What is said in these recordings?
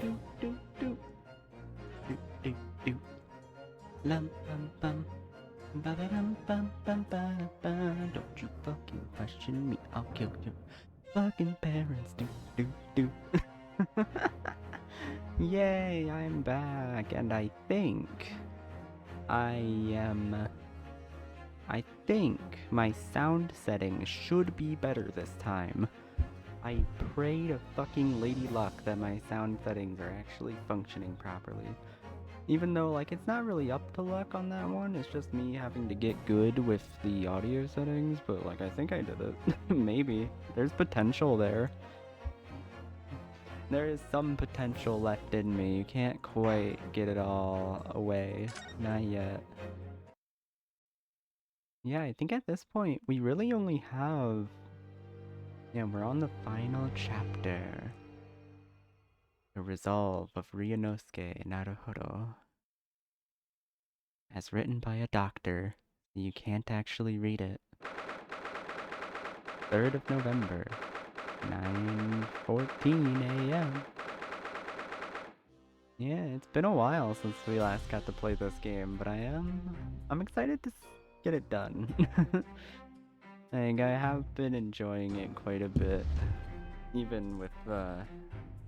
do do do do do. Lum bum bum. Ba ba dum bum bum ba ba. Don't you fucking question me, I'll kill your fucking parents. Do do do. Yay, I'm back, and I think my sound settings should be better this time. I pray to fucking Lady Luck that my sound settings are actually functioning properly. Even though, like, it's not really up to luck on that one, it's just me having to get good with the audio settings, but, like, I think I did it. Maybe. There's potential there. There is some potential left in me. You can't quite get it all away. Not yet. Yeah, I think at this point, we really only have... Yeah, we're on the final chapter. The Resolve of Ryunosuke Naruhodo. As written by a doctor, you can't actually read it. 3rd of November, 9:14 a.m. Yeah, it's been a while since we last got to play this game, but I'm excited to get it done. Like, I have been enjoying it quite a bit, even with, I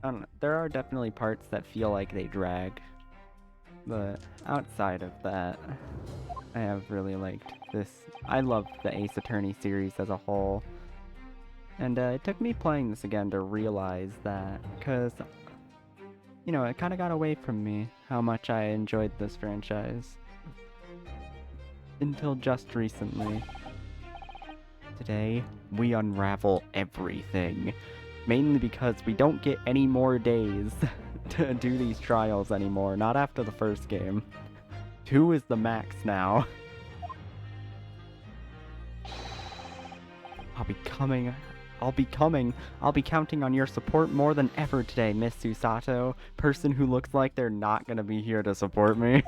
don't know, there are definitely parts that feel like they drag, but outside of that, I have really liked this. I love the Ace Attorney series as a whole, and it took me playing this again to realize that, because, you know, it kind of got away from me how much I enjoyed this franchise until just recently. Today, we unravel everything, mainly because we don't get any more days to do these trials anymore, not after the first game. 2 is the max now. I'll be counting on your support more than ever today, Miss Susato. Person who looks like they're not gonna be here to support me.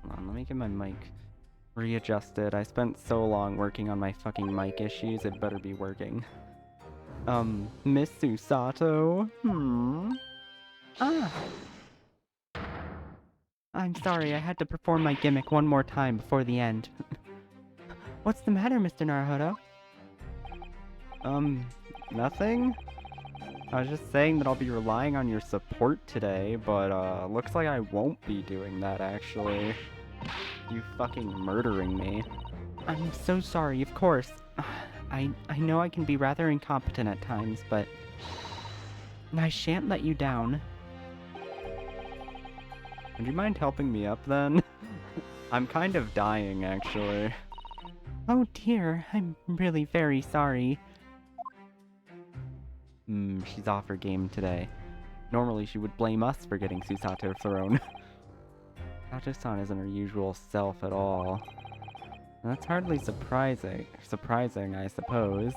Hold on, let me get my mic readjusted. I spent so long working on my fucking mic issues, it better be working. Miss Susato? I'm sorry, I had to perform my gimmick one more time before the end. What's the matter, Mr. Naruhodo? Nothing? I was just saying that I'll be relying on your support today, but, looks like I won't be doing that, actually. You fucking murdering me. I'm so sorry, of course. I know I can be rather incompetent at times, but I shan't let you down. Would you mind helping me up, then? I'm kind of dying, actually. Oh dear, I'm really very sorry. She's off her game today. Normally she would blame us for getting Susato thrown. Sato-san isn't her usual self at all. That's hardly surprising, I suppose.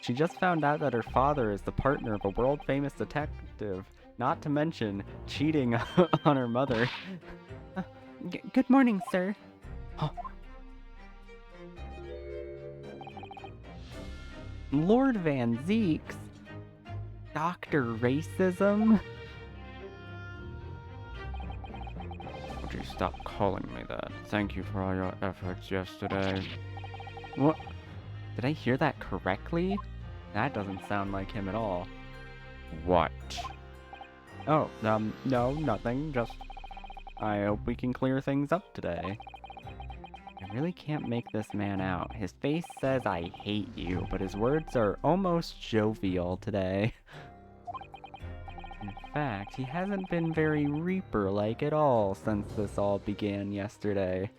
She just found out that her father is the partner of a world-famous detective, not to mention cheating on her mother. Good morning, sir. Oh. Lord Van Zeeks? Dr. Racism? Would you stop calling me that? Thank you for all your efforts yesterday. What? Did I hear that correctly? That doesn't sound like him at all. What? Oh, no, nothing, just... I hope we can clear things up today. I really can't make this man out. His face says I hate you, but his words are almost jovial today. In fact, he hasn't been very Reaper-like at all since this all began yesterday.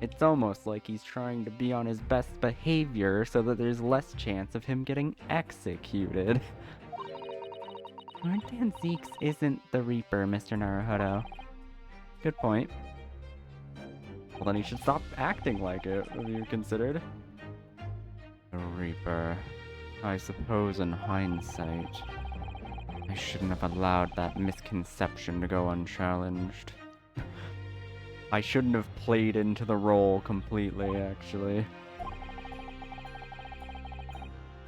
It's almost like he's trying to be on his best behavior so that there's less chance of him getting executed. Lord Van Zeeks isn't the Reaper, Mr. Naruhodo. Good point. Well, then he should stop acting like it, have you considered? The Reaper. I suppose in hindsight, I shouldn't have allowed that misconception to go unchallenged. I shouldn't have played into the role completely, actually.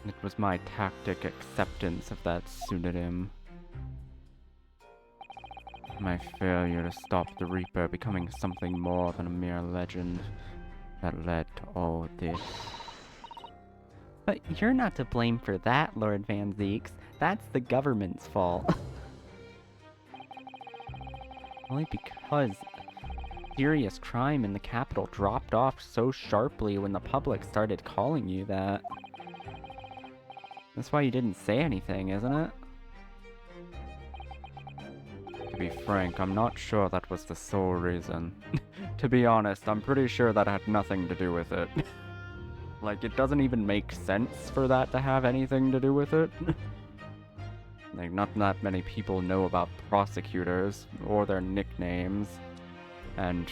It was my tactic acceptance of that pseudonym. My failure to stop the Reaper becoming something more than a mere legend that led to all this. But you're not to blame for that, Lord Van Zeeks. That's the government's fault. Only because serious crime in the capital dropped off so sharply when the public started calling you that. That's why you didn't say anything, isn't it? To be frank, I'm not sure that was the sole reason. To be honest, I'm pretty sure that had nothing to do with it. Like, it doesn't even make sense for that to have anything to do with it. Like, not that many people know about prosecutors or their nicknames. And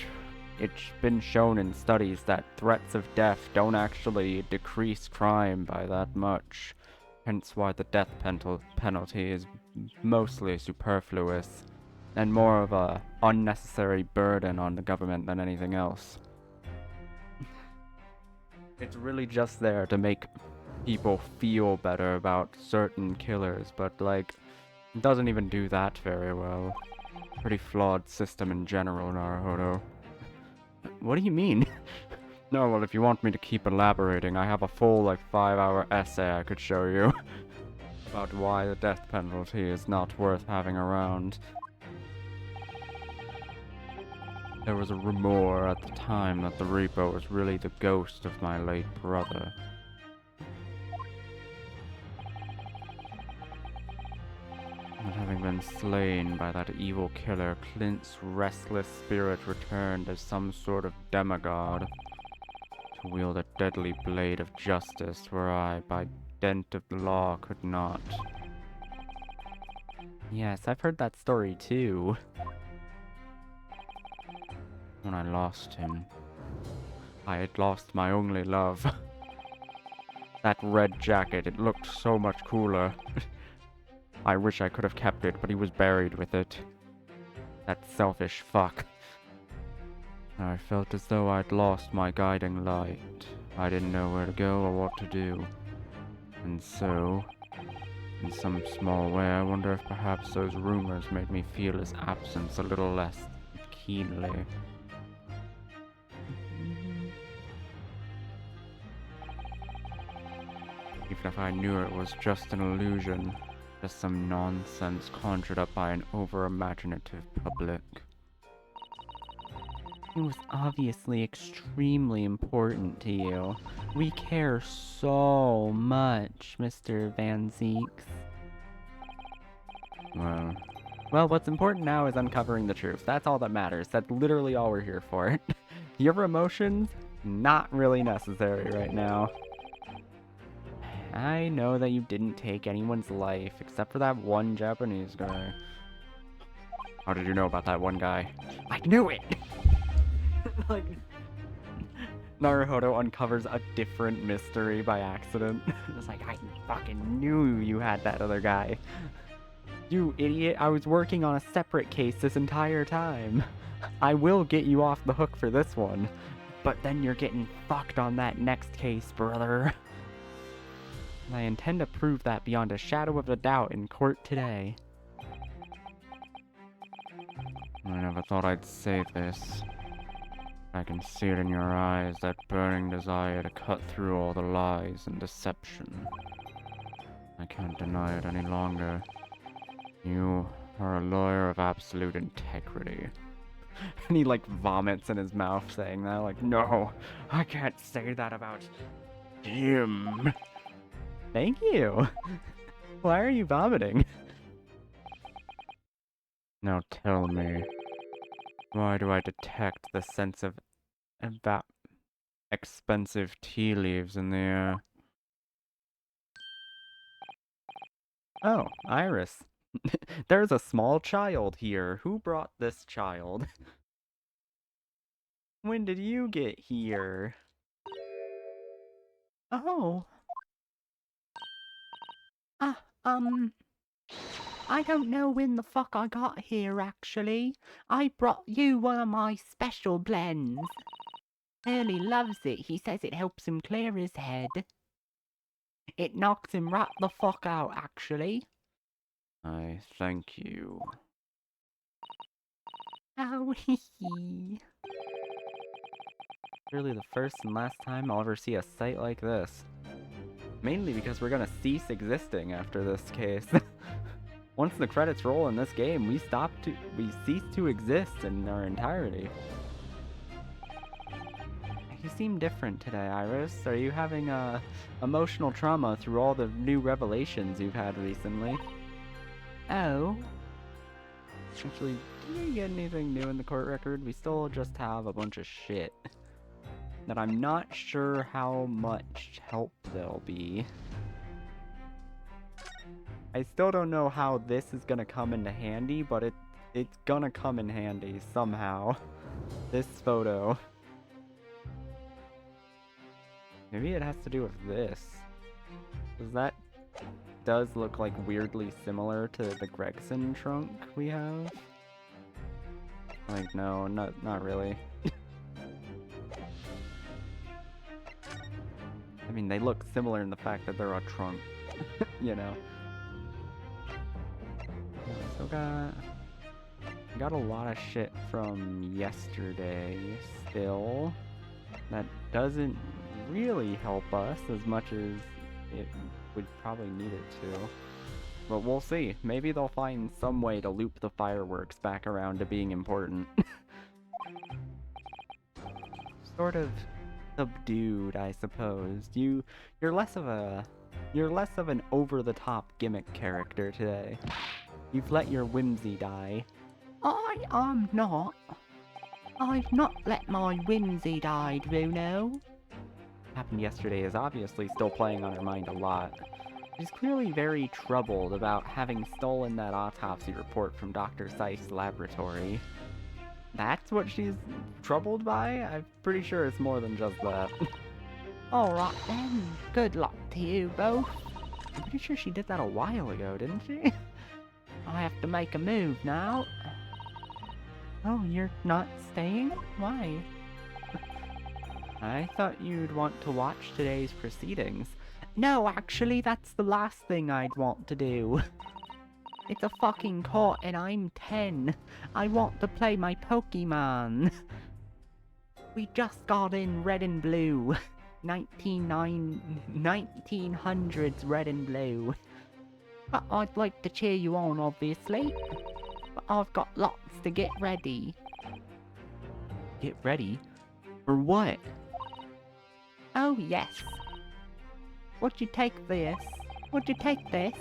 it's been shown in studies that threats of death don't actually decrease crime by that much. Hence why the death penalty is mostly superfluous and more of a unnecessary burden on the government than anything else. It's really just there to make people feel better about certain killers, but like, it doesn't even do that very well. Pretty flawed system in general, Naruhodo. What do you mean? No, well, if you want me to keep elaborating, I have a full, like, 5-hour essay I could show you about why the death penalty is not worth having around. There was a rumor at the time that the Reaper was really the ghost of my late brother. But having been slain by that evil killer, Clint's restless spirit returned as some sort of demigod to wield a deadly blade of justice where I, by dint of the law, could not. Yes, I've heard that story too. When I lost him, I had lost my only love. That red jacket, it looked so much cooler. I wish I could have kept it, but he was buried with it. That selfish fuck. I felt as though I'd lost my guiding light. I didn't know where to go or what to do. And so, in some small way, I wonder if perhaps those rumors made me feel his absence a little less keenly. Even if I knew it was just an illusion, just some nonsense conjured up by an over-imaginative public. It was obviously extremely important to you. We care so much, Mr. Van Zeeks. Well, what's important now is uncovering the truth. That's all that matters. That's literally all we're here for. Your emotions, not really necessary right now. I know that you didn't take anyone's life, except for that one Japanese guy. How did you know about that one guy? I knew it! Like, Naruhodo uncovers a different mystery by accident. It's like, I fucking knew you had that other guy. You idiot, I was working on a separate case this entire time. I will get you off the hook for this one, but then you're getting fucked on that next case, brother. I intend to prove that beyond a shadow of a doubt in court today. I never thought I'd say this. I can see it in your eyes, that burning desire to cut through all the lies and deception. I can't deny it any longer. You are a lawyer of absolute integrity. And he, like, vomits in his mouth saying that, like, no, I can't say that about him. Thank you. Why are you vomiting? Now tell me, why do I detect the sense of expensive tea leaves in the air? Oh, Iris. There's a small child here. Who brought this child? When did you get here? Oh. I don't know when the fuck I got here, actually. I brought you one of my special blends. Early loves it. He says it helps him clear his head. It knocks him right the fuck out, actually. I thank you. Oh, hee hee. Surely the first and last time I'll ever see a sight like this. Mainly because we're gonna cease existing after this case. Once the credits roll in this game, we cease to exist in our entirety. You seem different today, Iris. Are you having emotional trauma through all the new revelations you've had recently? Oh. Actually, did we get anything new in the court record? We still just have a bunch of shit that I'm not sure how much help they'll be. I still don't know how this is gonna come into handy, but it's gonna come in handy somehow. This photo. Maybe it has to do with this. Because that does look like weirdly similar to the Gregson trunk we have. Like, no, not really. I mean, they look similar in the fact that they're a trunk, you know. So got a lot of shit from yesterday still. That doesn't really help us as much as it would probably need it to. But we'll see. Maybe they'll find some way to loop the fireworks back around to being important. Sort of subdued, I suppose. You're less of an over-the-top gimmick character today. You've let your whimsy die. I am not. I've not let my whimsy die, Bruno. What happened yesterday is obviously still playing on her mind a lot. She's clearly very troubled about having stolen that autopsy report from Dr. Seiss' laboratory. That's what she's troubled by? I'm pretty sure it's more than just that. Alright then, good luck to you both. I'm pretty sure she did that a while ago, didn't she? I have to make a move now. Oh, you're not staying? Why? I thought you'd want to watch today's proceedings. No, actually, that's the last thing I'd want to do. It's a fucking court and I'm 10. I want to play my Pokemon. We just got in red and blue. 1900s red and blue. But I'd like to cheer you on, obviously. But I've got lots to get ready. Get ready? For what? Oh, yes. Would you take this? Would you take this?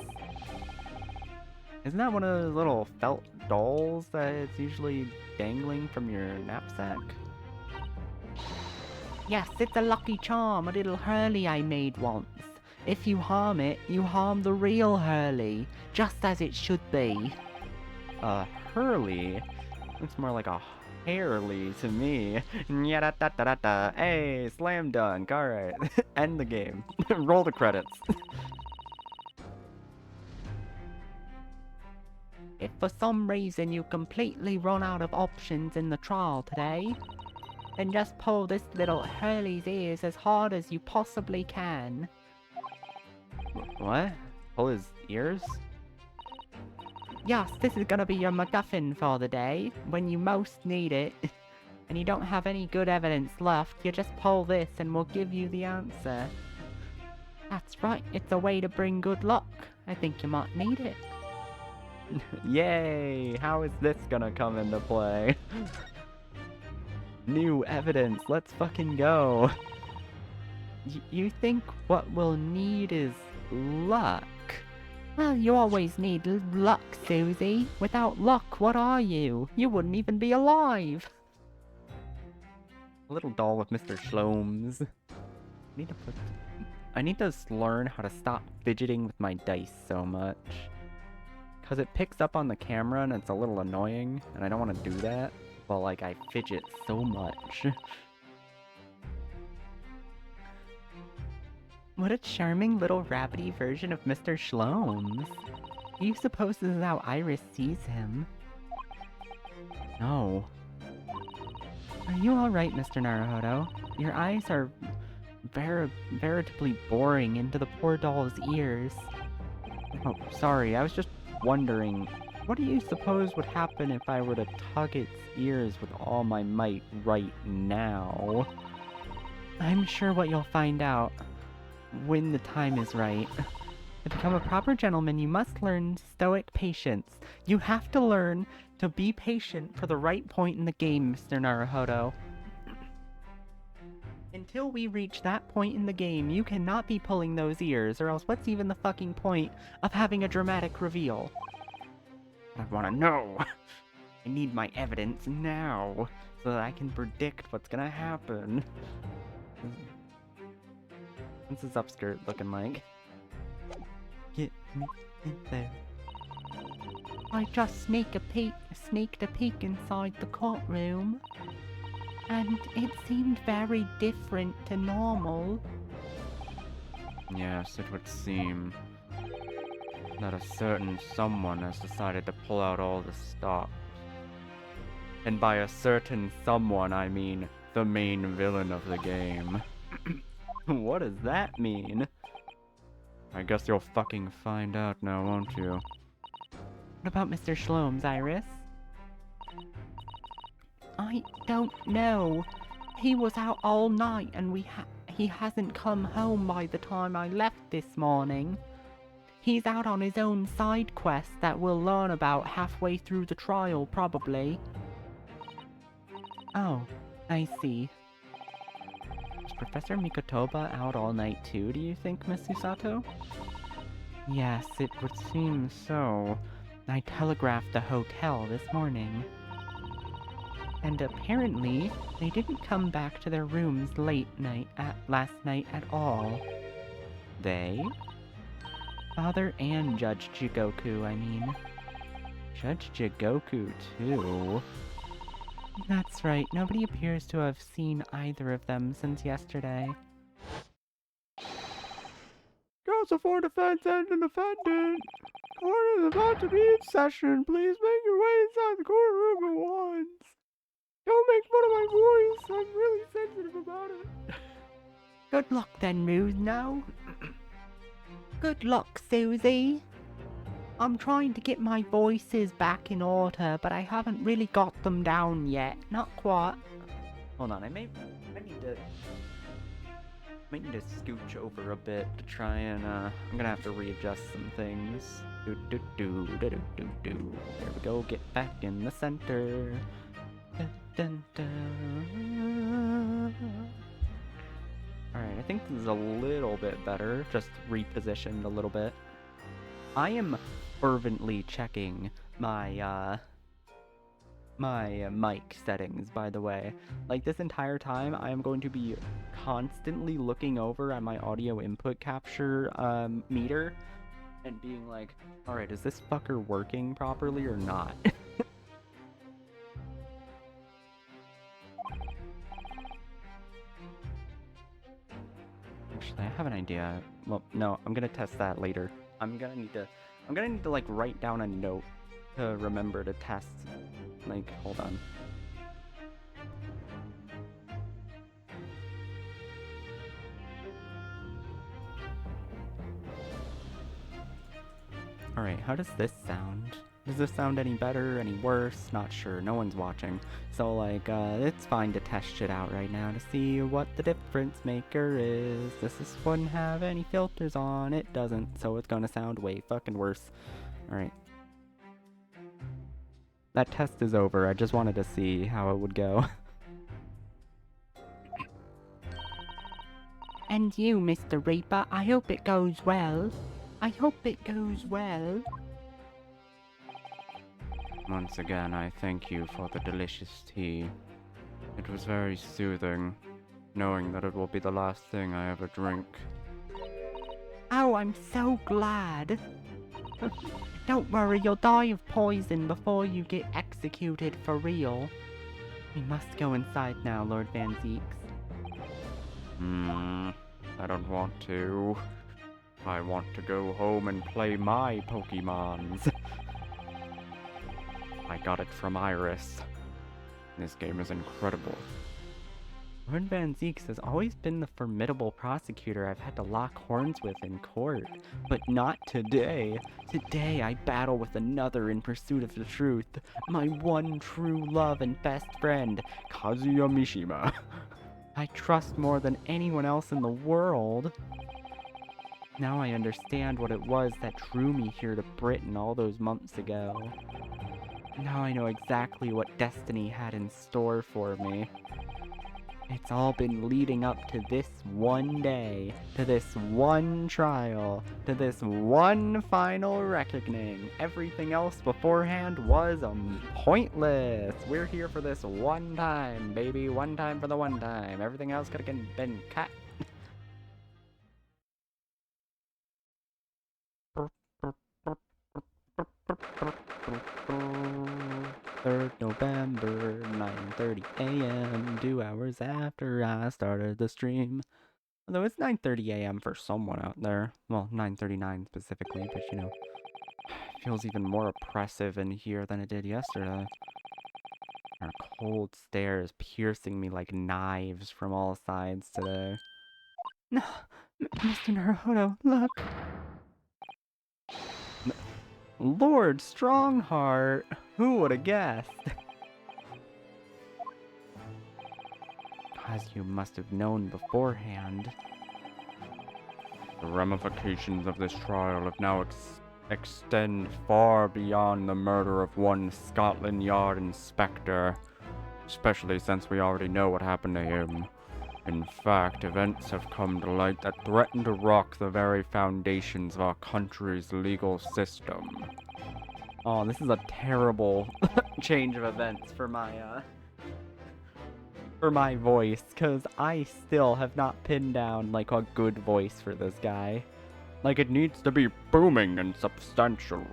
Isn't that one of those little felt dolls that it's usually dangling from your knapsack? Yes, it's a lucky charm, a little Hurley I made once. If you harm it, you harm the real Hurley, just as it should be. A Hurley? Looks more like a Harley to me. Nyah-da-da-da-da-da. Hey, slam dunk. Alright. End the game. Roll the credits. If for some reason you completely run out of options in the trial today, then just pull this little Hurley's ears as hard as you possibly can. What? Pull his ears? Yes, this is gonna be your MacGuffin for the day, when you most need it. And you don't have any good evidence left, you just pull this and we'll give you the answer. That's right, it's a way to bring good luck. I think you might need it. Yay! How is this gonna come into play? New evidence, let's fucking go! You think what we'll need is luck? Well, you always need luck, Susie. Without luck, what are you? You wouldn't even be alive. A little doll with Mr. Shlomes. I need to learn how to stop fidgeting with my dice so much. Because it picks up on the camera and it's a little annoying, and I don't want to do that. But, like, I fidget so much. What a charming little rabbity version of Mr. Shlomes. Do you suppose this is how Iris sees him? No. Are you alright, Mr. Naruhodo? Your eyes are veritably boring into the poor doll's ears. Oh, sorry, I was just wondering, what do you suppose would happen if I were to tug its ears with all my might right now? I'm sure what you'll find out when the time is right. To become a proper gentleman, you must learn stoic patience. You have to learn to be patient for the right point in the game, Mr. Naruhodo. Until we reach that point in the game, you cannot be pulling those ears, or else what's even the fucking point of having a dramatic reveal? I wanna know! I need my evidence now, so that I can predict what's gonna happen. What's his upskirt looking like? Get me in there. I just sneaked a peek inside the courtroom, and it seemed very different to normal. Yes, it would seem that a certain someone has decided to pull out all the stops. And by a certain someone, I mean the main villain of the game. What does that mean? I guess you'll fucking find out now, won't you? What about Mr. Shlom's, Iris? I don't know. He was out all night and he hasn't come home by the time I left this morning. He's out on his own side quest that we'll learn about halfway through the trial, probably. Oh, I see. Is Professor Mikotoba out all night too, do you think, Miss Susato? Yes, it would seem so. I telegraphed the hotel this morning. And apparently, they didn't come back to their rooms last night at all. They? Father and Judge Jigoku, I mean. Judge Jigoku, too. That's right, nobody appears to have seen either of them since yesterday. Counsel for defense and an defendant. Court is about to be in session. Please make your way inside the courtroom at once. Don't make fun of my voice. I'm really sensitive about it. Good luck then, Muzno. Good luck, Susie. I'm trying to get my voices back in order, but I haven't really got them down yet. Not quite. Hold on, I might need to scooch over a bit to try and I'm gonna have to readjust some things. There we go, get back in the center. Dun, dun, dun. Alright, I think this is a little bit better, just repositioned a little bit. I am fervently checking my my mic settings, by the way. Like, this entire time, I am going to be constantly looking over at my audio input capture meter and being like, alright, is this fucker working properly or not? Actually, I have an idea. Well, no, I'm gonna test that later. I'm gonna need to like write down a note to remember to test. Like, hold on. Alright, how does this sound? Does this sound any better, any worse? Not sure, no one's watching. So like, it's fine to test shit out right now to see what the difference maker is. Does this one have any filters on? It doesn't, so it's gonna sound way fucking worse. Alright. That test is over, I just wanted to see how it would go. And you, Mr. Reaper, I hope it goes well. I hope it goes well. Once again, I thank you for the delicious tea. It was very soothing, knowing that it will be the last thing I ever drink. Oh, I'm so glad. Don't worry, you'll die of poison before you get executed for real. We must go inside now, Lord Van Zeeks. I don't want to. I want to go home and play my Pokemons. I got it from Iris. This game is incredible. Lord Van Zeeks has always been the formidable prosecutor I've had to lock horns with in court. But not today. Today I battle with another in pursuit of the truth. My one true love and best friend, Kazuya Mishima. I trust more than anyone else in the world. Now I understand what it was that drew me here to Britain all those months ago. Now I know exactly what destiny had in store for me. It's all been leading up to this one day, to this one trial, to this one final reckoning. Everything else beforehand was pointless. We're here for this one time, baby. One time for the one time. Everything else could have been cut. 3rd November, 9:30 a.m., 2 hours after I started the stream. Although it's 9:30 a.m. for someone out there. Well, 9:39 specifically, but you know, it feels even more oppressive in here than it did yesterday. Our cold stares piercing me like knives from all sides today. No, Mr. Naruhodo, look! Lord Strongheart! Who would have guessed? As you must have known beforehand. The ramifications of this trial have now extend far beyond the murder of one Scotland Yard inspector, especially since we already know what happened to him. In fact, events have come to light that threaten to rock the very foundations of our country's legal system. Oh, this is a terrible change of events for my voice, because I still have not pinned down, like, a good voice for this guy. Like, it needs to be booming and substantial.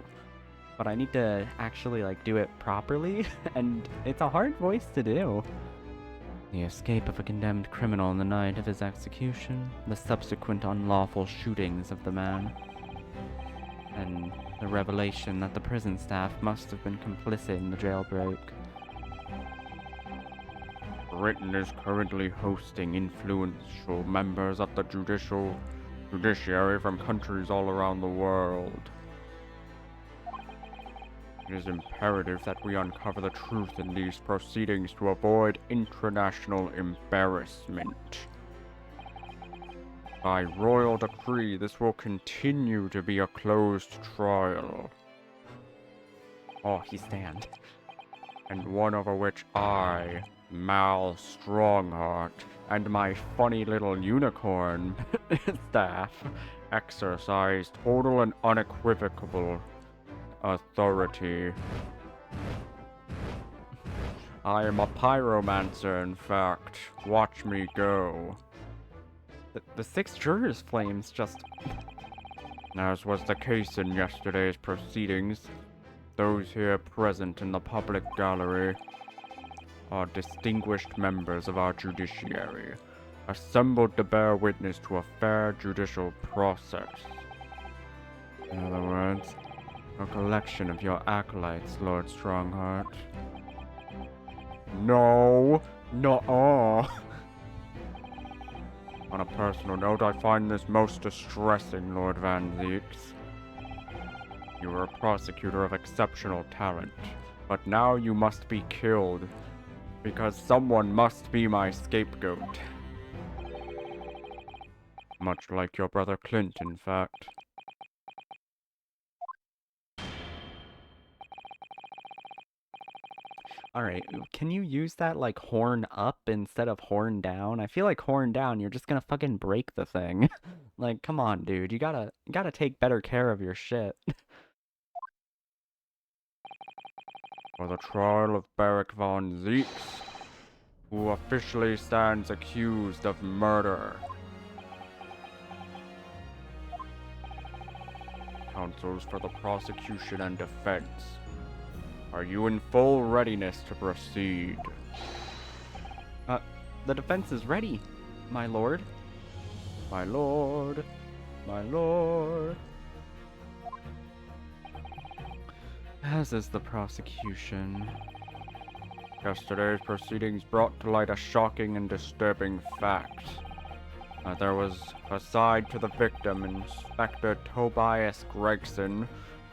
But I need to actually, like, do it properly, and it's a hard voice to do. The escape of a condemned criminal on the night of his execution, the subsequent unlawful shootings of the man, and the revelation that the prison staff must have been complicit in the jailbreak. Britain is currently hosting influential members of the judiciary from countries all around the world. It is imperative that we uncover the truth in these proceedings to avoid international embarrassment. By royal decree, this will continue to be a closed trial. Oh, he stand. And one over which I, Mal Strongheart, and my funny little unicorn staff exercise total and unequivocal authority. I am a pyromancer, in fact. Watch me go. The 6 jurors' flames just... As was the case in yesterday's proceedings, those here present in the public gallery are distinguished members of our judiciary, assembled to bear witness to a fair judicial process. In other words, a collection of your acolytes, Lord Strongheart. No, nuh-uh. On a personal note, I find this most distressing, Lord Van Zeeks. You are a prosecutor of exceptional talent, but now you must be killed, because someone must be my scapegoat. Much like your brother Clint, in fact. Alright, can you use that, like, horn up instead of horn down? I feel like horn down, you're just gonna fucking break the thing. Like, come on, dude, you gotta take better care of your shit. For the trial of Beric von Zeeks, who officially stands accused of murder. Counsels for the prosecution and defense. Are you in full readiness to proceed? The defense is ready, my lord. My lord. My lord. As is the prosecution. Yesterday's proceedings brought to light a shocking and disturbing fact. There was a side to the victim, Inspector Tobias Gregson,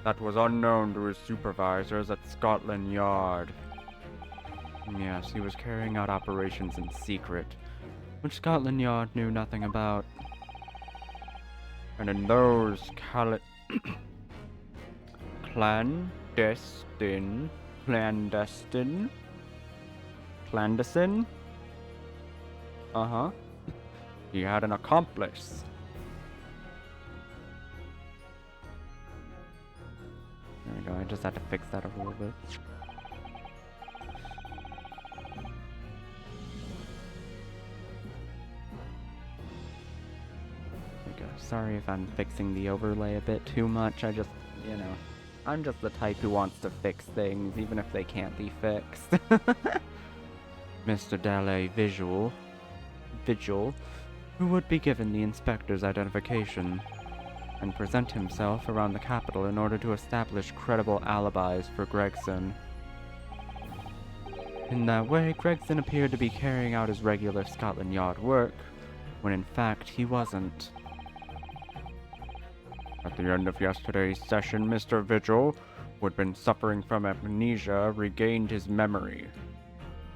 that was unknown to his supervisors at Scotland Yard. Yes, he was carrying out operations in secret, which Scotland Yard knew nothing about. And in those clandestine? Uh-huh. He had an accomplice. There we go, I just had to fix that up a little bit. There we go. Sorry if I'm fixing the overlay a bit too much, I just, I'm just the type who wants to fix things, even if they can't be fixed. Mr. Dalle Vigil, who would be given the inspector's identification and present himself around the capital in order to establish credible alibis for Gregson. In that way, Gregson appeared to be carrying out his regular Scotland Yard work, when in fact he wasn't. At the end of yesterday's session, Mr. Vigil, who had been suffering from amnesia, regained his memory.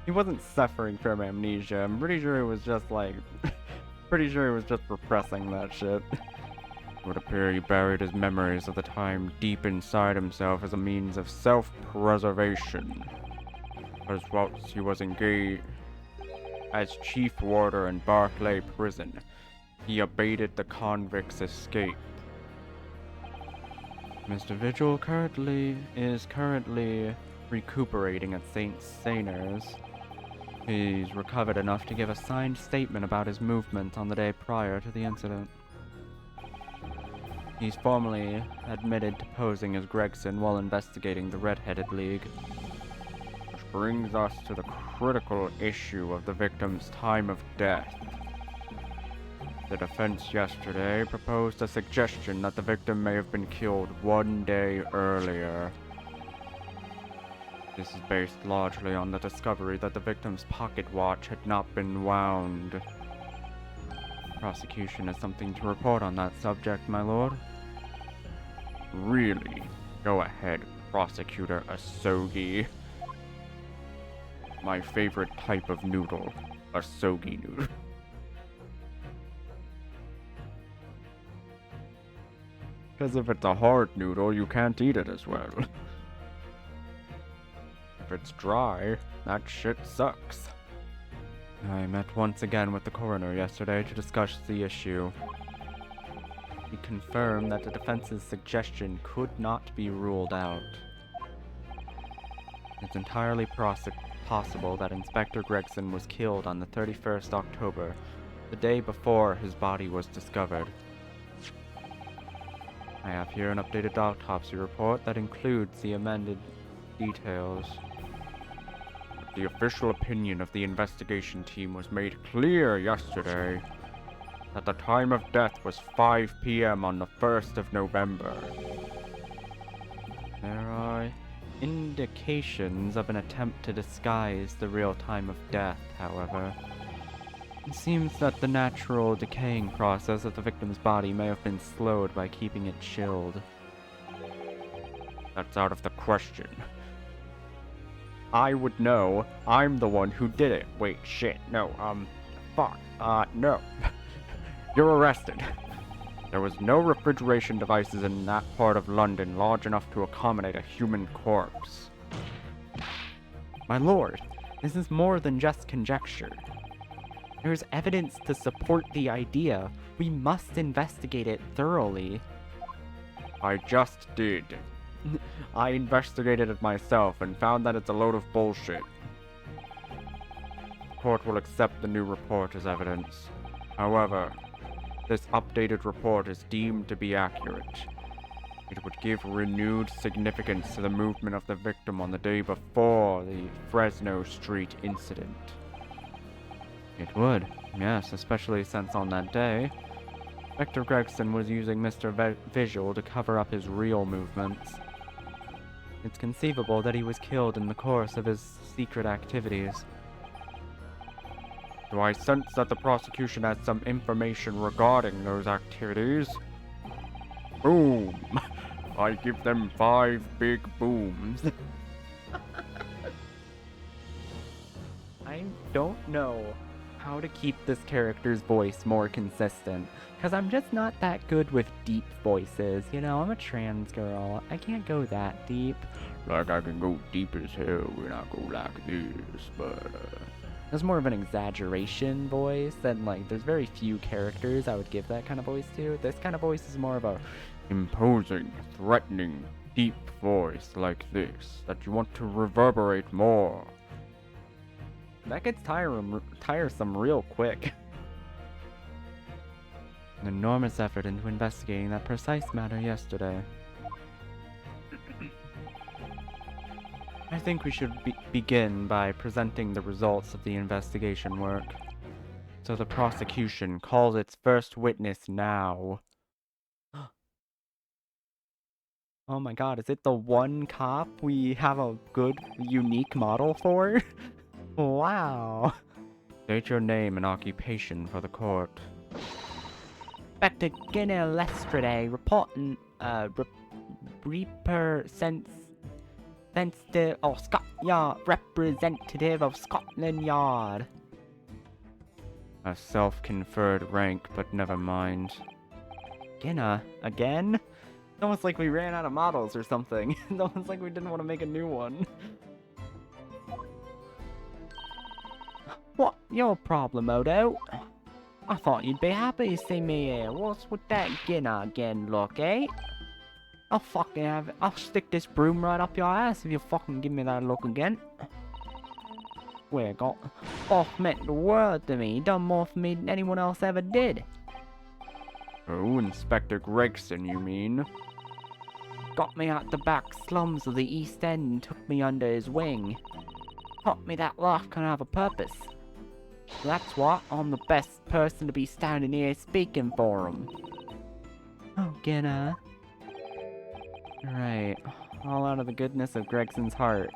He wasn't suffering from amnesia, I'm pretty sure he was just repressing that shit. It would appear he buried his memories of the time deep inside himself as a means of self-preservation. As whilst he was engaged as chief warder in Barclay Prison, he abated the convict's escape. Mr. Vigil is currently recuperating at St. Sainers. He's recovered enough to give a signed statement about his movement on the day prior to the incident. He's formally admitted to posing as Gregson while investigating the Red-Headed League. Which brings us to the critical issue of the victim's time of death. The defense yesterday proposed a suggestion that the victim may have been killed 1 day earlier. This is based largely on the discovery that the victim's pocket watch had not been wound. Prosecution has something to report on that subject, my lord. Really? Go ahead, Prosecutor Asogi. My favorite type of noodle, Asogi noodle. Because if it's a hard noodle, you can't eat it as well. If it's dry, that shit sucks. I met once again with the coroner yesterday to discuss the issue. He confirmed that the defense's suggestion could not be ruled out. It's entirely possible that Inspector Gregson was killed on the 31st October, the day before his body was discovered. I have here an updated autopsy report that includes the amended details. The official opinion of the investigation team was made clear yesterday that the time of death was 5 p.m. on the 1st of November. There are indications of an attempt to disguise the real time of death, however. It seems that the natural decaying process of the victim's body may have been slowed by keeping it chilled. That's out of the question. I would know. I'm the one who did it. Wait, shit. No, fuck. No. You're arrested. There was no refrigeration devices in that part of London large enough to accommodate a human corpse. My lord, this is more than just conjecture. There's evidence to support the idea. We must investigate it thoroughly. I just did. I investigated it myself and found that it's a load of bullshit. The court will accept the new report as evidence. However, this updated report is deemed to be accurate. It would give renewed significance to the movement of the victim on the day before the Fresno Street incident. It would, yes, especially since on that day, Inspector Gregson was using Mr. Vigil to cover up his real movements. It's conceivable that he was killed in the course of his secret activities. Do I sense that the prosecution has some information regarding those activities? Boom! I give them 5 big booms. I don't know how to keep this character's voice more consistent, because I'm just not that good with deep voices, you know, I'm a trans girl, I can't go that deep. Like, I can go deep as hell when I go like this, but, there's more of an exaggeration voice, and, like, there's very few characters I would give that kind of voice to. This kind of voice is more of a imposing, threatening, deep voice like this, that you want to reverberate more. That gets tiresome real quick. An enormous effort into investigating that precise matter yesterday. I think we should begin by presenting the results of the investigation work. So the prosecution calls its first witness now. Oh my god, is it the one cop we have a good, unique model for? Wow. State your name and occupation for the court. Inspector Ginner Lestrade, reporting, representative of Scotland Yard. A self-conferred rank, but never mind. Ginner, again? It's almost like we ran out of models or something. It's almost like we didn't want to make a new one. What your problem, Odo? I thought you'd be happy to see me here. What's with that Ginner again, look, eh? I'll fucking have it. I'll stick this broom right up your ass if you fucking give me that look again. Swear God, Boss meant the world to me. He done more for me than anyone else ever did. Oh, Inspector Gregson, you mean? Got me out the back slums of the East End and took me under his wing. Taught me that life can have a purpose. That's why I'm the best person to be standing here speaking for him. Oh, Ginner. Right, all out of the goodness of Gregson's heart.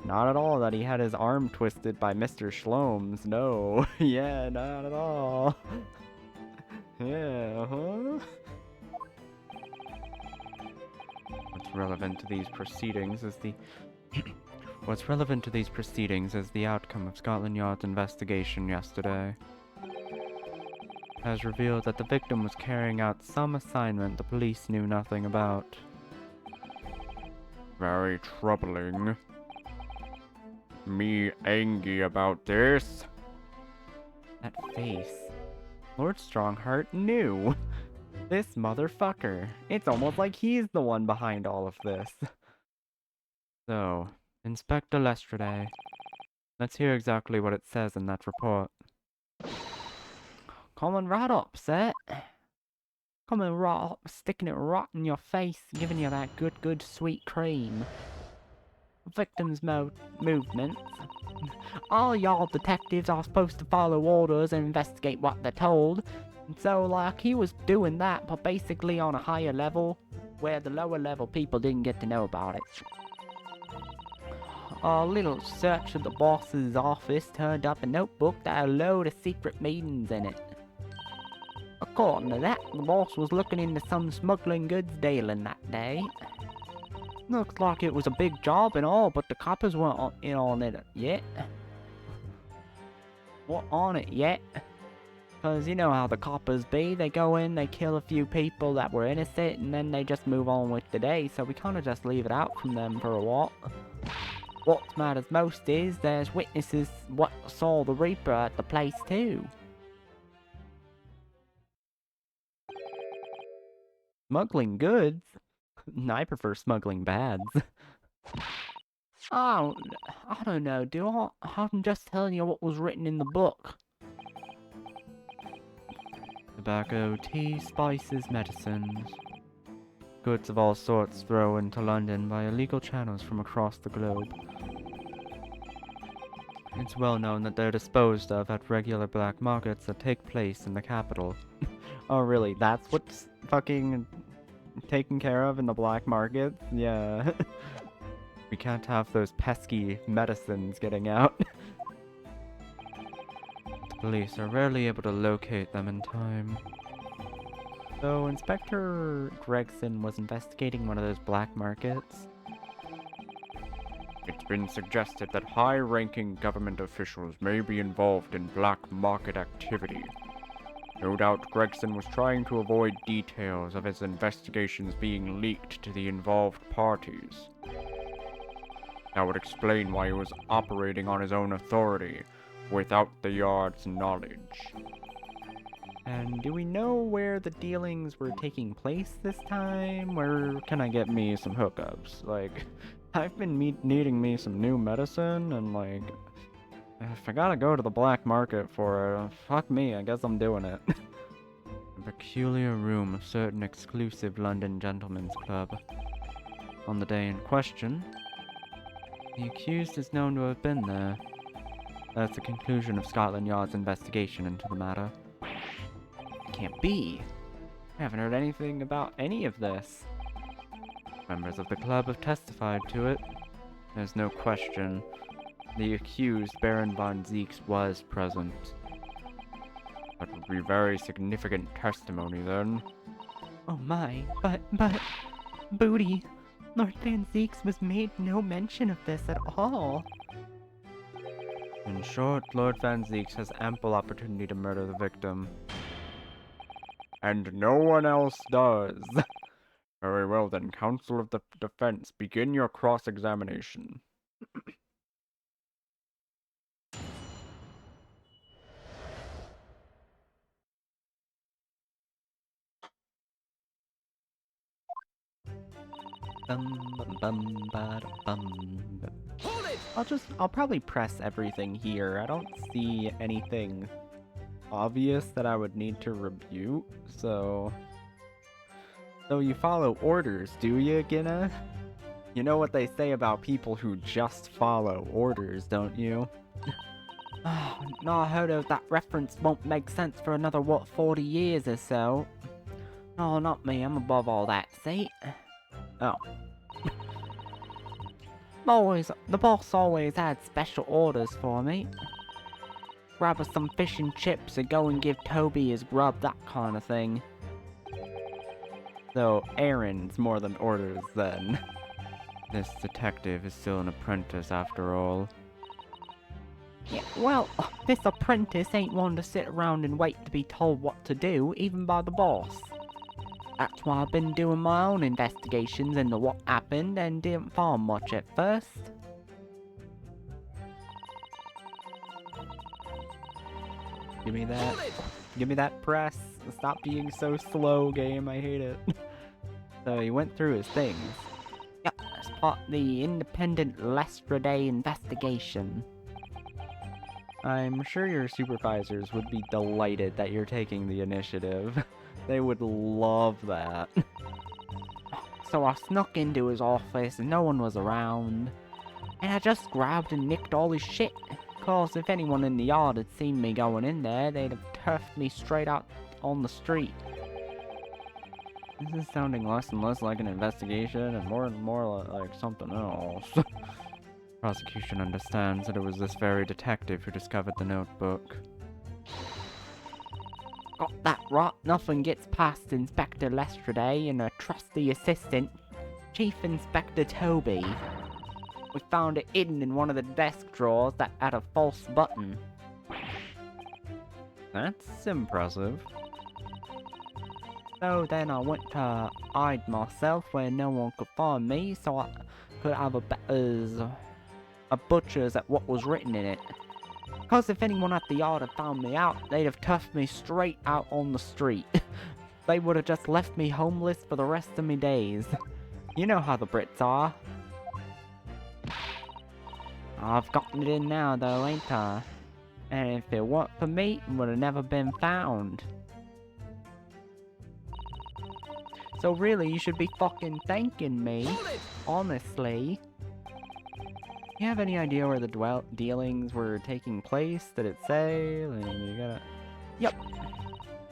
Not at all that he had his arm twisted by Mr. Shlomes, no. Yeah, not at all. Yeah, huh? What's relevant to these proceedings is the... What's relevant to these proceedings is the outcome of Scotland Yard's investigation yesterday. Has revealed that the victim was carrying out some assignment the police knew nothing about. Very troubling. Me angry about this. That face. Lord Strongheart knew. This motherfucker. It's almost like he's the one behind all of this. So, Inspector Lestrade, let's hear exactly what it says in that report. Coming right up, sir. Coming right up, sticking it right in your face, giving you that good sweet cream. Victim's movements. All y'all detectives are supposed to follow orders and investigate what they're told. And so, like, he was doing that, but basically on a higher level, where the lower level people didn't get to know about it. A little search of the boss's office turned up a notebook that had a load of secret meetings in it. According to that, the boss was looking into some smuggling goods dealing that day. Looks like it was a big job and all, but the coppers weren't in on it yet. What on it yet? Because you know how the coppers be, they go in, they kill a few people that were innocent, and then they just move on with the day, so we kinda just leave it out from them for a while. What matters most is there's witnesses what saw the Reaper at the place too. Smuggling goods? I prefer smuggling bads. I don't know, do I? I'm just telling you what was written in the book. Tobacco, tea, spices, medicines. Goods of all sorts thrown into London by illegal channels from across the globe. It's well known that they're disposed of at regular black markets that take place in the capital. Oh really, that's what's fucking taken care of in the black markets? Yeah. We can't have those pesky medicines getting out. The police are rarely able to locate them in time. So, Inspector Gregson was investigating one of those black markets. It's been suggested that high-ranking government officials may be involved in black market activity. No doubt Gregson was trying to avoid details of his investigations being leaked to the involved parties. That would explain why he was operating on his own authority, without the Yard's knowledge. And do we know where the dealings were taking place this time? Where can I get me some hookups? Like, I've been needing me some new medicine, and like, if I gotta go to the black market for it, fuck me, I guess I'm doing it. A peculiar room of certain exclusive London gentlemen's club. On the day in question, the accused is known to have been there. That's the conclusion of Scotland Yard's investigation into the matter. Can't be. I haven't heard anything about any of this. Members of the club have testified to it. There's no question. The accused, Baron von Zeeks, was present. That would be very significant testimony, then. Oh my, but, Booty, Lord Van Zeeks was made no mention of this at all. In short, Lord Van Zeeks has ample opportunity to murder the victim. And no one else does. Very well then, Counsel of the Defense, begin your cross-examination. I'll probably press everything here. I don't see anything obvious that I would need to rebuke, so you follow orders, do you, Ginna? You know what they say about people who just follow orders, don't you? No, I heard of that reference won't make sense for another, 40 years or so? No, not me, I'm above all that, see? Oh. The boss always had special orders for me. Grab us some fish and chips and go and give Toby his grub, that kind of thing. So, errands more than orders, then. This detective is still an apprentice, after all. Yeah, well, this apprentice ain't one to sit around and wait to be told what to do, even by the boss. That's why I've been doing my own investigations into what happened and didn't find much at first. Give me that. Give me that press. Stop being so slow, game. I hate it. So he went through his things. Yep, as part of the independent Lestraday investigation. I'm sure your supervisors would be delighted that you're taking the initiative. They would love that. So I snuck into his office and no one was around. And I just grabbed and nicked all his shit. Cause if anyone in the yard had seen me going in there, they'd have turfed me straight out on the street. This is sounding less and less like an investigation and more like something else. Prosecution understands that it was this very detective who discovered the notebook. Got that right, nothing gets past Inspector Lestraday and a trusty assistant, Chief Inspector Toby. We found it hidden in one of the desk drawers that had a false button. That's impressive. So then I went to hide myself where no one could find me, so I could have a butcher's at what was written in it. Cause if anyone at the yard had found me out, they'd have toughed me straight out on the street. They would have just left me homeless for the rest of me days. You know how the Brits are. I've gotten it in now though, ain't I? And if it weren't for me, it would have never been found. So really, you should be fucking thanking me. Honestly. You have any idea where the dealings were taking place? Did it say? Like, you gotta... Yep.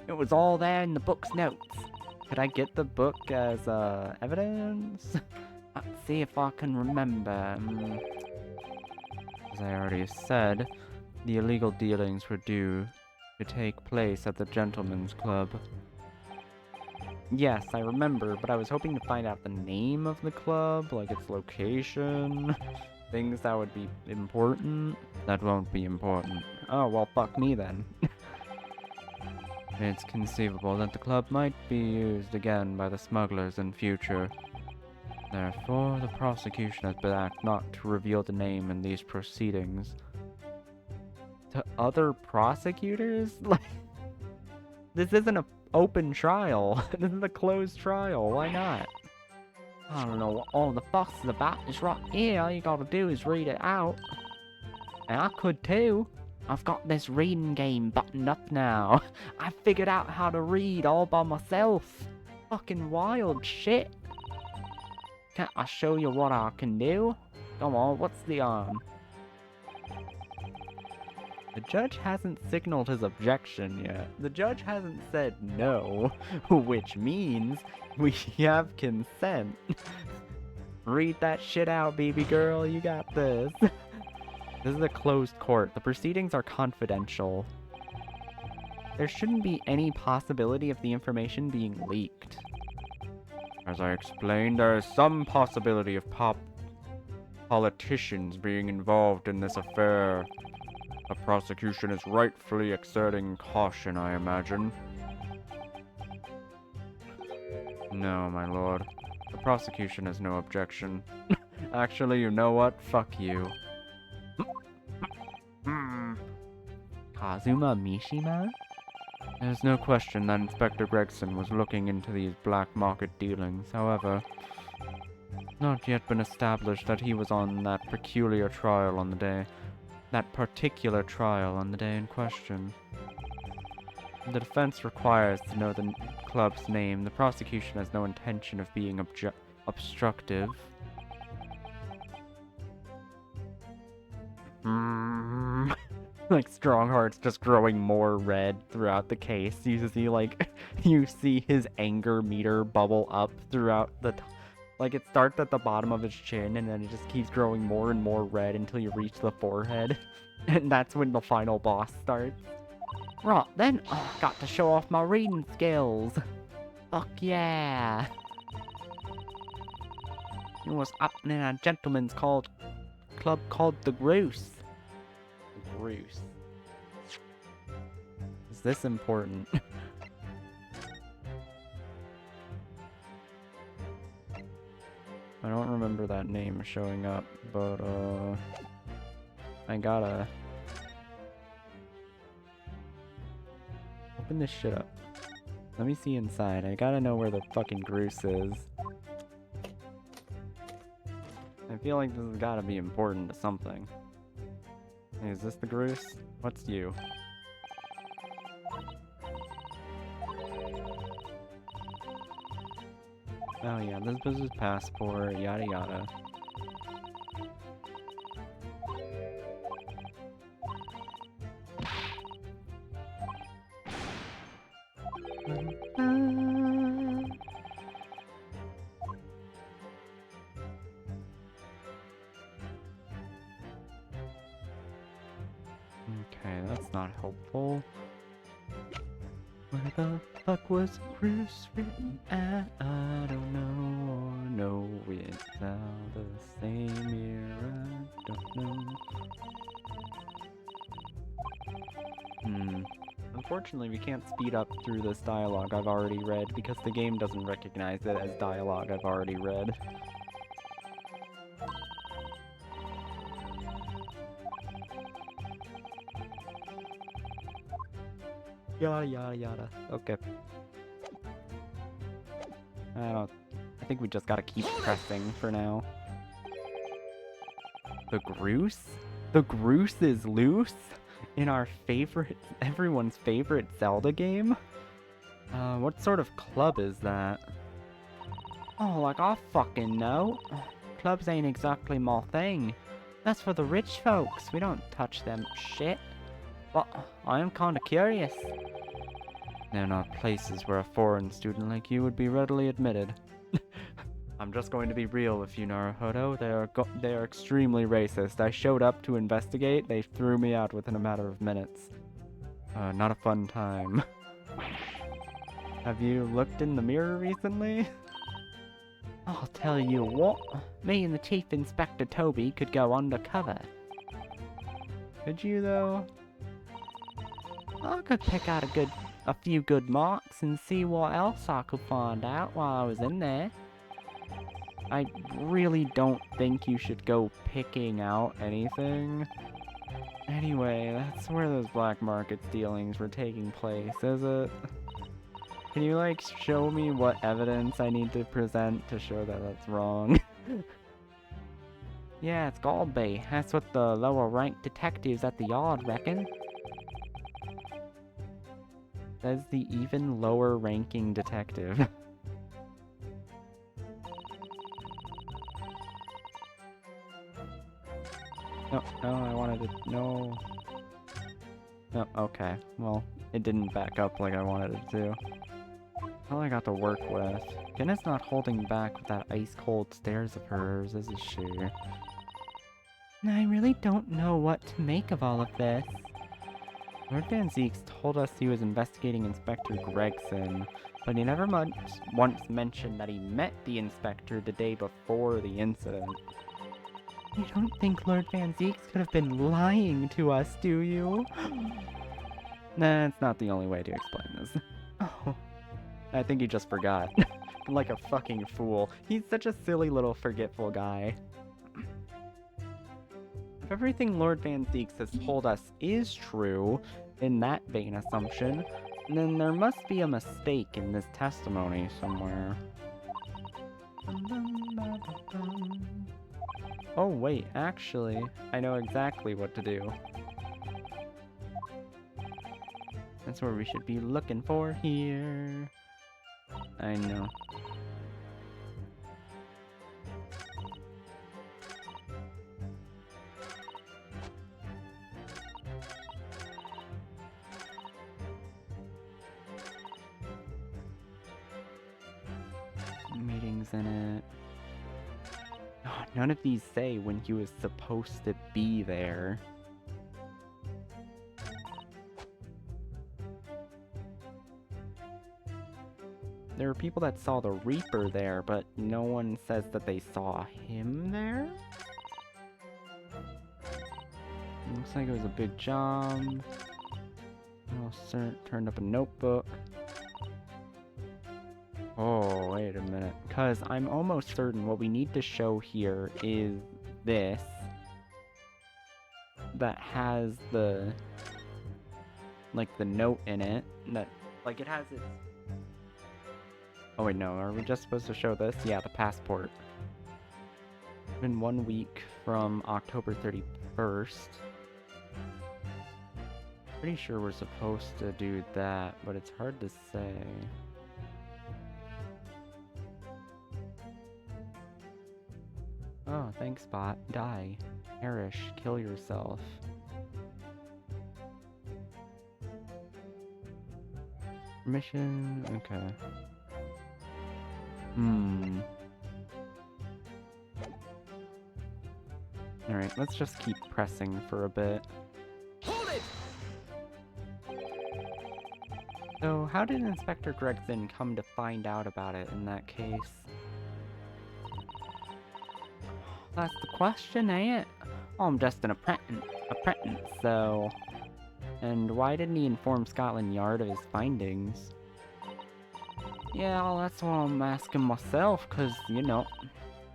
It was all there in the book's notes. Could I get the book as evidence? That see if I can remember. As I already said, the illegal dealings were due to take place at the Gentlemen's Club. Yes, I remember, but I was hoping to find out the name of the club, like its location, things that would be important. That won't be important. Oh, well, fuck me then. It's conceivable that the club might be used again by the smugglers in future. Therefore, the prosecution has been asked not to reveal the name in these proceedings. To other prosecutors? Like, this isn't an open trial. This is a closed trial. Why not? I don't know what all the fuss is about. It's right here. All you gotta do is read it out. And I could too. I've got this reading game buttoned up now. I figured out how to read all by myself. Fucking wild shit. Can't I show you what I can do? Come on, what's the The judge hasn't signaled his objection yet. The judge hasn't said no, which means we have consent. Read that shit out, baby girl. You got this. This is a closed court. The proceedings are confidential. There shouldn't be any possibility of the information being leaked. As I explained, there is some possibility of politicians being involved in this affair. The prosecution is rightfully exerting caution, I imagine. No, my lord. The prosecution has no objection. Actually, you know what? Fuck you. Kazuma Mishima? There's no question that Inspector Gregson was looking into these black market dealings. However, it's not yet been established that he was on that particular trial on the day in question. The defense requires to know the club's name. The prosecution has no intention of being obstructive. Like Strongheart's just growing more red throughout the case. You see, like, you see his anger meter bubble up throughout the like, it starts at the bottom of his chin, and then it just keeps growing more and more red until you reach the forehead. And that's when the final boss starts. Right then, got to show off my reading skills. Fuck yeah. It was up in a gentleman's club called the Groose. Groose. Is this important? I don't remember that name showing up, but I gotta open this shit up. Let me see inside. I gotta know where the fucking Groose is. I feel like this has gotta be important to something. Hey, is this the Groose? What's you? Oh yeah, this was his passport, yada yada. Okay, that's not helpful. Where the fuck was Bruce written at? I don't know, or know it's now the same year, I don't know. Unfortunately, we can't speed up through this dialogue I've already read because the game doesn't recognize it as dialogue I've already read. Yada yada yada. Okay. I think we just gotta keep pressing for now. The Groose? The Groose is loose? In our favorite, everyone's favorite Zelda game? What sort of club is that? Oh, like I fucking know. Clubs ain't exactly my thing. That's for the rich folks. We don't touch them shit. But I am kinda curious. They're not places where a foreign student like you would be readily admitted. I'm just going to be real with you, Naruhodo. They are extremely racist. I showed up to investigate. They threw me out within a matter of minutes. Not a fun time. Have you looked in the mirror recently? I'll tell you what, me and the Chief Inspector Toby could go undercover. Could you, though? I could pick out a few good marks and see what else I could find out while I was in there. I really don't think you should go picking out anything. Anyway, that's where those black market dealings were taking place, is it? Can you, like, show me what evidence I need to present to show that that's wrong? Yeah, it's gotta be. That's what the lower-ranked detectives at the yard reckon. Says the even lower-ranking detective. No, I wanted to... No. No, okay. Well, it didn't back up like I wanted it to. All I got to work with. Jenna's not holding back with that ice-cold stares of hers, is she? I really don't know what to make of all of this. Lord Van Zeeks told us he was investigating Inspector Gregson, but he never once mentioned that he met the inspector the day before the incident. You don't think Lord Van Zeeks could have been lying to us, do you? Nah, it's not the only way to explain this. Oh. I think he just forgot. Like a fucking fool. He's such a silly little forgetful guy. If everything Lord Van Zeeks has told us is true, in that vain assumption, then there must be a mistake in this testimony somewhere. Oh wait, actually, I know exactly what to do. That's where we should be looking for here. I know. Meetings in it. Oh, none of these say when he was supposed to be there. There are people that saw the Reaper there, but no one says that they saw him there? Looks like it was a big job. Turned up a notebook. Oh, wait a minute. Because I'm almost certain what we need to show here is this. That has the... like, the note in it. That, like, it has its... Oh wait, no, are we just supposed to show this? Yeah, the passport. It's been 1 week from October 31st. Pretty sure we're supposed to do that, but it's hard to say. Oh, thanks, Spot. Die. Perish. Kill yourself. Mission... okay. Alright, let's just keep pressing for a bit. Hold it! So, how did Inspector Gregson come to find out about it in that case? That's the question, ain't it? I'm just an apprentice, so... And why didn't he inform Scotland Yard of his findings? Yeah, well, that's what I'm asking myself, cause, you know,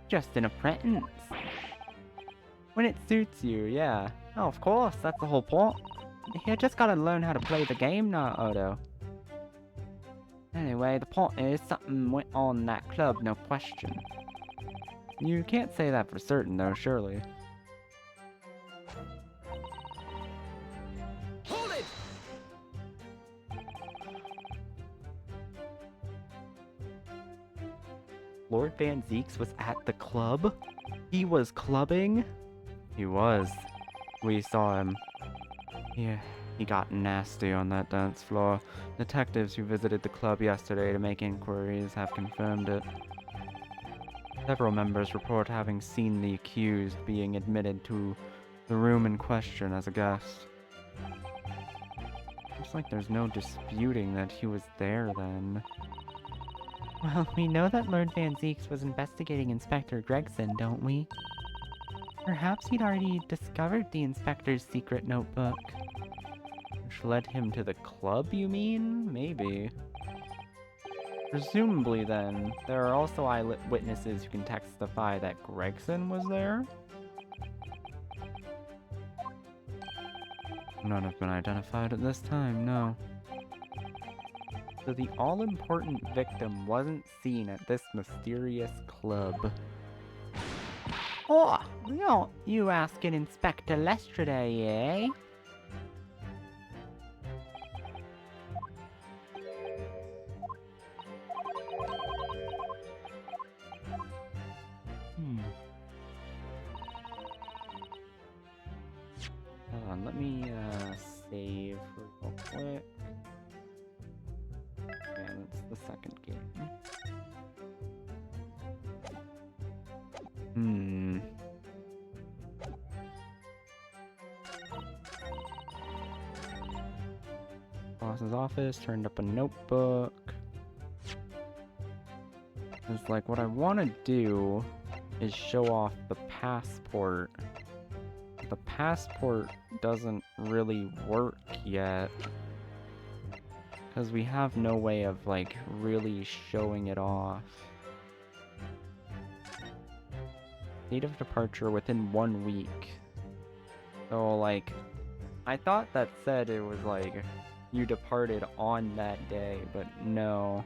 just an apprentice. When it suits you, yeah. Oh, of course, that's the whole point. You just gotta learn how to play the game now, Odo. Anyway, the point is, something went on in that club, no question. You can't say that for certain, though, surely. Hold it! Lord Van Zeeks was at the club? He was clubbing? He was. We saw him. Yeah, he got nasty on that dance floor. Detectives who visited the club yesterday to make inquiries have confirmed it. Several members report having seen the accused being admitted to the room in question as a guest. Looks like there's no disputing that he was there then. Well, we know that Lord Van Zeeks was investigating Inspector Gregson, don't we? Perhaps he'd already discovered the Inspector's secret notebook. Which led him to the club, you mean? Maybe. Presumably then, there are also eyewitnesses who can testify that Gregson was there? None have been identified at this time, no. So the all-important victim wasn't seen at this mysterious club. Oh, no, you asking Inspector Lestraday, eh? Hold on, let me save real quick. Yeah, that's the second game. Boss's office, turned up a notebook. It's like, what I want to do is show off the passport. The passport doesn't really work yet. Because we have no way of, like, really showing it off. Date of departure within 1 week. So, like, I thought that said it was, like, you departed on that day, but no.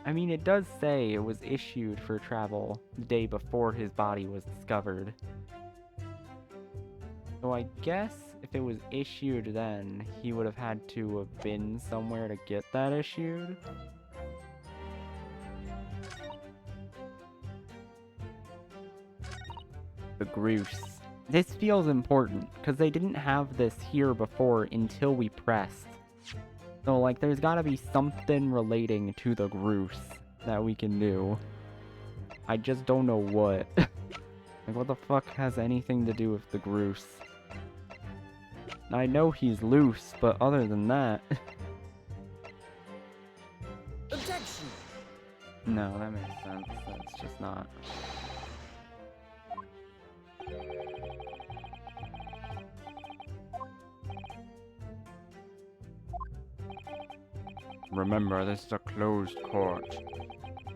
I mean, it does say it was issued for travel the day before his body was discovered. So I guess if it was issued then, he would have had to have been somewhere to get that issued. The Groose. This feels important, because they didn't have this here before until we pressed. So, like, there's gotta be something relating to the Groose that we can do. I just don't know what. Like, what the fuck has anything to do with the Groose? I know he's loose, but other than that... Objection! No, that makes sense. That's just not... Remember, this is a closed court.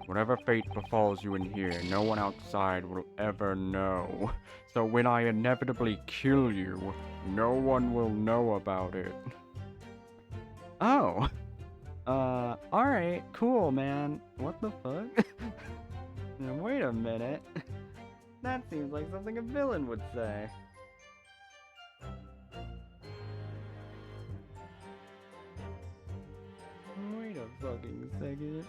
Whatever fate befalls you in here, no one outside will ever know. So when I inevitably kill you, no one will know about it. Oh. Alright, cool, man. What the fuck? Now, wait a minute. That seems like something a villain would say. Wait a fucking second.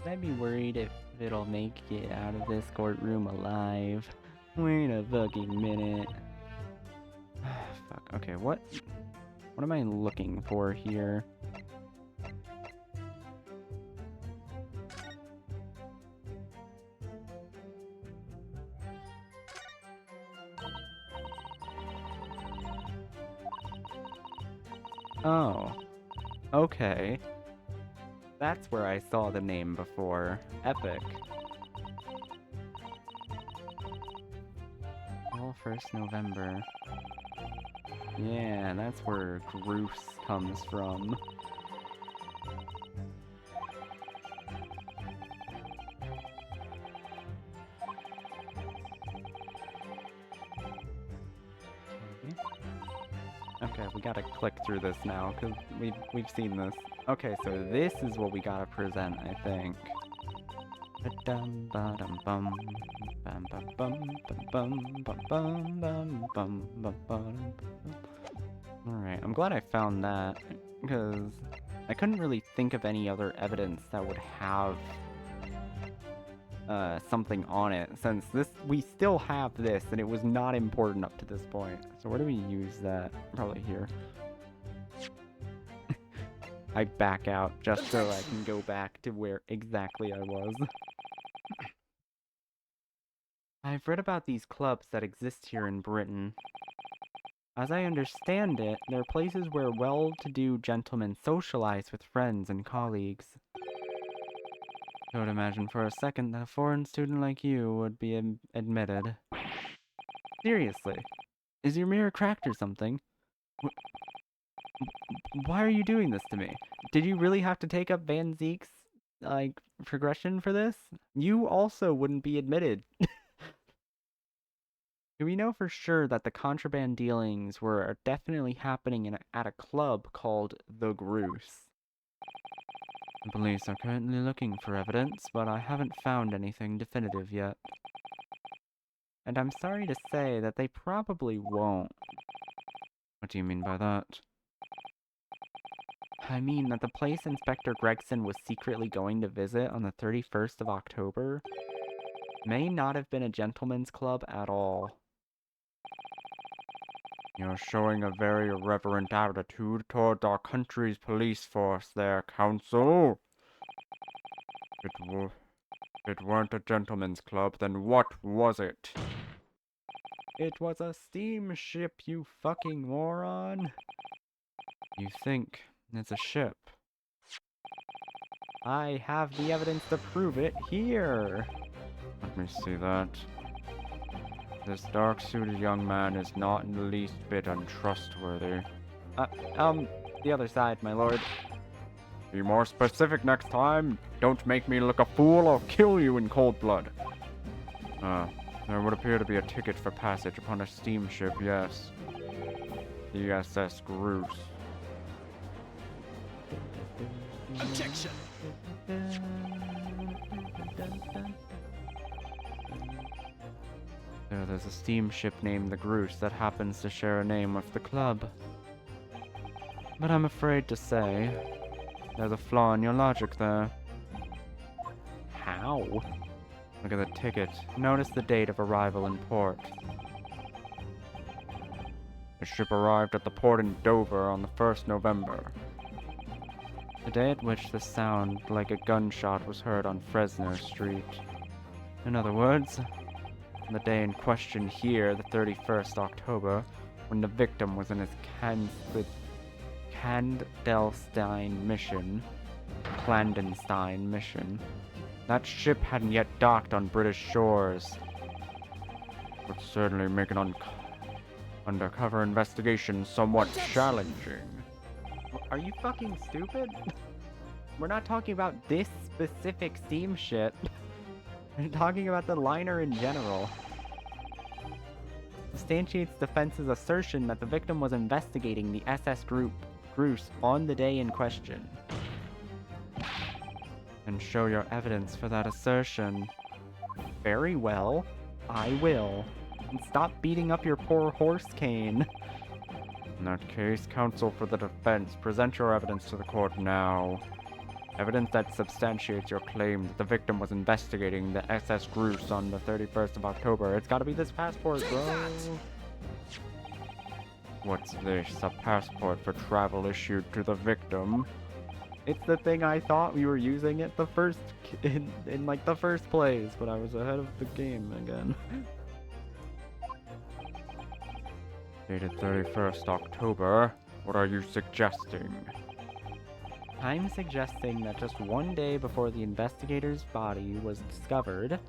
I'd be worried if it'll make it out of this courtroom alive. Wait a fucking minute. Fuck, okay, what am I looking for here? Oh. Okay. That's where I saw the name before. Epic. All 1st November. Yeah, that's where Groose comes from. Okay, we gotta click through this now, because we've seen this. Okay, so this is what we gotta present, I think. Alright, I'm glad I found that, because I couldn't really think of any other evidence that would have something on it, since we still have this, and it was not important up to this point. So where do we use that? Probably here. I back out just so I can go back to where exactly I was. I've read about these clubs that exist here in Britain. As I understand it, they're places where well-to-do gentlemen socialize with friends and colleagues. Don't imagine for a second that a foreign student like you would be admitted. Seriously, is your mirror cracked or something? Why are you doing this to me? Did you really have to take up Van Zeek's, like, progression for this? You also wouldn't be admitted. Do we know for sure that the contraband dealings were definitely happening at a club called The Groose? The police are currently looking for evidence, but I haven't found anything definitive yet. And I'm sorry to say that they probably won't. What do you mean by that? I mean that the place Inspector Gregson was secretly going to visit on the 31st of October may not have been a gentleman's club at all. You're showing a very irreverent attitude toward our country's police force there, Counsel. If it weren't a gentleman's club, then what was it? It was a steamship, you fucking moron. You think it's a ship? I have the evidence to prove it here. Let me see that. This dark-suited young man is not in the least bit untrustworthy. The other side, my lord. Be more specific next time. Don't make me look a fool or kill you in cold blood. There would appear to be a ticket for passage upon a steamship, yes. The SS Groose. Objection! There's a steamship named the Groose that happens to share a name with the club. But I'm afraid to say, there's a flaw in your logic there. How? Look at the ticket. Notice the date of arrival in port. The ship arrived at the port in Dover on the 1st November. The day at which the sound like a gunshot was heard on Fresno Street. In other words, the day in question here, the 31st October, when the victim was in his clandestine mission. That ship hadn't yet docked on British shores. Would certainly make an undercover investigation somewhat challenging. Are you fucking stupid? We're not talking about this specific steamship. We're talking about the liner in general. Substantiates defense's assertion that the victim was investigating the SS Groose on the day in question. And show your evidence for that assertion. Very well, I will. And stop beating up your poor horse, Kane. In that case, counsel for the defense, present your evidence to the court now. Evidence that substantiates your claim that the victim was investigating the SS Groose on the 31st of October. It's gotta be this passport, bro. What's this? A passport for travel issued to the victim? It's the thing I thought we were using it in like the first place, but I was ahead of the game again. Dated 31st October. What are you suggesting? I'm suggesting that just one day before the investigator's body was discovered,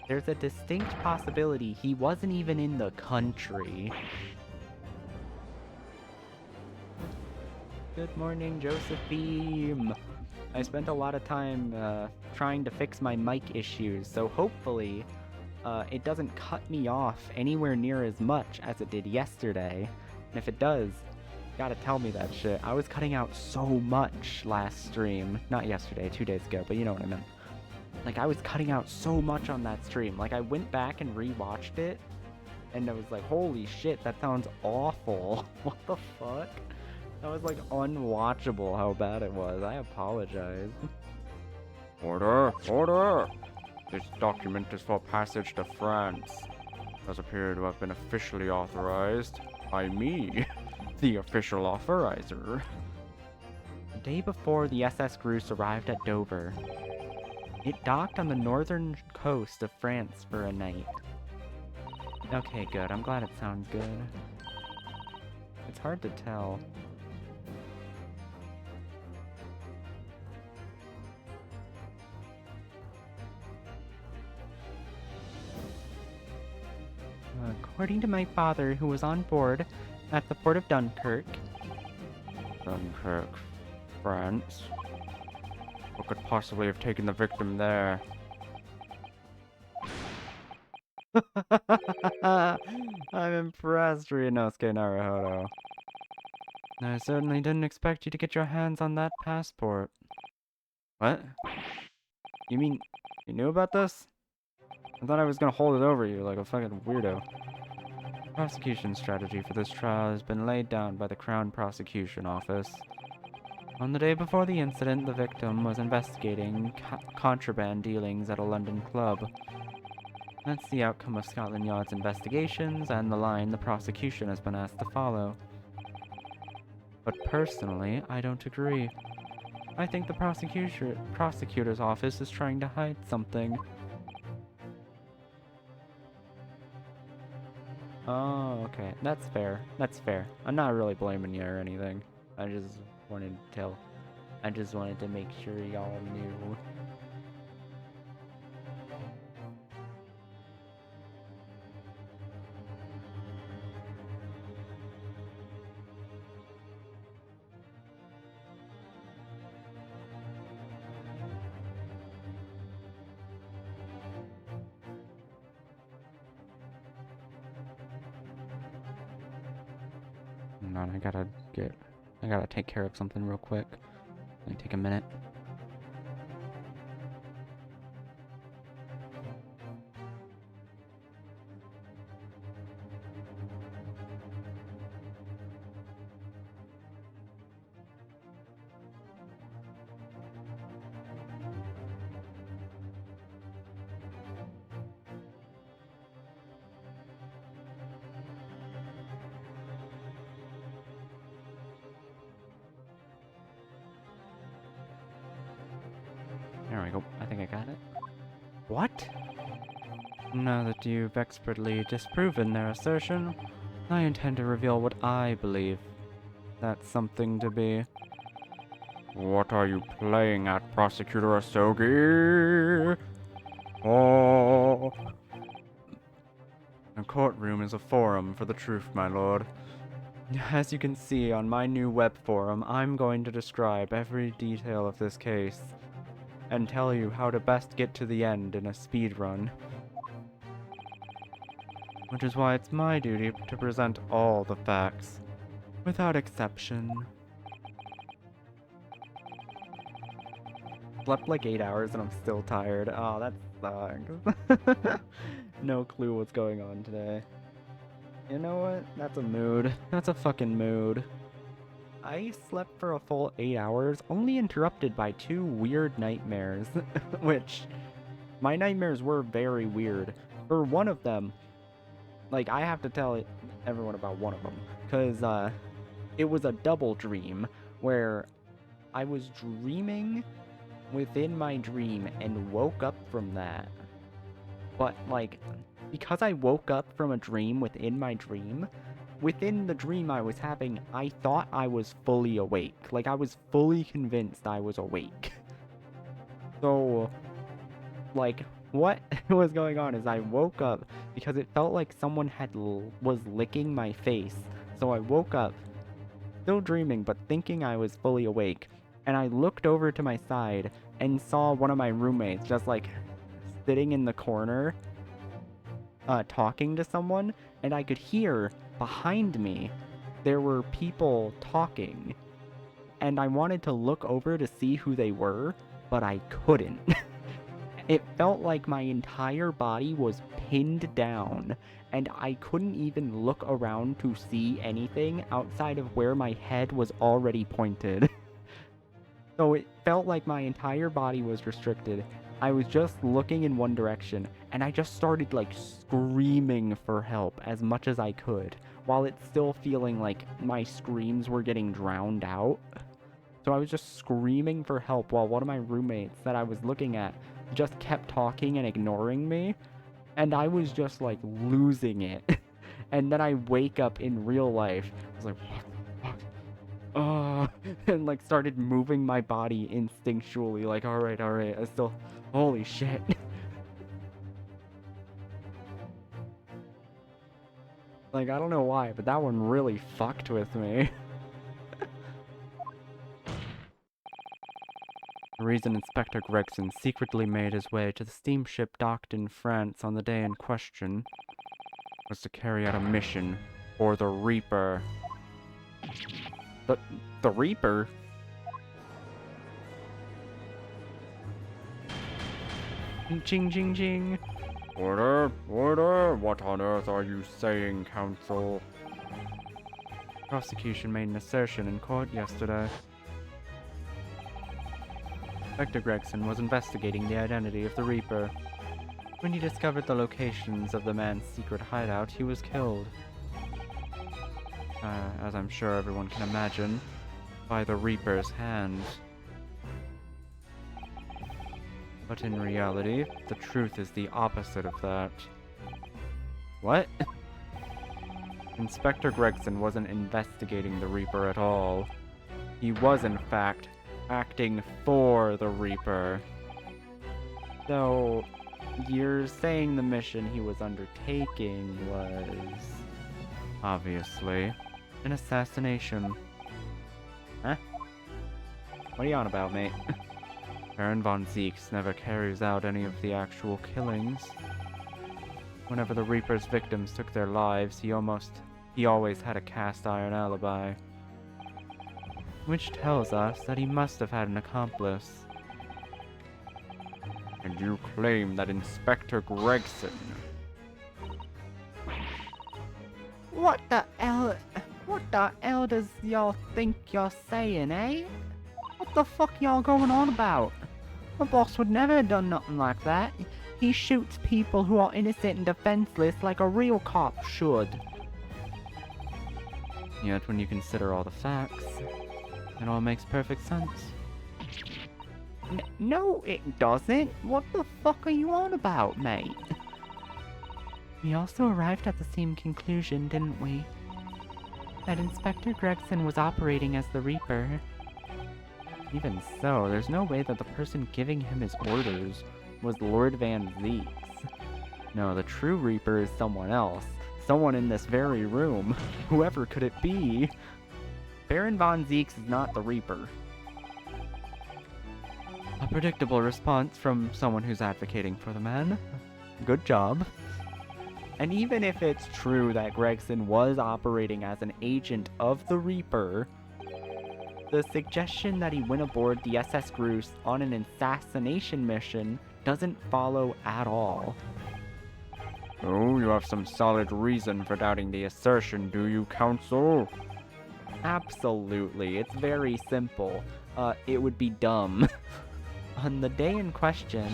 there's a distinct possibility he wasn't even in the country. Good morning, Josephine. I spent a lot of time trying to fix my mic issues, so hopefully it doesn't cut me off anywhere near as much as it did yesterday. And if it does, gotta tell me that shit. I was cutting out so much last stream. Not yesterday, 2 days ago, but you know what I meant. Like, I was cutting out so much on that stream. Like, I went back and rewatched it, and I was like, holy shit, that sounds awful. What the fuck? That was, like, unwatchable how bad it was. I apologize. Order! Order! This document is for passage to France. Does appear to have been officially authorized by me, the official authorizer. The day before the SS Grus arrived at Dover, it docked on the northern coast of France for a night. Okay, good. I'm glad it sounds good. It's hard to tell. According to my father, who was on board at the port of Dunkirk, Dunkirk, France. What could possibly have taken the victim there? I'm impressed, Ryunosuke Naruhodo. I certainly didn't expect you to get your hands on that passport. What? You mean, you knew about this? I thought I was gonna hold it over you like a fucking weirdo. Prosecution strategy for this trial has been laid down by the Crown Prosecution Office. On the day before the incident, the victim was investigating contraband dealings at a London club. That's the outcome of Scotland Yard's investigations and the line the prosecution has been asked to follow. But personally, I don't agree. I think the prosecutor's office is trying to hide something. Oh, okay. That's fair. That's fair. I'm not really blaming you or anything. I just wanted to make sure y'all knew. Hold on, I gotta take care of something real quick. Let me take a minute. There we go. I think I got it. What? Now that you've expertly disproven their assertion, I intend to reveal what I believe that's something to be. What are you playing at, Prosecutor Asogi? Oh. A courtroom is a forum for the truth, my lord. As you can see on my new web forum, I'm going to describe every detail of this case and tell you how to best get to the end in a speed run. Which is why it's my duty to present all the facts, without exception. Slept like 8 hours and I'm still tired. Oh, that sucks. No clue what's going on today. You know what? That's a mood. That's a fucking mood. I slept for a full 8 hours, only interrupted by 2 weird nightmares, which my nightmares were very weird. For one of them, like, I have to tell everyone about one of them, because it was a double dream where I was dreaming within my dream and woke up from that. But, like, because I woke up from a dream within my dream, within the dream I was having, I thought I was fully awake. Like, I was fully convinced I was awake. So, like, what was going on is I woke up because it felt like someone was licking my face. So I woke up, still dreaming, but thinking I was fully awake. And I looked over to my side and saw one of my roommates just, like, sitting in the corner, talking to someone. And I could hear behind me there were people talking, and I wanted to look over to see who they were, but I couldn't. It felt like my entire body was pinned down, and I couldn't even look around to see anything outside of where my head was already pointed. So it felt like my entire body was restricted. I was just looking in one direction, and I just started like screaming for help as much as I could, while it's still feeling like my screams were getting drowned out. So I was just screaming for help while one of my roommates that I was looking at just kept talking and ignoring me, and I was just like losing it. And then I wake up in real life. I was like, what the fuck? And like started moving my body instinctually, like, all right, I still, holy shit. Like, I don't know why, but that one really fucked with me. The reason Inspector Gregson secretly made his way to the steamship docked in France on the day in question was to carry out a mission for the Reaper. The Reaper? Ching ching ching. Order, order! What on earth are you saying, Counsel? Prosecution made an assertion in court yesterday. Inspector Gregson was investigating the identity of the Reaper. When he discovered the locations of the man's secret hideout, he was killed. As I'm sure everyone can imagine, by the Reaper's hand. But in reality, the truth is the opposite of that. What? Inspector Gregson wasn't investigating the Reaper at all. He was, in fact, acting for the Reaper. So, you're saying the mission he was undertaking was, obviously, an assassination. Huh? What are you on about, mate? Baron von Zieks never carries out any of the actual killings. Whenever the Reaper's victims took their lives, he always had a cast iron alibi. Which tells us that he must have had an accomplice. And you claim that Inspector Gregson... What the hell does y'all think you're saying, eh? What the fuck y'all going on about? My boss would never have done nothing like that. He shoots people who are innocent and defenseless like a real cop should. Yet when you consider all the facts, it all makes perfect sense. No, it doesn't. What the fuck are you on about, mate? We also arrived at the same conclusion, didn't we? That Inspector Gregson was operating as the Reaper. Even so, there's no way that the person giving him his orders was Lord Van Zieks. No, the true Reaper is someone else. Someone in this very room. Whoever could it be? Baron Von Zieks is not the Reaper. A predictable response from someone who's advocating for the man. Good job. And even if it's true that Gregson was operating as an agent of the Reaper, the suggestion that he went aboard the SS Groose on an assassination mission doesn't follow at all. Oh, you have some solid reason for doubting the assertion, do you, Counsel? Absolutely. It's very simple. It would be dumb. On the day in question,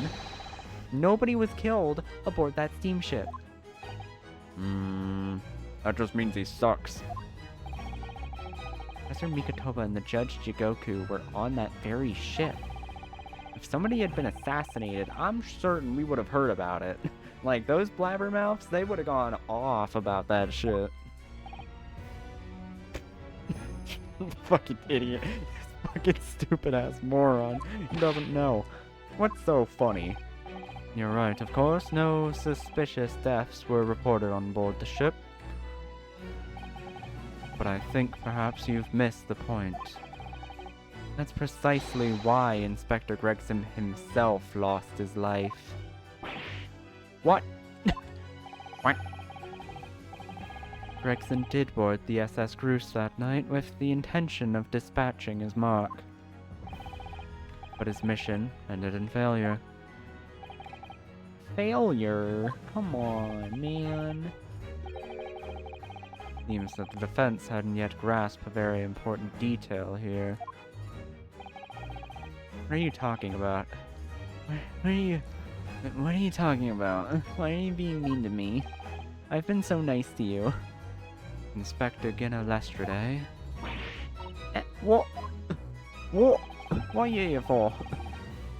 nobody was killed aboard that steamship. That just means he sucks. Professor Mikotoba and the Judge Jigoku were on that very ship. If somebody had been assassinated, I'm certain we would have heard about it. Like, those blabbermouths, they would have gone off about that shit. Fucking idiot. This fucking stupid-ass moron. He doesn't know. What's so funny? You're right, of course. No suspicious deaths were reported on board the ship. But I think perhaps you've missed the point. That's precisely why Inspector Gregson himself lost his life. What? What? Gregson did board the SS Groose that night with the intention of dispatching his mark. But his mission ended in failure. Failure? Come on, man. Seems that the defense hadn't yet grasped a very important detail here. What are you talking about? What are you talking about? Why are you being mean to me? I've been so nice to you. Inspector Gina Lestrade. What? What? What are you here for?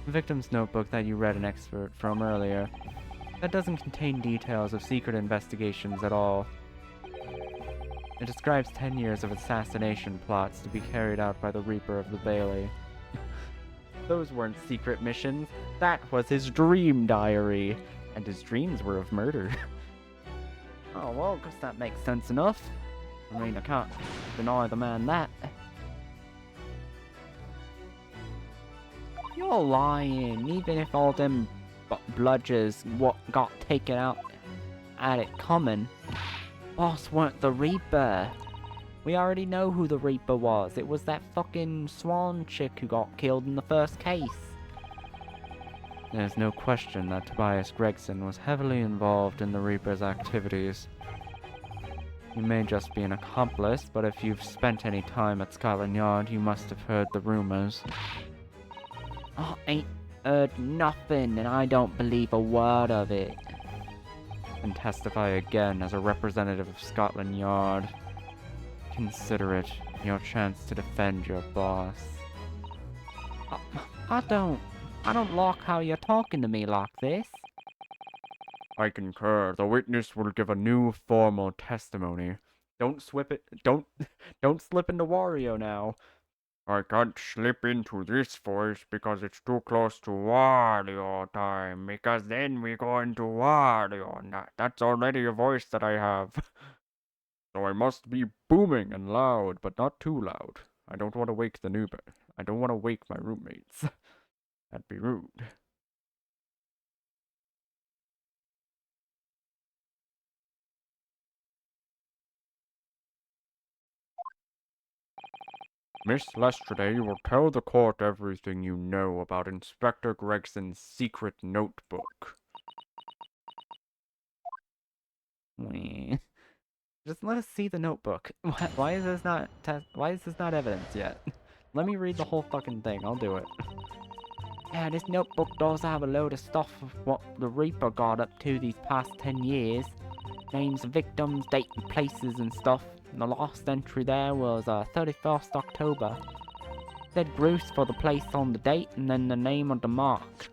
The victim's notebook that you read an excerpt from earlier. That doesn't contain details of secret investigations at all. It describes 10 years of assassination plots to be carried out by the Reaper of the Bailey. Those weren't secret missions. That was his dream diary. And his dreams were of murder. Oh, well, guess that makes sense enough. I mean, I can't deny the man that. You're lying. Even if all them bludgers what got taken out at it coming, boss weren't the Reaper. We already know who the Reaper was. It was that fucking Swan chick who got killed in the first case. There's no question that Tobias Gregson was heavily involved in the Reaper's activities. You may just be an accomplice, but if you've spent any time at Scotland Yard, you must have heard the rumors. I ain't heard nothing, and I don't believe a word of it. And testify again as a representative of Scotland Yard. Consider it your chance to defend your boss. I don't like how you're talking to me like this. I concur. The witness will give a new formal testimony. Don't slip into Wario now. I can't slip into this voice because it's too close to Wario time. Because then we go into Wario. That's already a voice that I have. So I must be booming and loud, but not too loud. I don't want to wake the noob. I don't want to wake my roommates. That'd be rude. Miss Lestrade, you will tell the court everything you know about Inspector Gregson's secret notebook. Just let us see the notebook. Why is this not evidence yet? Let me read the whole fucking thing. I'll do it. Yeah, this notebook does have a load of stuff of what the Reaper got up to these past 10 years. Names of victims, date and places and stuff. And the last entry there was 31st October. Said Bruce for the place on the date and then the name on the mark.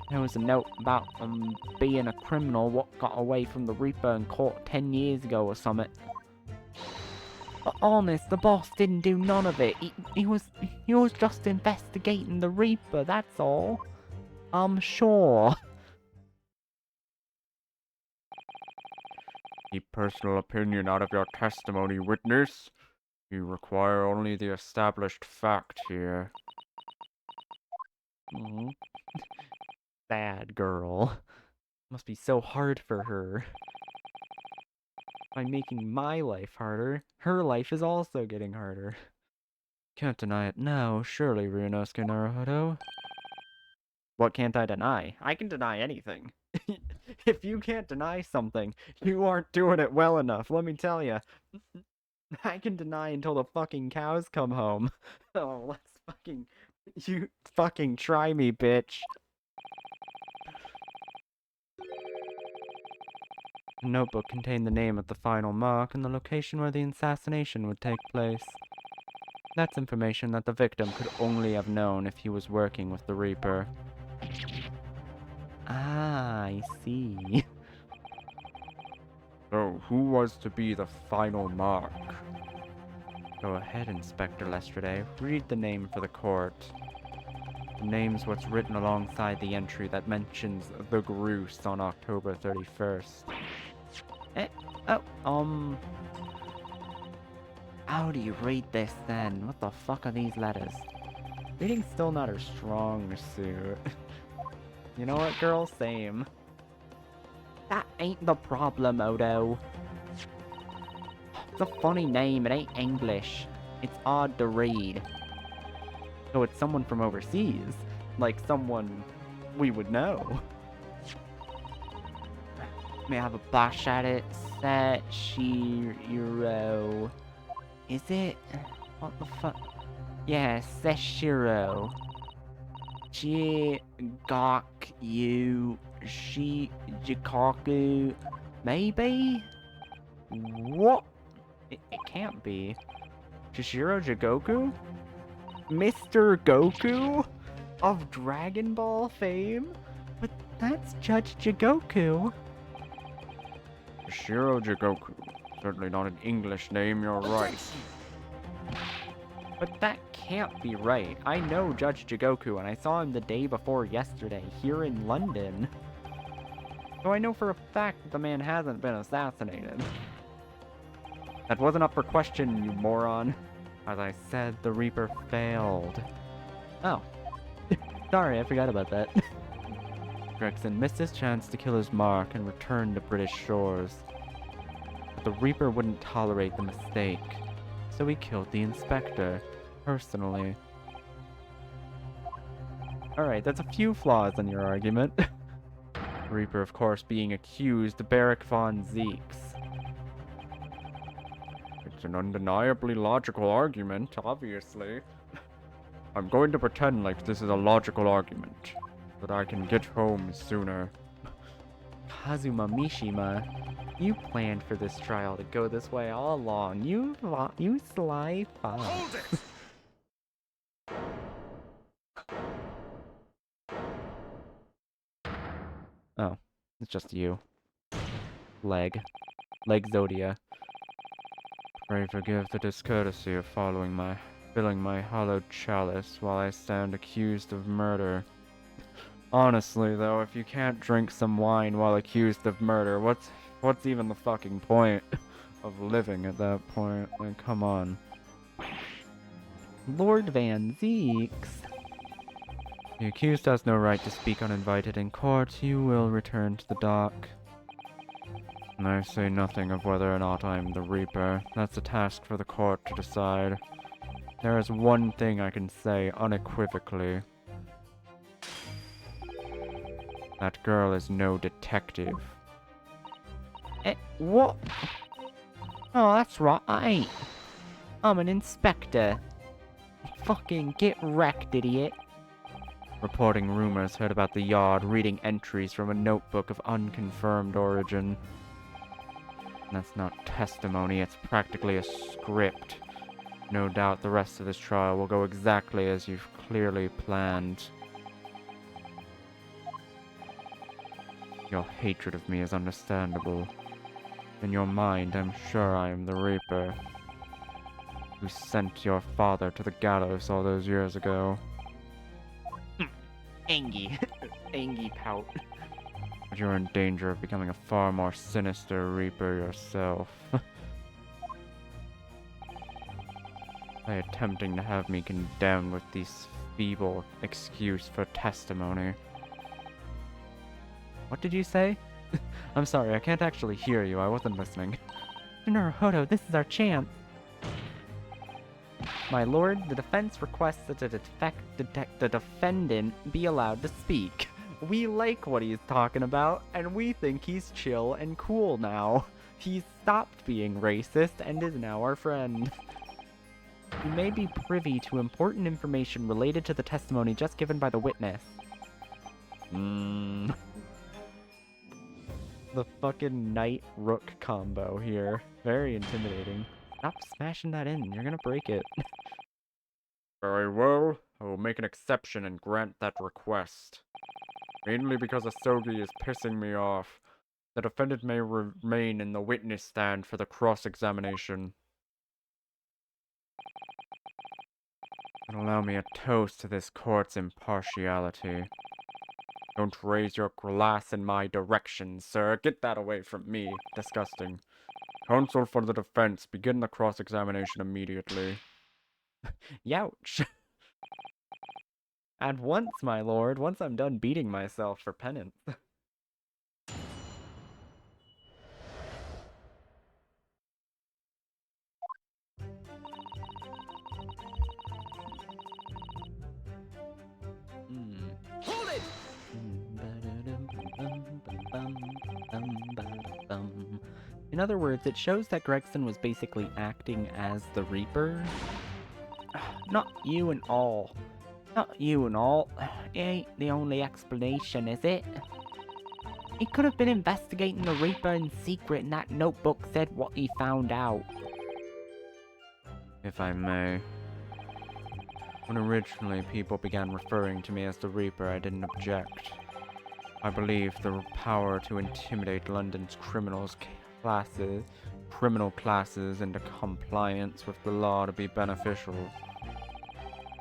There was a note about being a criminal what got away from the Reaper in court 10 years ago or something. But honest, the boss didn't do none of it. He was just investigating the Reaper, that's all. I'm sure. Keep personal opinion out of your testimony, witness. You require only the established fact here. Sad girl. Must be so hard for her. By making my life harder, her life is also getting harder. Can't deny it now, surely, Ryunosuke Naruhodo? What can't I deny? I can deny anything. If you can't deny something, you aren't doing it well enough, let me tell you. I can deny until the fucking cows come home. Oh, you fucking try me, bitch. The notebook contained the name of the final mark and the location where the assassination would take place. That's information that the victim could only have known if he was working with the Reaper. Ah, I see. So, who was to be the final mark? Go ahead, Inspector Lestrade. Read the name for the court. The name's what's written alongside the entry that mentions the Groose on October 31st. How do you read this then? What the fuck are these letters? Reading's still not her strong suit. You know what, girl? Same. That ain't the problem, Odo. It's a funny name, it ain't English. It's odd to read. So it's someone from overseas. Like someone we would know. May I have a bash at it? Sechiro. Is it? What the fuck? Yes, Seshiro. Jigaku. Jikaku. Maybe? What? It can't be. Shishiro Jigoku? Mr. Goku? Of Dragon Ball fame? But that's Judge Jigoku. Shiro Jigoku. Certainly not an English name, you're right. But that can't be right. I know Judge Jigoku, and I saw him the day before yesterday, here in London. So I know for a fact that the man hasn't been assassinated. That wasn't up for question, you moron. As I said, the Reaper failed. Oh. Sorry, I forgot about that. Gregson missed his chance to kill his mark and return to British shores. But the Reaper wouldn't tolerate the mistake, so he killed the inspector, personally. Alright, that's a few flaws in your argument. Reaper, of course, being accused Barrack von Zeeks. It's an undeniably logical argument, obviously. I'm going to pretend like this is a logical argument, so that I can get home sooner. Kazuma Mishima, you planned for this trial to go this way all along. You sly fox. Hold it! Oh, it's just you. Leg Zodia. Pray forgive the discourtesy of filling my hallowed chalice while I stand accused of murder. Honestly, though, if you can't drink some wine while accused of murder, what's even the fucking point of living at that point? Like, come on. Lord Van Zeeks. The accused has no right to speak uninvited in court. You will return to the dock. And I say nothing of whether or not I am the Reaper. That's a task for the court to decide. There is one thing I can say unequivocally. That girl is no detective. What? Oh, that's right. I'm an inspector. Fucking get wrecked, idiot. Reporting rumors heard about the yard, reading entries from a notebook of unconfirmed origin. That's not testimony, it's practically a script. No doubt the rest of this trial will go exactly as you've clearly planned. Your hatred of me is understandable. In your mind, I'm sure I am the Reaper, who sent your father to the gallows all those years ago. Angie. Angie pout. But you're in danger of becoming a far more sinister Reaper yourself. By attempting to have me condemned with this feeble excuse for testimony. What did you say? I'm sorry, I can't actually hear you. I wasn't listening. Naruhodo, this is our chance. My lord, the defense requests that the defendant be allowed to speak. We like what he's talking about, and we think he's chill and cool now. He's stopped being racist and is now our friend. You may be privy to important information related to the testimony just given by the witness. The fucking knight-rook combo here. Very intimidating. Stop smashing that in, you're gonna break it. Very well. I will make an exception and grant that request. Mainly because Asogi is pissing me off. The defendant may remain in the witness stand for the cross-examination. And allow me a toast to this court's impartiality. Don't raise your glass in my direction, sir. Get that away from me. Disgusting. Counsel for the defense, begin the cross-examination immediately. Youch. At once, my lord, once I'm done beating myself for penance. Hold it! In other words, it shows that Gregson was basically acting as the Reaper. not you and all. Not you and all. It ain't the only explanation, is it? He could have been investigating the Reaper in secret and that notebook said what he found out. If I may. When originally people began referring to me as the Reaper, I didn't object. I believed the power to intimidate London's criminal classes into compliance with the law to be beneficial.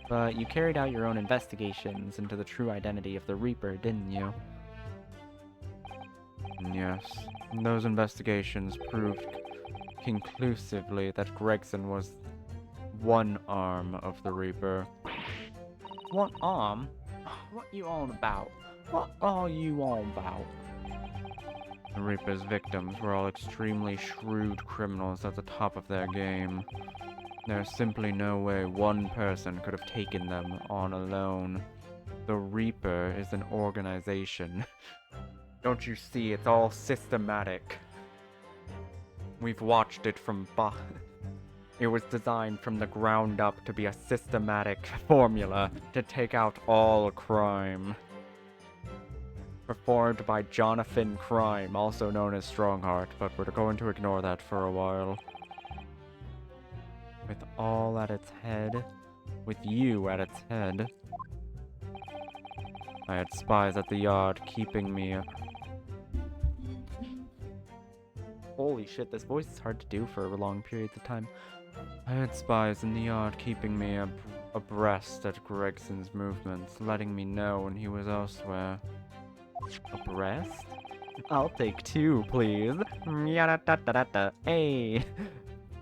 But you carried out your own investigations into the true identity of the Reaper, didn't you? Yes, those investigations proved conclusively that Gregson was one arm of the Reaper. What arm? What you on about? What are you on about? The Reaper's victims were all extremely shrewd criminals at the top of their game. There's simply no way one person could have taken them on alone. The Reaper is an organization. Don't you see, it's all systematic. We've watched it from It was designed from the ground up to be a systematic formula to take out all crime. Performed by Jonathan Crime, also known as Strongheart, but we're going to ignore that for a while. With all at its head, with you at its head, I had spies at the yard keeping me. Holy shit, this voice is hard to do for long periods of time. I had spies in the yard keeping me abreast at Gregson's movements, letting me know when he was elsewhere. Abreast? I'll take 2, please. Yada-da-da-da-da. Hey!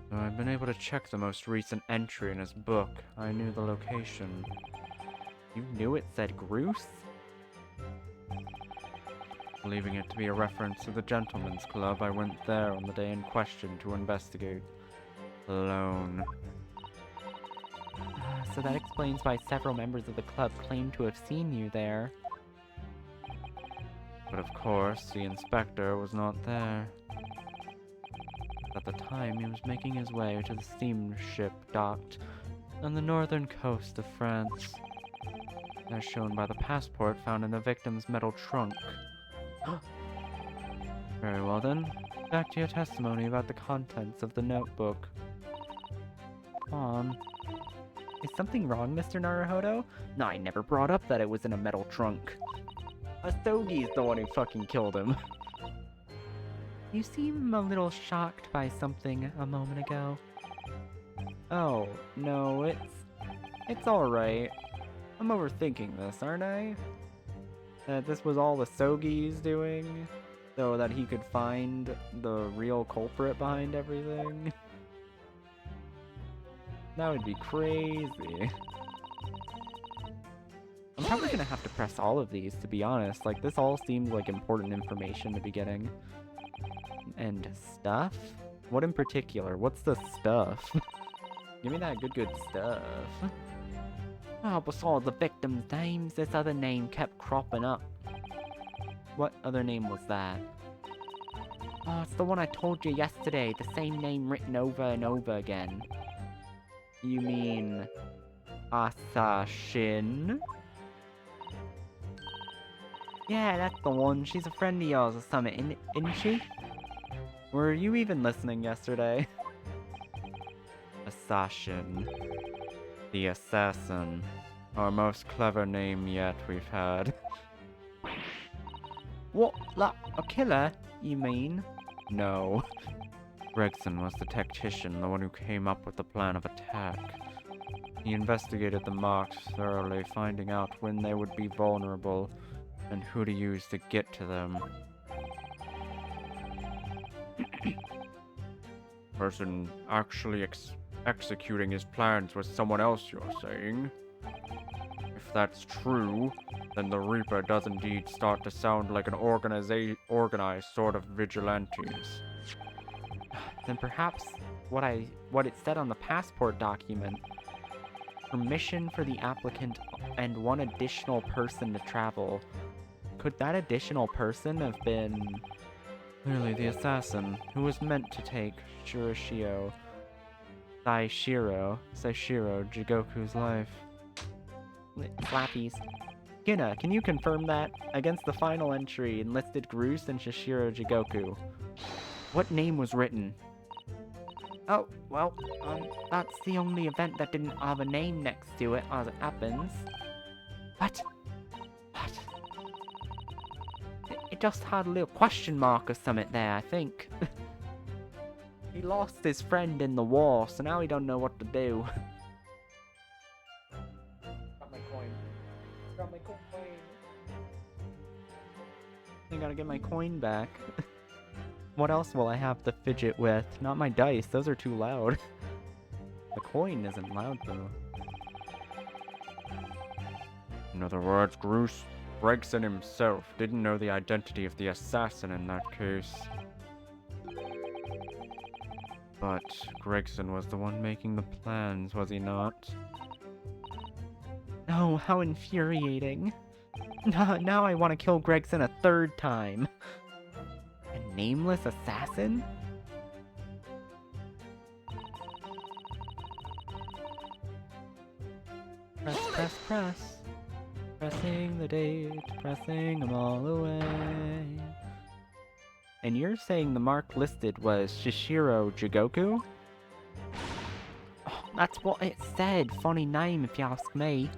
So I've been able to check the most recent entry in his book. I knew the location. You knew it said Groose? Believing it to be a reference to the Gentleman's Club, I went there on the day in question to investigate. Alone. So that explains why several members of the club claim to have seen you there. But of course, the inspector was not there. At the time, he was making his way to the steamship docked on the northern coast of France, as shown by the passport found in the victim's metal trunk. Very well then, back to your testimony about the contents of the notebook. Come on. Is something wrong, Mr. Naruhodo? No, I never brought up that it was in a metal trunk. Astogi's the one who fucking killed him. You seem a little shocked by something a moment ago. Oh, no, it's alright. I'm overthinking this, aren't I? That this was all the Sogi's doing, so that he could find the real culprit behind everything. That would be crazy. I'm probably gonna have to press all of these, to be honest. Like, this all seems like important information to be getting. And stuff? What in particular? What's the stuff? Give me that good stuff. Oh, besides the victims' names, this other name kept cropping up. What other name was that? Oh, it's the one I told you yesterday, the same name written over and over again. You mean... Assassin? Yeah, that's the one. She's a friend of yours or something, isn't she? Were you even listening yesterday? Assassin. The Assassin. Our most clever name yet we've had. What? Like a killer, you mean? No. Gregson was the tactician, the one who came up with the plan of attack. He investigated the marks thoroughly, finding out when they would be vulnerable and who to use to get to them. Person actually executing his plans was someone else, you're saying? If that's true, then the Reaper does indeed start to sound like an organized sort of vigilantes. Then perhaps what it said on the passport document, permission for the applicant and one additional person to travel. Could that additional person have been... Clearly the assassin, who was meant to take Shirashio. Saishiro Jigoku's life. Slappies. Gina, can you confirm that? Against the final entry, enlisted Groose and Shishiro Jigoku. What name was written? Oh, well, that's the only event that didn't have a name next to it, as it happens. What? What? It just had a little question mark or something there, I think. He lost his friend in the war, so now he don't know what to do. Got my coin. Got my coin. I gotta get my coin back. What else will I have to fidget with? Not my dice, those are too loud. The coin isn't loud though. In other words, Gregson himself didn't know the identity of the assassin in that case. But Gregson was the one making the plans, was he not? Oh, how infuriating. Now I want to kill Gregson a third time. A nameless assassin? Press. Pressing the date, pressing them all away. And you're saying the mark listed was Shishiro Jigoku? Oh, that's what it said. Funny name if you ask me.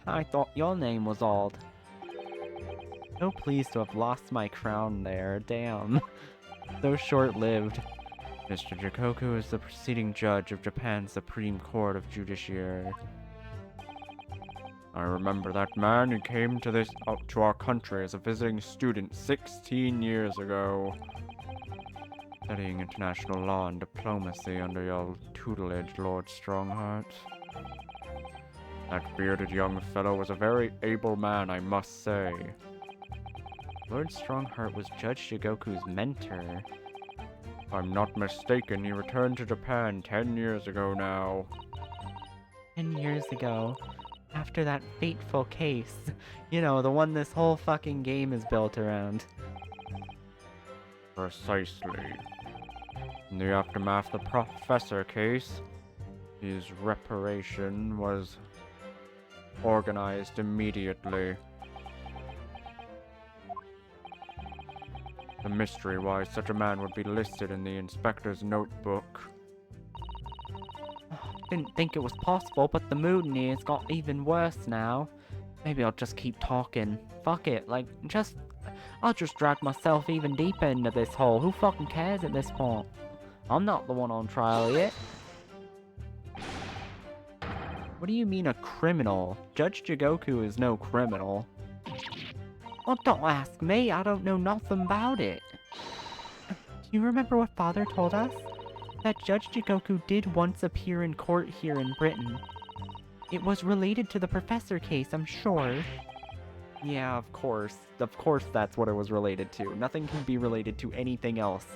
I thought your name was odd. So pleased to have lost my crown there, damn. So short-lived. Mr. Jigoku is the preceding judge of Japan's Supreme Court of Judiciary. I remember that man who came to our country as a visiting student 16 years ago, studying international law and diplomacy under your tutelage, Lord Strongheart. That bearded young fellow was a very able man, I must say. Lord Strongheart was Judge Jigoku's mentor. If I'm not mistaken, he returned to Japan 10 years ago now. 10 years ago. After that fateful case. You know, the one this whole fucking game is built around. Precisely. In the aftermath of the Professor case, his reparation was organized immediately. The mystery why such a man would be listed in the inspector's notebook. Didn't think it was possible, but the mood in here's got even worse now. Maybe I'll just keep talking. Fuck it, like, I'll just drag myself even deeper into this hole. Who fucking cares at this point? I'm not the one on trial yet. What do you mean a criminal? Judge Jigoku is no criminal. Well, don't ask me, I don't know nothing about it. Do you remember what Father told us? That Judge Jigoku did once appear in court here in Britain. It was related to the Professor case, I'm sure. Yeah, of course. Of course that's what it was related to. Nothing can be related to anything else.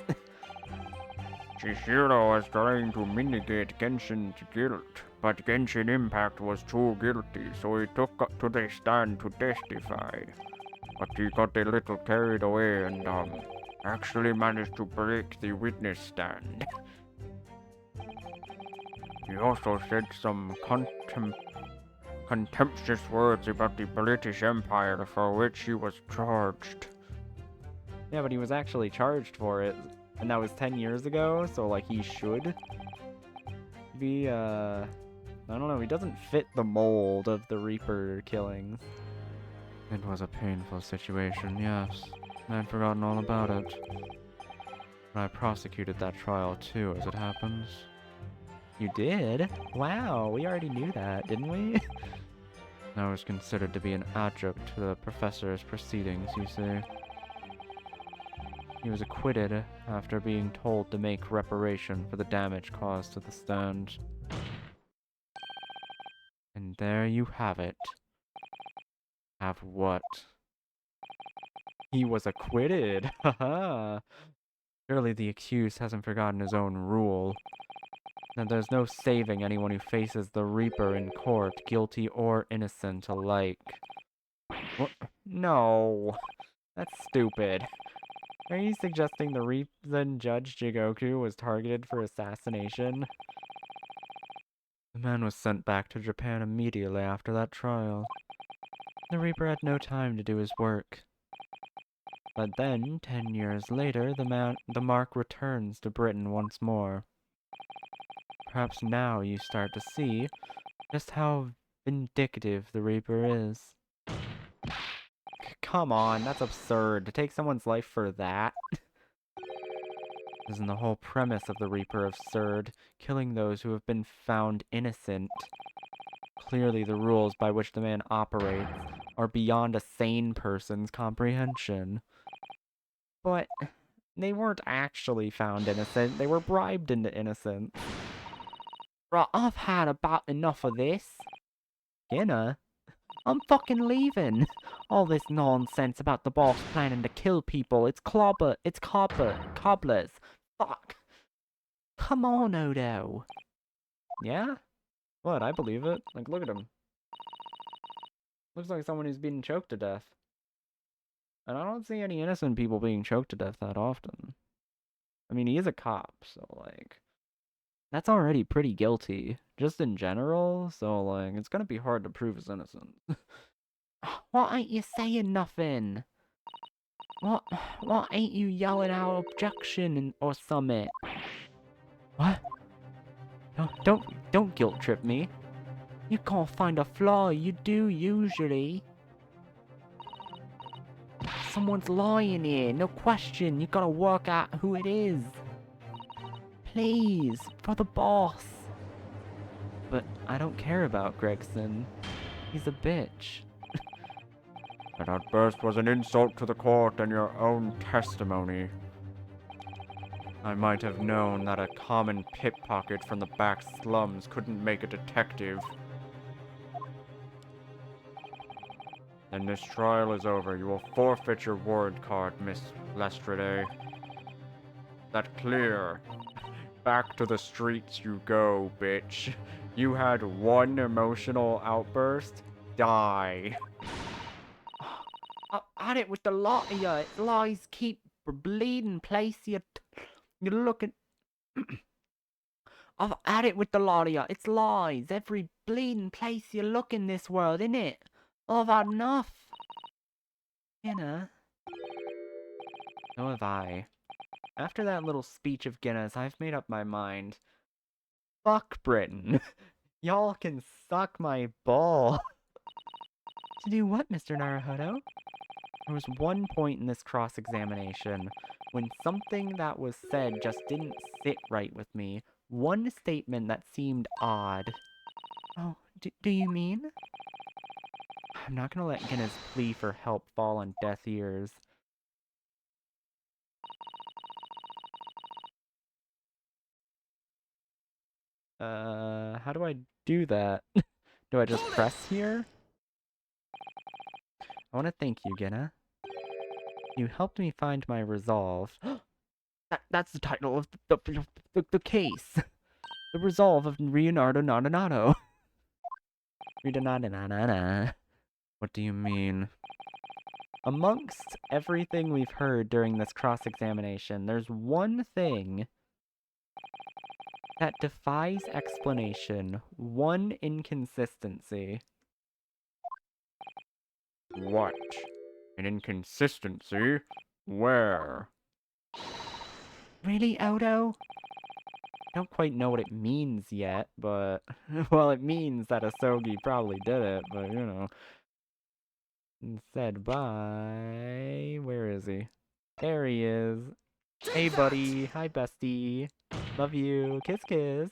Shishiro was trying to mitigate Genshin's guilt, but Genshin Impact was too guilty, so he took up to the stand to testify. But he got a little carried away and, actually managed to break the witness stand. He also said some contemptuous words about the British Empire for which he was charged. Yeah, but he was actually charged for it, and that was 10 years ago, so, like, he should be, I don't know, he doesn't fit the mold of the Reaper killings. It was a painful situation, yes. I'd forgotten all about it. But I prosecuted that trial too, as it happens. You did? Wow, we already knew that, didn't we? I was considered to be an adjunct to the professor's proceedings, you see. He was acquitted after being told to make reparation for the damage caused to the stand. And there you have it. Have what? He was acquitted! Haha! Surely the accused hasn't forgotten his own rule. That there's no saving anyone who faces the Reaper in court, guilty or innocent alike. What? No! That's stupid. Are you suggesting the Reason Judge Jigoku was targeted for assassination? The man was sent back to Japan immediately after that trial. The Reaper had no time to do his work. But then, 10 years later, the mark returns to Britain once more. Perhaps now you start to see just how vindictive the Reaper is. Come on, that's absurd. To take someone's life for that? Isn't the whole premise of the Reaper absurd? Killing those who have been found innocent. Clearly the rules by which the man operates are beyond a sane person's comprehension. But they weren't actually found innocent. They were bribed into innocence. Right, I've had about enough of this. Ginna? I'm fucking leaving. All this nonsense about the boss planning to kill people. It's cobblers. Fuck. Come on, Odo. Yeah? What, I believe it. Like, look at him. Looks like someone who's been choked to death. And I don't see any innocent people being choked to death that often. I mean, he is a cop, so, like... That's already pretty guilty, just in general, so, like, it's gonna be hard to prove his innocence. What ain't you saying nothing? What ain't you yelling out objection or summit? What? No, don't guilt trip me. You can't find a flaw, you do usually. Someone's lying here, no question, you gotta work out who it is. Please, for the boss. But I don't care about Gregson. He's a bitch. That outburst was an insult to the court and your own testimony. I might have known that a common pickpocket from the back slums couldn't make a detective. Then this trial is over. You will forfeit your ward card, Miss Lestrade. That clear? Back to the streets you go, bitch. You had one emotional outburst? Die. I've had it with the lot of you. Lies keep bleeding place. You're looking... I've had it with the lot of you. It's lies. Every bleeding place you look in this world, innit? I've had enough. You know. So have I. After that little speech of Guinness, I've made up my mind. Fuck Britain. Y'all can suck my ball. To do what, Mr. Naruhodo? There was one point in this cross-examination when something that was said just didn't sit right with me. One statement that seemed odd. Oh, do you mean? I'm not gonna let Guinness' plea for help fall on deaf ears. How do I do that? Do I just press here? I want to thank you, Ginna. You helped me find my resolve. That's the title of the case. The resolve of Leonardo Nadonado. What do you mean? Amongst everything we've heard during this cross-examination, there's one thing that defies explanation. One inconsistency. What? An inconsistency? Where? Really, Odo? I don't quite know what it means yet, but... well, it means that Asogi probably did it, but, you know... Said by... Where is he? There he is. Hey, buddy. Hi, bestie. Love you. Kiss, kiss.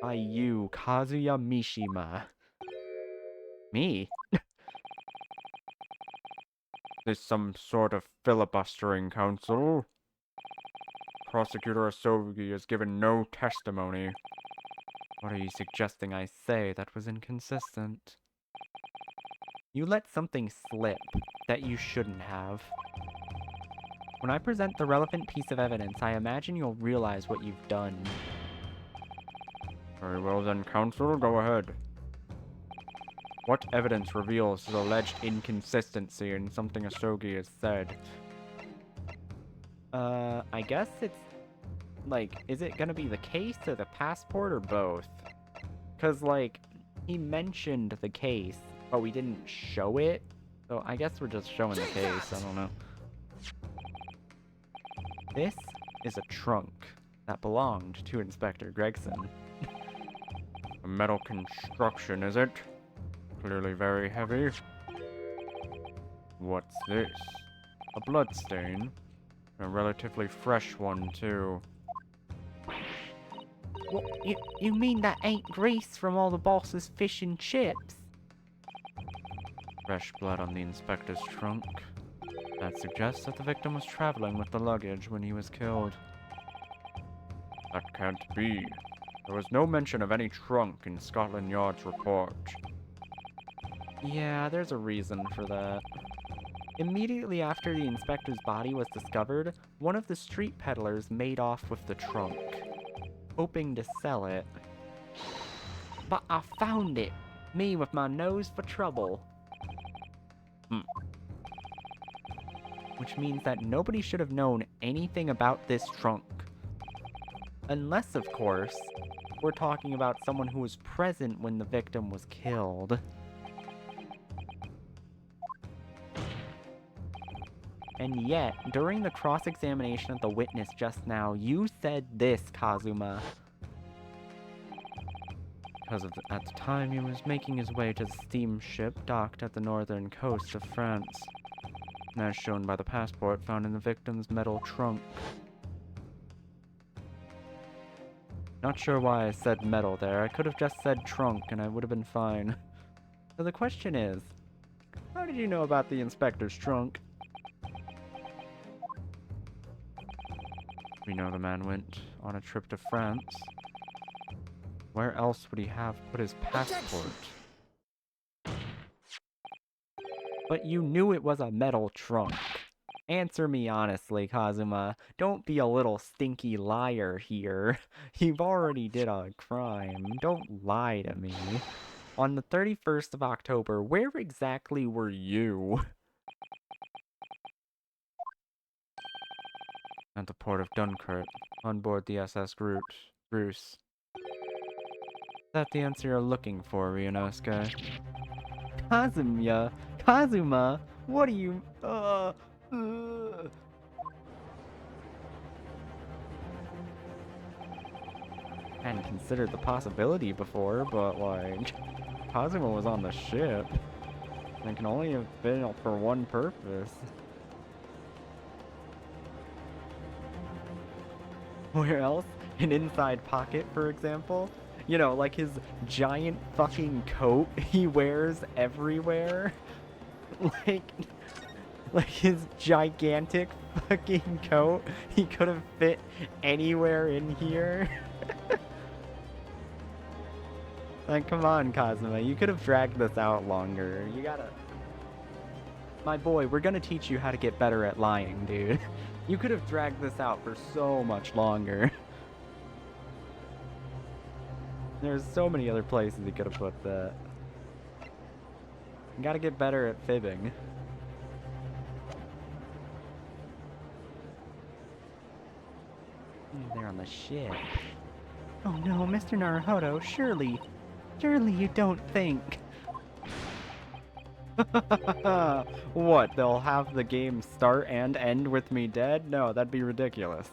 By you, Kazuya Mishima. Me? This some sort of filibustering counsel? Prosecutor Asogi has given no testimony. What are you suggesting I say that was inconsistent? You let something slip that you shouldn't have. When I present the relevant piece of evidence, I imagine you'll realize what you've done. Very well then, counsel, go ahead. What evidence reveals his alleged inconsistency in something Asogi has said? I guess it's, like, is it gonna be the case or the passport or both? Because, like, he mentioned the case, but we didn't show it. So I guess we're just showing the case. I don't know. This is a trunk that belonged to Inspector Gregson. A metal construction, is it? Clearly very heavy. What's this? A bloodstain? A relatively fresh one, too. What, you mean that ain't grease from all the boss's fish and chips? Fresh blood on the inspector's trunk. That suggests that the victim was traveling with the luggage when he was killed. That can't be. There was no mention of any trunk in Scotland Yard's report. Yeah, there's a reason for that. Immediately after the inspector's body was discovered, one of the street peddlers made off with the trunk, hoping to sell it. But I found it. Me with my nose for trouble. Which means that nobody should have known anything about this trunk. Unless, of course, we're talking about someone who was present when the victim was killed. And yet, during the cross-examination of the witness just now, you said this, Kazuma. Because at the time he was making his way to the steamship docked at the northern coast of France. As shown by the passport found in the victim's metal trunk. Not sure why I said metal there. I could have just said trunk and I would have been fine. So the question is, how did you know about the inspector's trunk? We know the man went on a trip to France. Where else would he have put his passport? But you knew it was a metal trunk. Answer me honestly, Kazuma. Don't be a little stinky liar here. You've already did a crime. Don't lie to me. On the 31st of October, where exactly were you? At the port of Dunkirk, on board the SS Bruce. Is that the answer you're looking for, Ryunosuke? Kazuma, what are you, Hadn't considered the possibility before, but like, Kazuma was on the ship. And it can only have been for one purpose. Where else? An inside pocket, for example? You know, like his giant fucking coat he wears everywhere. Like his gigantic fucking coat, he could have fit anywhere in here. Like, come on, Kazuma, you could have dragged this out longer. You gotta... My boy, we're gonna teach you how to get better at lying, dude. You could have dragged this out for so much longer. There's so many other places you could have put that. You gotta get better at fibbing. They're on the ship. Oh no, Mr. Naruhodo, surely you don't think... What, they'll have the game start and end with me dead? No, that'd be ridiculous.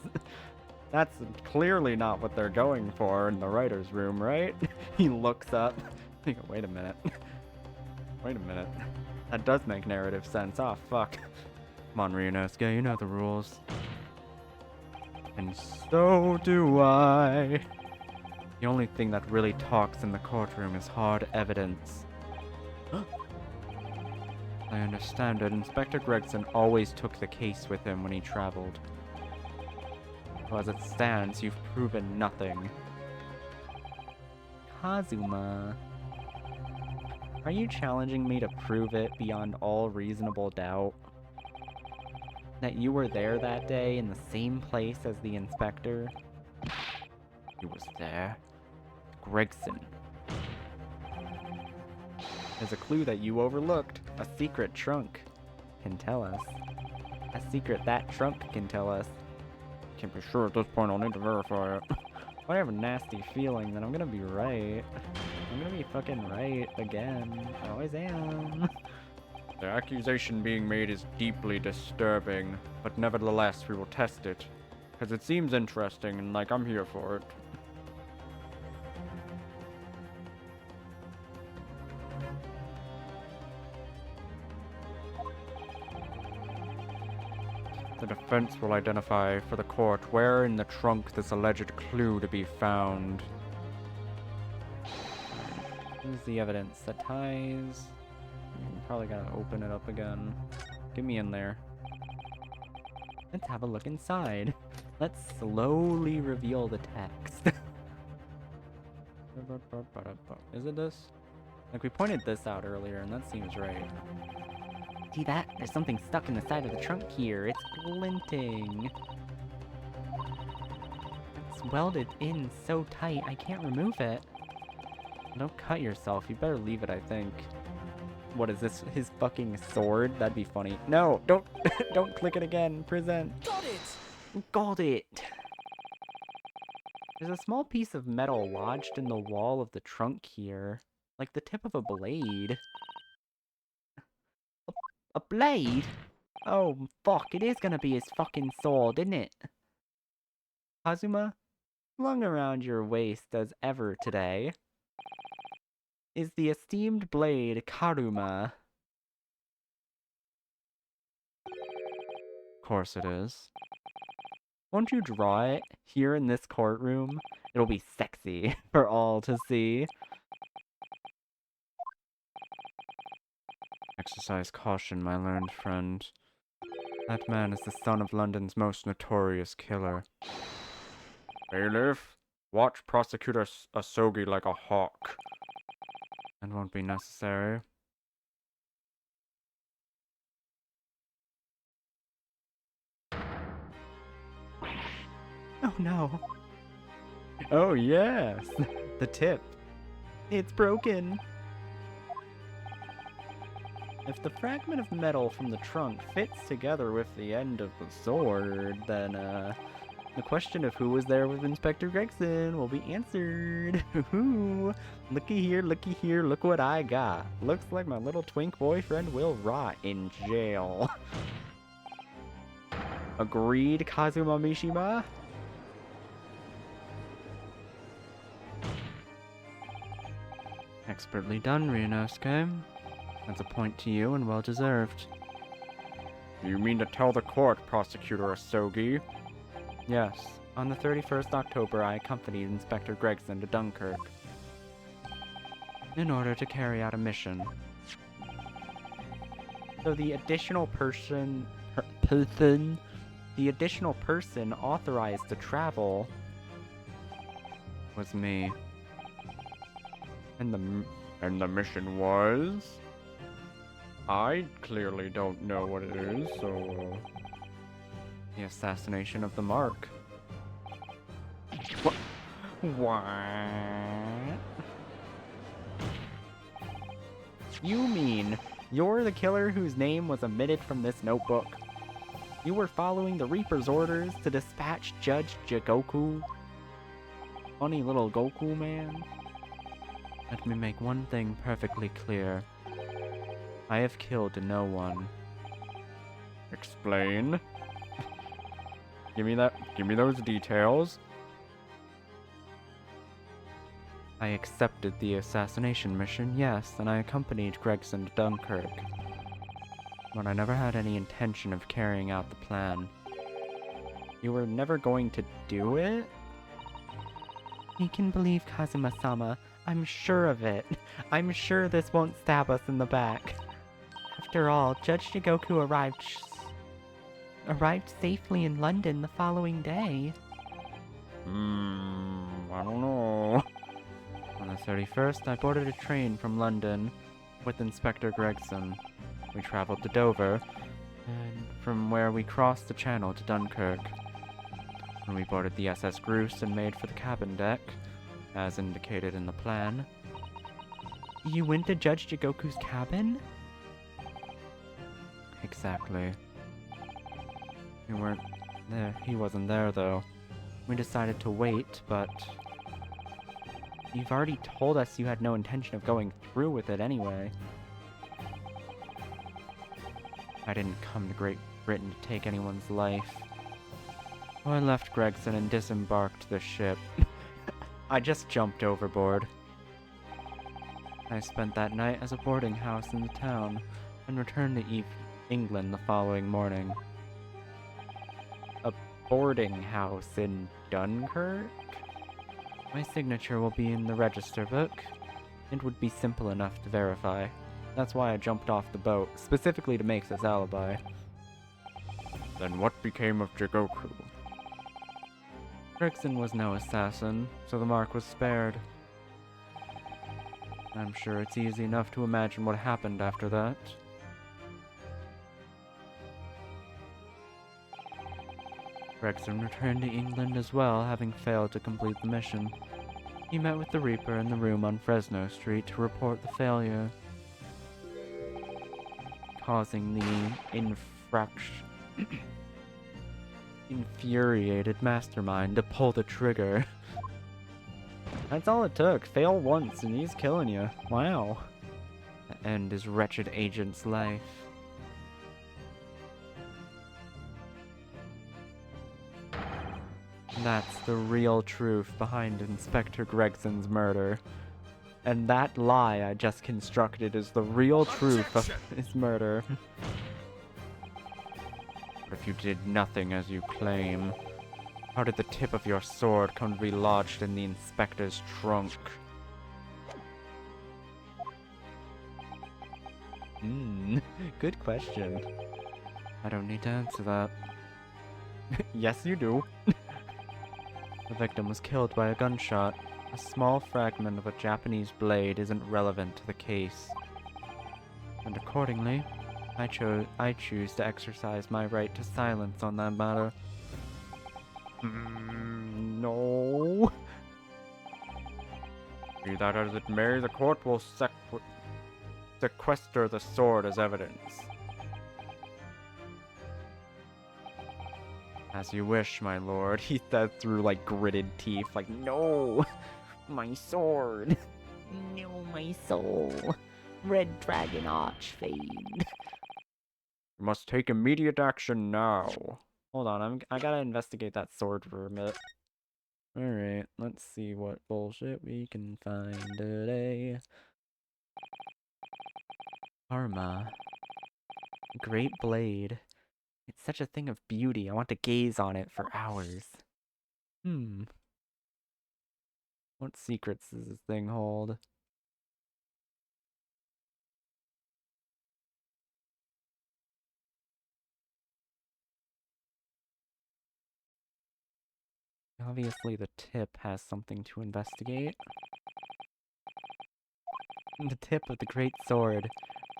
That's clearly not what they're going for in the writer's room, right? He looks up. Wait a minute. Wait a minute. That does make narrative sense. Oh, fuck. Come on, Ryunosuke, you know the rules. And so do I. The only thing that really talks in the courtroom is hard evidence. I understand it. Inspector Gregson always took the case with him when he traveled. Well, as it stands, you've proven nothing. Kazuma. Are you challenging me to prove it beyond all reasonable doubt? That you were there that day in the same place as the inspector? He was there. Gregson. There's a clue that you overlooked. A secret trunk can tell us. A secret that trunk can tell us. Can't be sure at this point, I'll need to verify it. I have a nasty feeling that I'm gonna be right. I'm gonna be fucking right again. I always am. The accusation being made is deeply disturbing, but nevertheless, we will test it. Because it seems interesting, and like, I'm here for it. The defense will identify for the court where in the trunk this alleged clue to be found. Here's the evidence that ties. Probably gotta open it up again. Get me in there. Let's have a look inside. Let's slowly reveal the text. Is it this? Like, we pointed this out earlier, and that seems right. See that? There's something stuck in the side of the trunk here. It's glinting. It's welded in so tight, I can't remove it. Don't cut yourself. You better leave it, I think. What is this? His fucking sword? That'd be funny. No, don't don't click it again. Present. Got it! Got it. There's a small piece of metal lodged in the wall of the trunk here. Like the tip of a blade. A blade? Oh, fuck. It is gonna be his fucking sword, isn't it? Kazuma, slung around your waist as ever today, is the esteemed blade Karuma. Of course it is. Won't you draw it here in this courtroom? It'll be sexy for all to see. Exercise caution, my learned friend. That man is the son of London's most notorious killer. Bailiff, watch Prosecutor Asogi like a hawk. That won't be necessary. Oh no. Oh yes, the tip. It's broken. If the fragment of metal from the trunk fits together with the end of the sword, then the question of who was there with Inspector Gregson will be answered. Looky here, look what I got. Looks like my little twink boyfriend will rot in jail. Agreed, Kazuma Mishima? Expertly done, Ryunosuke. That's a point to you and well deserved. Do you mean to tell the court, Prosecutor Asogi? Yes. On the 31st October, I accompanied Inspector Gregson to Dunkirk in order to carry out a mission. So the additional person authorized to travel was me. And the mission was? I clearly don't know what it is, so... The assassination of the Mark. What? You mean you're the killer whose name was omitted from this notebook? You were following the Reaper's orders to dispatch Judge Jigoku? Funny little Goku man. Let me make one thing perfectly clear. I have killed no one. Explain. Give me those details. I accepted the assassination mission, yes, and I accompanied Gregson to Dunkirk. But I never had any intention of carrying out the plan. You were never going to do it? You can believe Kazuma-sama. I'm sure of it. I'm sure this won't stab us in the back. After all, Judge Jigoku arrived safely in London the following day. I don't know. On the 31st, I boarded a train from London with Inspector Gregson. We traveled to Dover, and from where we crossed the channel to Dunkirk. When we boarded the SS Groose and made for the cabin deck, as indicated in the plan. You went to Judge Jigoku's cabin? Exactly. We weren't He wasn't there, though. We decided to wait, but you've already told us you had no intention of going through with it anyway. I didn't come to Great Britain to take anyone's life. So I left Gregson and disembarked the ship. I just jumped overboard. I spent that night as a boarding house in the town, and returned to England the following morning. A boarding house in Dunkirk? My signature will be in the register book. It would be simple enough to verify. That's why I jumped off the boat, specifically to make this alibi. Then what became of Jigoku? Gregson was no assassin, so the mark was spared. I'm sure it's easy enough to imagine what happened after that. Gregson returned to England as well, having failed to complete the mission. He met with the Reaper in the room on Fresno Street to report the failure, causing the infuriated mastermind to pull the trigger. That's all it took. Fail once and he's killing you. Wow. To end his wretched agent's life. That's the real truth behind Inspector Gregson's murder. And that lie I just constructed is the real truth of his murder. But if you did nothing as you claim, how did the tip of your sword come to be lodged in the inspector's trunk? Good question. I don't need to answer that. Yes, you do. The victim was killed by a gunshot. A small fragment of a Japanese blade isn't relevant to the case. And accordingly, I choose to exercise my right to silence on that matter. No. Be that as it may, the court will sequester the sword as evidence. As you wish, my lord, he said through, like, gritted teeth, like, no! My sword! No, my soul. Red Dragon Archfiend. You must take immediate action now. Hold on, I gotta investigate that sword for a minute. Alright, let's see what bullshit we can find today. Karma. Great blade. It's such a thing of beauty. I want to gaze on it for hours. What secrets does this thing hold? Obviously the tip has something to investigate. The tip of the great sword.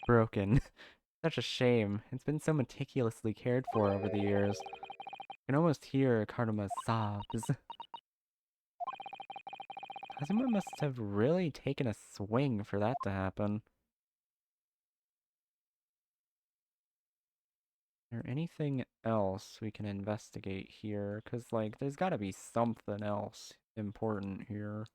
Broken. Such a shame. It's been so meticulously cared for over the years. You can almost hear Karuma's sobs. Kazuma must have really taken a swing for that to happen. Is there anything else we can investigate here? Because, like, there's gotta be something else important here.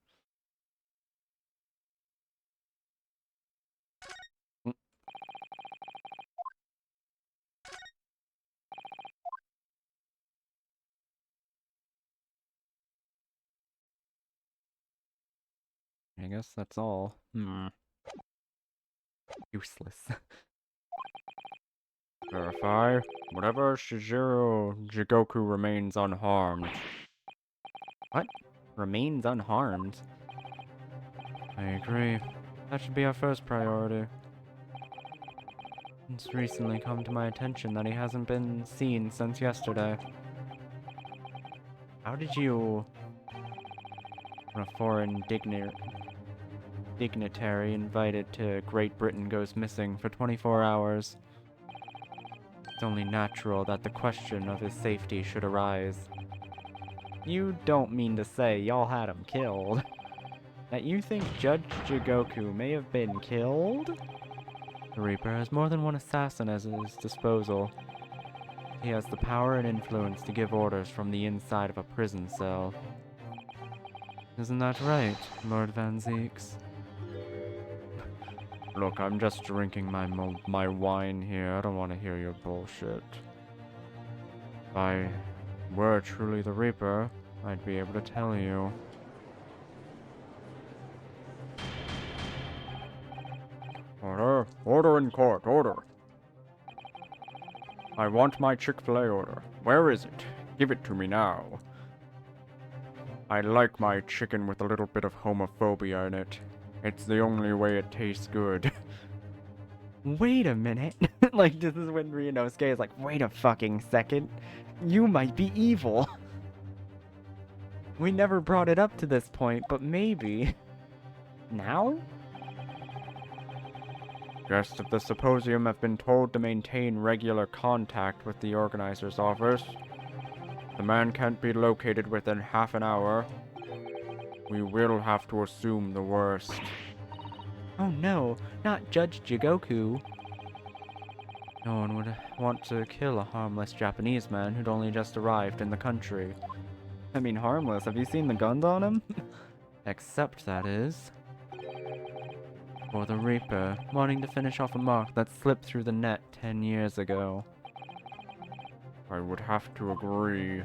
I guess that's all. Useless. Verify. Whatever Shijiro Jigoku remains unharmed. What? Remains unharmed? I agree. That should be our first priority. It's recently come to my attention that he hasn't been seen since yesterday. How did you... A foreign dignitary invited to Great Britain goes missing for 24 hours. It's only natural that the question of his safety should arise. You don't mean to say y'all had him killed? That you think Judge Jigoku may have been killed? The Reaper has more than one assassin at his disposal. He has the power and influence to give orders from the inside of a prison cell. Isn't that right, Lord Van Zeeks? Look, I'm just drinking my wine here. I don't want to hear your bullshit. If I were truly the Reaper, I'd be able to tell you. Order! Order in court! Order! I want my Chick-fil-A order. Where is it? Give it to me now. I like my chicken with a little bit of homophobia in it. It's the only way it tastes good. Wait a minute. Like, this is when Ryunosuke is like, wait a fucking second. You might be evil. We never brought it up to this point, but maybe. Now? Guests of the symposium have been told to maintain regular contact with the organizer's office. The man can't be located within half an hour. We will have to assume the worst. Oh no, not Judge Jigoku. No one would want to kill a harmless Japanese man who'd only just arrived in the country. I mean, harmless, have you seen the guns on him? Except, that is, for the Reaper, wanting to finish off a mark that slipped through the net 10 years ago. I would have to agree.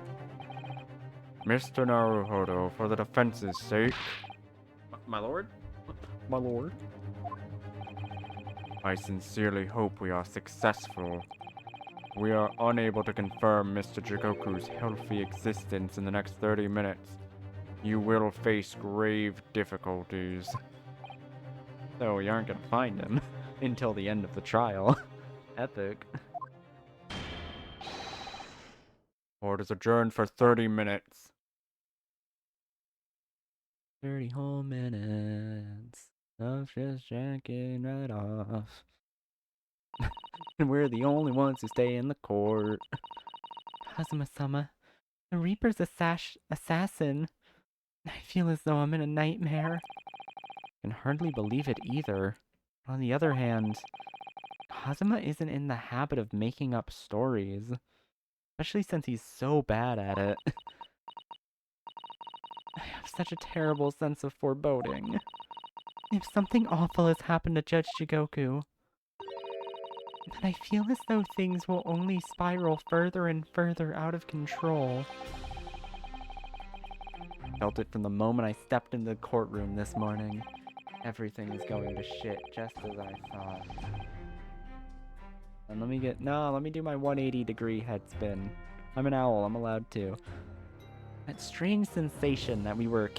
Mr. Naruhodo, for the defense's sake... My lord? My lord? I sincerely hope we are successful. We are unable to confirm Mr. Jigoku's healthy existence in the next 30 minutes. You will face grave difficulties. So you aren't gonna find him until the end of the trial. Epic. Court is adjourned for 30 minutes. 30 whole minutes of just jacking right off. And we're the only ones who stay in the court. Kazuma-sama, the Reaper's assassin. I feel as though I'm in a nightmare. I can hardly believe it either. On the other hand, Kazuma isn't in the habit of making up stories. Especially since he's so bad at it. I have such a terrible sense of foreboding. If something awful has happened to Judge Jigoku, then I feel as though things will only spiral further and further out of control. I felt it from the moment I stepped into the courtroom this morning. Everything is going to shit, just as I thought. And let me do my 180-degree head spin. I'm an owl, I'm allowed to. That strange sensation that we were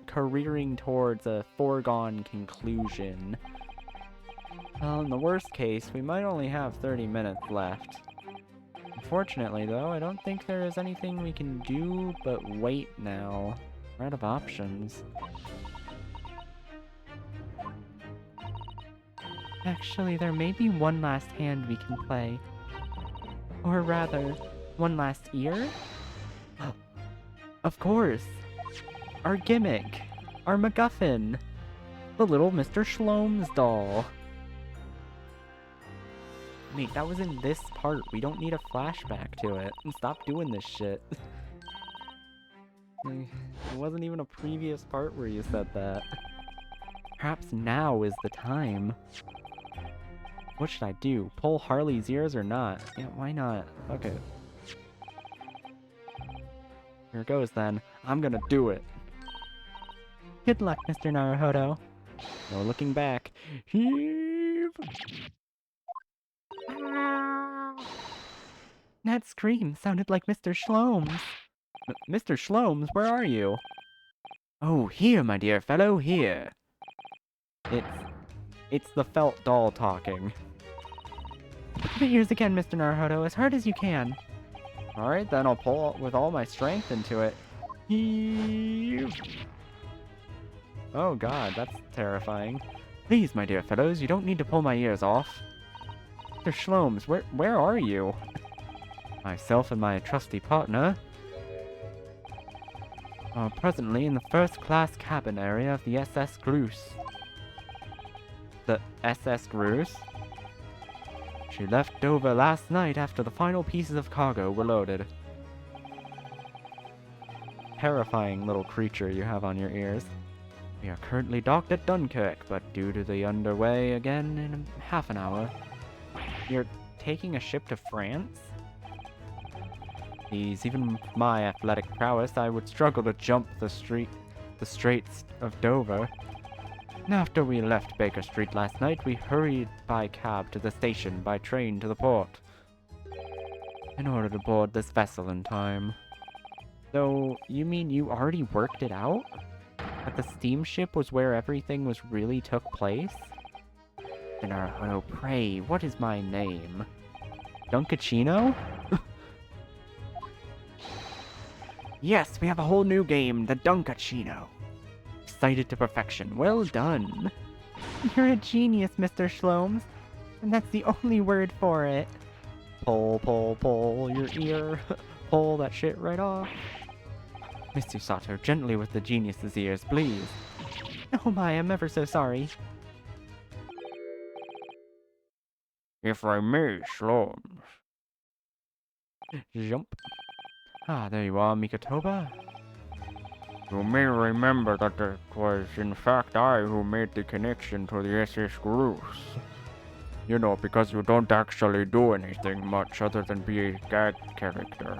careering towards a foregone conclusion. Well, in the worst case, we might only have 30 minutes left. Unfortunately, though, I don't think there is anything we can do but wait now. We're out of options. Actually, there may be one last hand we can play. Or rather, one last ear? Of course! Our gimmick! Our MacGuffin! The little Mr. Shlomes doll! Wait, that was in this part. We don't need a flashback to it. Stop doing this shit. It wasn't even a previous part where you said that. Perhaps now is the time. What should I do? Pull Harley's ears or not? Yeah, why not? Fuck it. Here goes then. I'm gonna do it. Good luck, Mr. Naruhodo. No looking back. Heave! That scream sounded like Mr. Shlomes. Mr. Shlomes, where are you? Oh, here, my dear fellow, here. It's the felt doll talking. Put your ears again, Mr. Naruhodo, as hard as you can. Alright, then I'll pull with all my strength into it. Heave! Oh god, that's terrifying. Please, my dear fellows, you don't need to pull my ears off. Mr. Shlomes, where are you? Myself and my trusty partner are presently in the first-class cabin area of the SS Groose. The SS Groose? She left Dover last night after the final pieces of cargo were loaded. Terrifying little creature you have on your ears. We are currently docked at Dunkirk, but due to the underway again in half an hour. You're taking a ship to France? Please, even with my athletic prowess, I would struggle to jump the straits of Dover. After we left Baker Street last night, we hurried by cab to the station, by train to the port, in order to board this vessel in time. So, you mean you already worked it out? That the steamship was where everything really took place? Then, oh pray, what is my name? Dunkachino? Yes, we have a whole new game, the Dunkachino. Excited to perfection. Well done. You're a genius, Mr. Shlomes. And that's the only word for it. Pull your ear. Pull that shit right off. Mr. Sato, gently with the genius's ears, please. Oh my, I'm ever so sorry. If I may, Shlomes. Jump. Ah, there you are, Mikotoba. You may remember that it was in fact I who made the connection to the SS Groose. You know, because you don't actually do anything much other than be a gag character.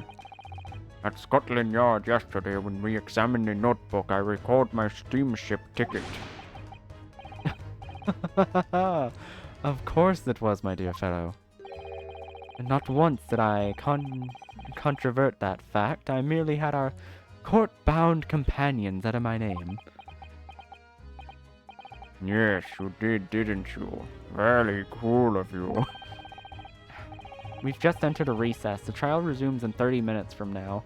At Scotland Yard yesterday, when we examined the notebook, I recalled my steamship ticket. Of course it was, my dear fellow. And not once did I controvert that fact. I merely had our court-bound companions out of my name. Yes, you did, didn't you? Very cool of you. We've just entered a recess. The trial resumes in 30 minutes from now.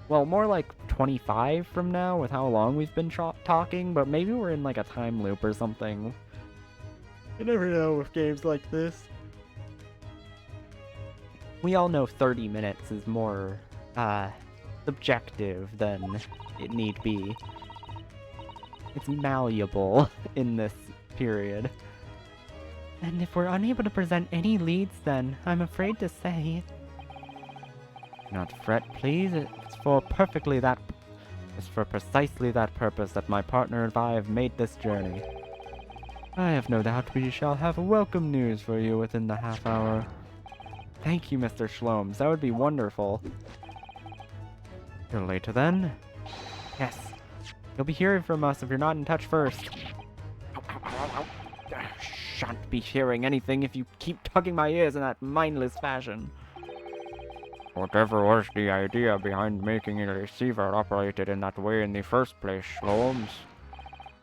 Well, more like 25 from now with how long we've been talking, but maybe we're in like a time loop or something. You never know with games like this. We all know 30 minutes is more, subjective than it need be. It's malleable in this period. And if we're unable to present any leads, then I'm afraid to say. Do not fret, please. It's for precisely that purpose that my partner and I have made this journey. I have no doubt we shall have welcome news for you within the half hour. Thank you, Mr. Shlomes. That would be wonderful. You're later then? Yes. You'll be hearing from us if you're not in touch first. Shan't be hearing anything if you keep tugging my ears in that mindless fashion. Whatever was the idea behind making a receiver operated in that way in the first place, Shlomes?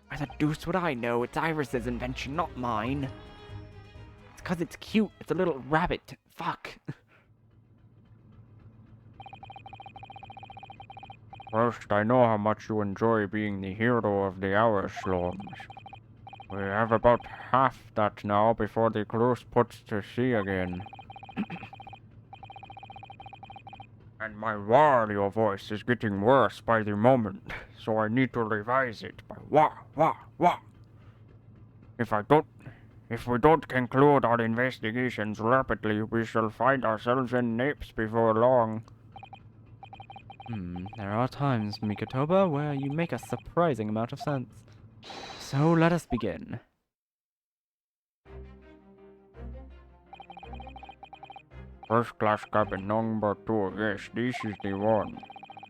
Why the deuce would I know? It's Iris's invention, not mine. It's 'cause it's cute. It's a little rabbit. Fuck. First, I know how much you enjoy being the hero of the hour, Shlomes. We have about half that now before the cruise puts to sea again. And my Wario voice is getting worse by the moment, so I need to revise it by wah. If we don't conclude our investigations rapidly, we shall find ourselves in Naples before long. There are times, Mikotoba, where you make a surprising amount of sense. So let us begin. First class cabin number 2, yes, this is the one.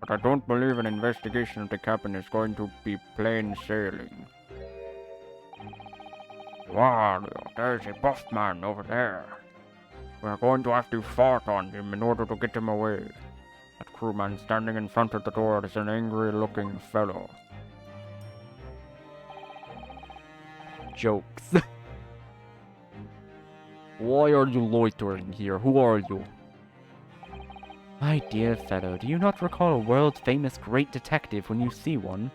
But I don't believe an investigation of the cabin is going to be plain sailing. Wario, there's a buff man over there. We're going to have to fart on him in order to get him away. That crewman standing in front of the door is an angry-looking fellow. Jokes. Why are you loitering here? Who are you? My dear fellow, do you not recall a world-famous great detective when you see one?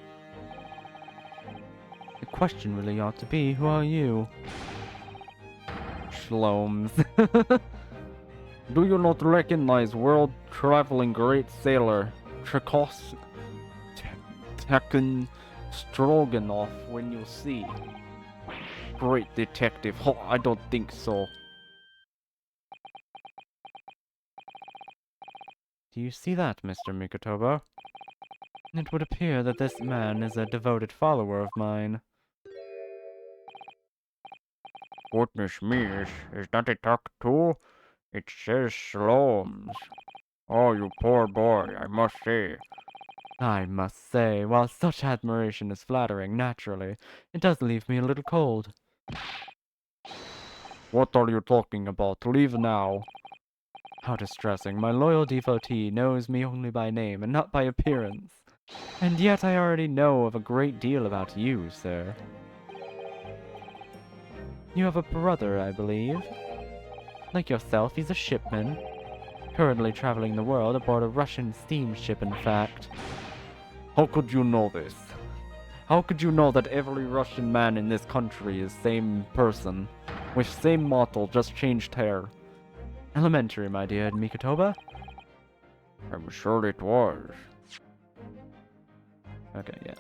The question really ought to be, who are you? Shlomes. Do you not recognize world-traveling great sailor Tchaikovsky Tekken Stroganoff when you see? Great detective. Oh, I don't think so. Do you see that, Mr. Mikotoba? It would appear that this man is a devoted follower of mine. Goodness me, is that a Talk-2? It says Sloams. Oh, you poor boy, I must say. I must say, while such admiration is flattering, naturally, it does leave me a little cold. What are you talking about? Leave now. How distressing. My loyal devotee knows me only by name and not by appearance. And yet I already know of a great deal about you, sir. You have a brother, I believe. Like yourself, he's a shipman. Currently traveling the world aboard a Russian steamship, in fact. How could you know this? How could you know that every Russian man in this country is same person? With same model, just changed hair. Elementary, my dear Mikotoba. I'm sure it was. Okay, yeah.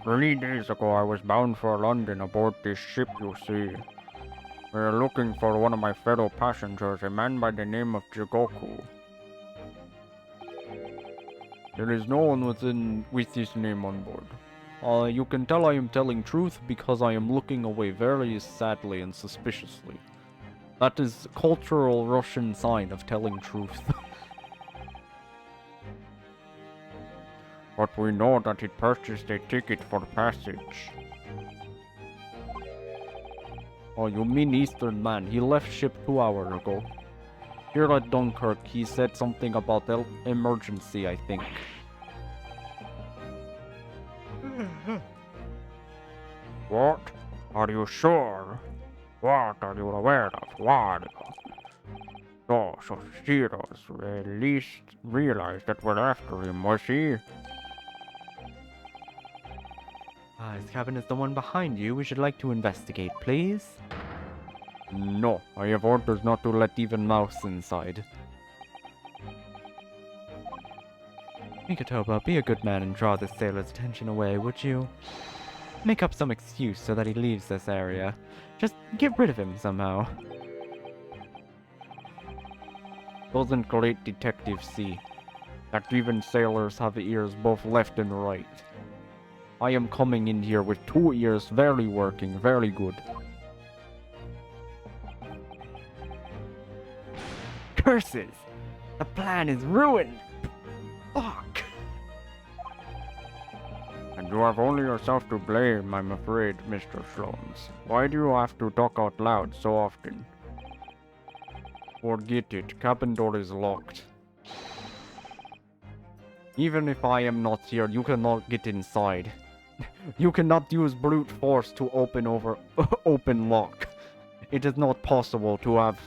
3 days ago I was bound for London aboard this ship you see. We are looking for one of my fellow passengers, a man by the name of Jigoku. There is no one with this name on board. You can tell I am telling truth because I am looking away very sadly and suspiciously. That is cultural Russian sign of telling truth. But we know that he purchased a ticket for passage. Oh, you mean Eastern man. He left ship 2 hours ago. Here at Dunkirk, he said something about emergency, I think. What? Are you sure? What are you aware of? What? Oh, so serious. At least realize that we're after him, was he? His cabin is the one behind you. We should like to investigate, please. No, I have orders not to let even mouse inside. Mikotoba, be a good man and draw this sailor's attention away, would you? Make up some excuse so that he leaves this area. Just get rid of him somehow. Doesn't great detectives see that even sailors have ears both left and right? I am coming in here with 2 ears very working, very good. Curses! The plan is ruined! Fuck! And you have only yourself to blame, I'm afraid, Mr. Sloans. Why do you have to talk out loud so often? Forget it, cabin door is locked. Even if I am not here, you cannot get inside. You cannot use brute force to open lock. It is not possible to have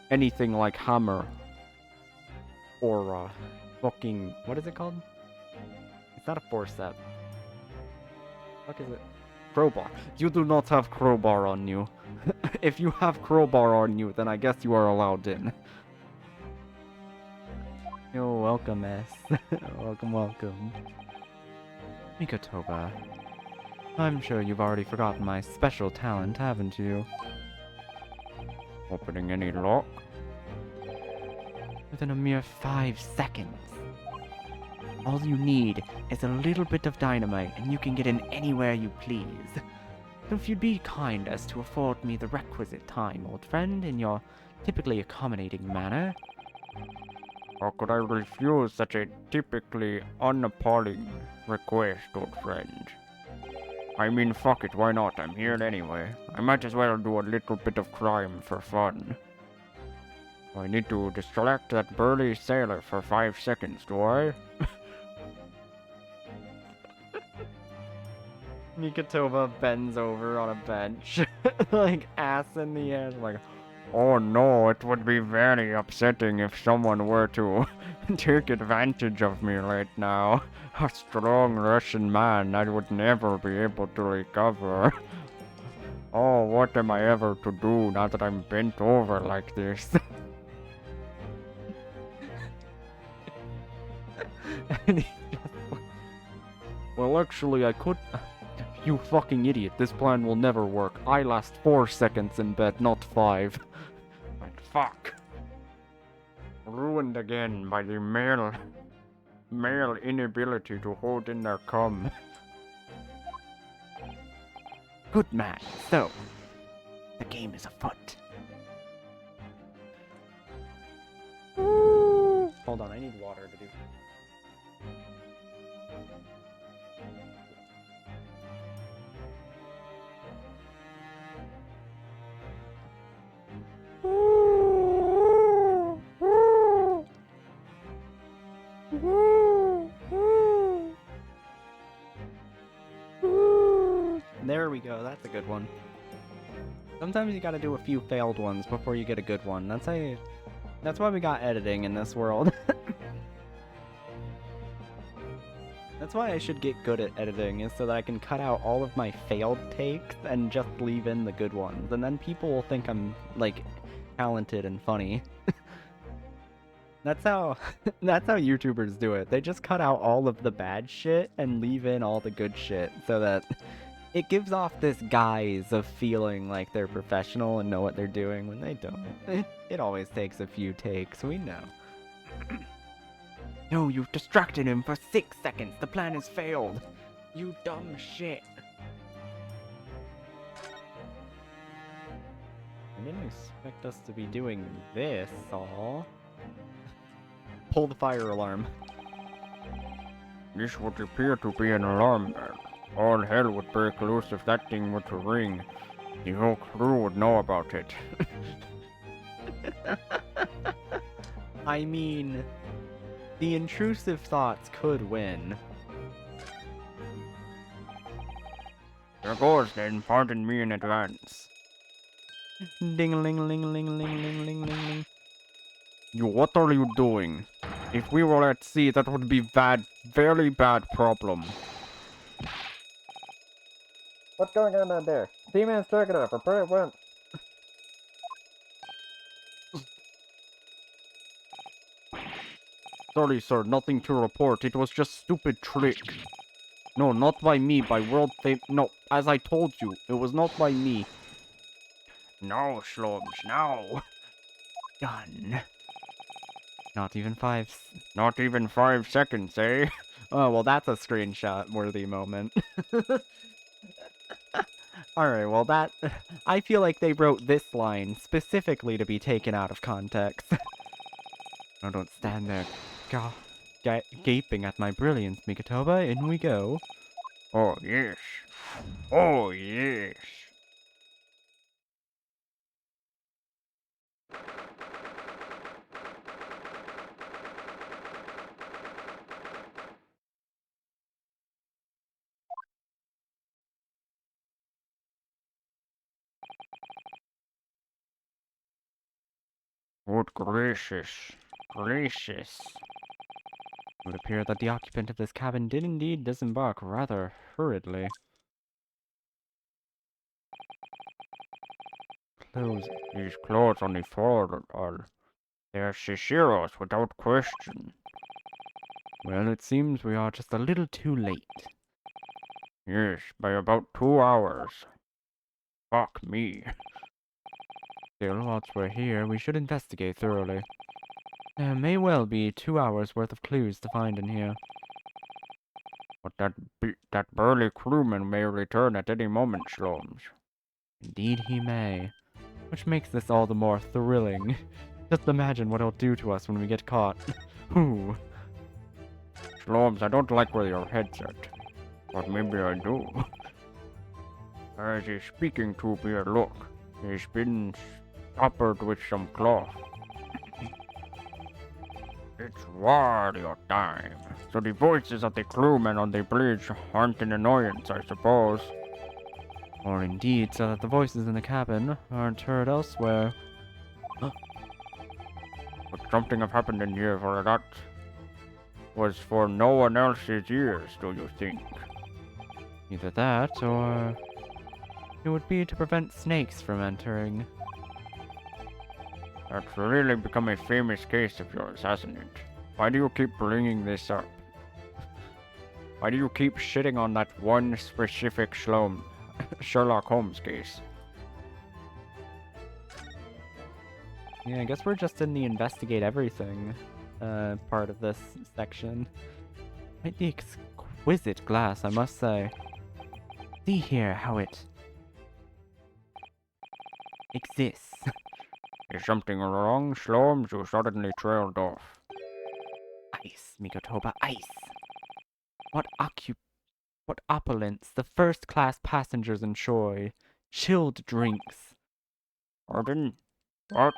anything like hammer or fucking, what is it called? It's not a forceps. What is it? Crowbar. You do not have crowbar on you. If you have crowbar on you, then I guess you are allowed in. You're welcome, S. Welcome, welcome. Mikotoba, I'm sure you've already forgotten my special talent, haven't you? Opening any lock? Within a mere 5 seconds. All you need is a little bit of dynamite and you can get in anywhere you please. So if you'd be kind as to afford me the requisite time, old friend, in your typically accommodating manner. How could I refuse such a typically unappalling request, old friend? I mean, fuck it, why not? I'm here anyway. I might as well do a little bit of crime for fun. I need to distract that burly sailor for 5 seconds, do I? Mikotoba bends over on a bench, like ass in the air, like, oh no, it would be very upsetting if someone were to take advantage of me right now. A strong Russian man I would never be able to recover. Oh, what am I ever to do now that I'm bent over like this? And he's just, well, actually, I could... You fucking idiot, this plan will never work. I last 4 seconds in bed, not 5. fuck. Ruined again by the male inability to hold in their cum. Good man. So, the game is afoot. Hold on, I need water to do. There we go, that's a good one. Sometimes you gotta do a few failed ones before you get a good one. That's why we got editing in this world. That's why I should get good at editing, is so that I can cut out all of my failed takes and just leave in the good ones. And then people will think I'm, like, talented and funny. That's how YouTubers do it. They just cut out all of the bad shit and leave in all the good shit so that it gives off this guise of feeling like they're professional and know what they're doing when they don't. It always takes a few takes, we know. No, you've distracted him for 6 seconds. The plan has failed. You dumb shit. I didn't expect us to be doing this all. Pull the fire alarm. This would appear to be an alarm bell. All hell would break loose if that thing were to ring. The whole crew would know about it. I mean, the intrusive thoughts could win. There goes then, pardon me in advance. Ding-a-ling-a-ling-a-ling-a-ling-a-ling-a-ling-a-ling. You, what are you doing? If we were at sea, that would be bad, very bad problem. What's going on out there? Seaman's Stroganoff, prepare at once. Sorry, sir, nothing to report. It was just stupid trick. No, not by me, by world fame. No, as I told you, it was not by me. No, Shloms, no. Done. Not even 5 seconds, eh? Oh, well, that's a screenshot-worthy moment. Alright, well I feel like they wrote this line specifically to be taken out of context. Now don't stand there gaping at my brilliance, Mikotoba. In we go. Oh, yes. Oh, yes. Good gracious. Gracious. It would appear that the occupant of this cabin did indeed disembark rather hurriedly. These clothes on the floor are... They're Shishiro's without question. Well, it seems we are just a little too late. Yes, by about 2 hours. Fuck me. Still, whilst we're here, we should investigate thoroughly. There may well be 2 hours worth of clues to find in here. But that burly crewman may return at any moment, Shloms. Indeed he may. Which makes this all the more thrilling. Just imagine what he'll do to us when we get caught. Whew. Shloms, I don't like where your head's at. But maybe I do. As he's speaking to me, look. He's been stoppered with some cloth. It's warrior time. So the voices of the crewmen on the bridge aren't an annoyance, I suppose. Or indeed, so that the voices in the cabin aren't heard elsewhere. But something have happened in here for that was for no one else's ears, do you think? Either that, or it would be to prevent snakes from entering. That's really become a famous case of yours, hasn't it? Why do you keep bringing this up? Why do you keep shitting on that one specific Sherlock Holmes case? Yeah, I guess we're just in the investigate everything part of this section. Quite the exquisite glass, I must say. See here how it exists. Is something wrong, Slomes? You suddenly trailed off. Ice, Mikotoba, ice. What opulence, the first-class passengers enjoy. Chilled drinks. Pardon? What?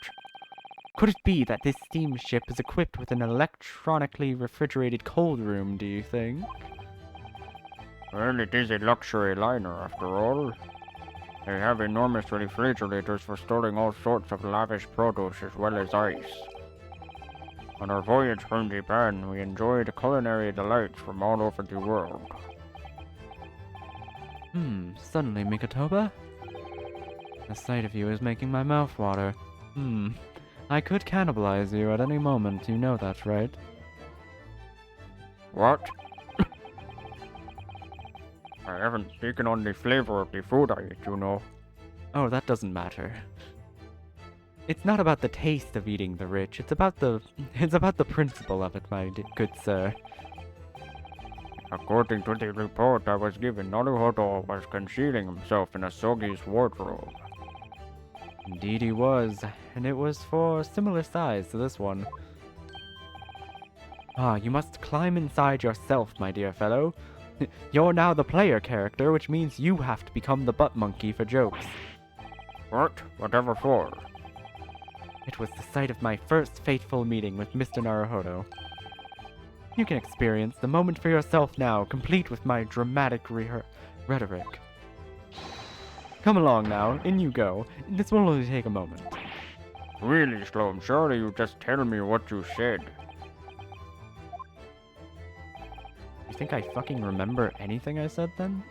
Could it be that this steamship is equipped with an electronically refrigerated cold room, do you think? Well, it is a luxury liner, after all. They have enormous refrigerators for storing all sorts of lavish produce as well as ice. On our voyage from Japan, we enjoyed culinary delights from all over the world. Suddenly, Mikotoba? The sight of you is making my mouth water. I could cannibalize you at any moment, you know that, right? What? I haven't taken on the flavor of the food I eat, you know. Oh, that doesn't matter. It's not about the taste of eating the rich, it's about the principle of it, my good sir. According to the report I was given, Naruhodo was concealing himself in Asogi's wardrobe. Indeed he was, and it was for a similar size to this one. Ah, you must climb inside yourself, my dear fellow. You're now the player character, which means you have to become the butt monkey for jokes. What? Whatever for? It was the site of my first fateful meeting with Mr. Naruhodo. You can experience the moment for yourself now, complete with my dramatic rhetoric. Come along now, in you go. This will only take a moment. Really, Sloan, surely you just tell me what you said. You think I fucking remember anything I said then?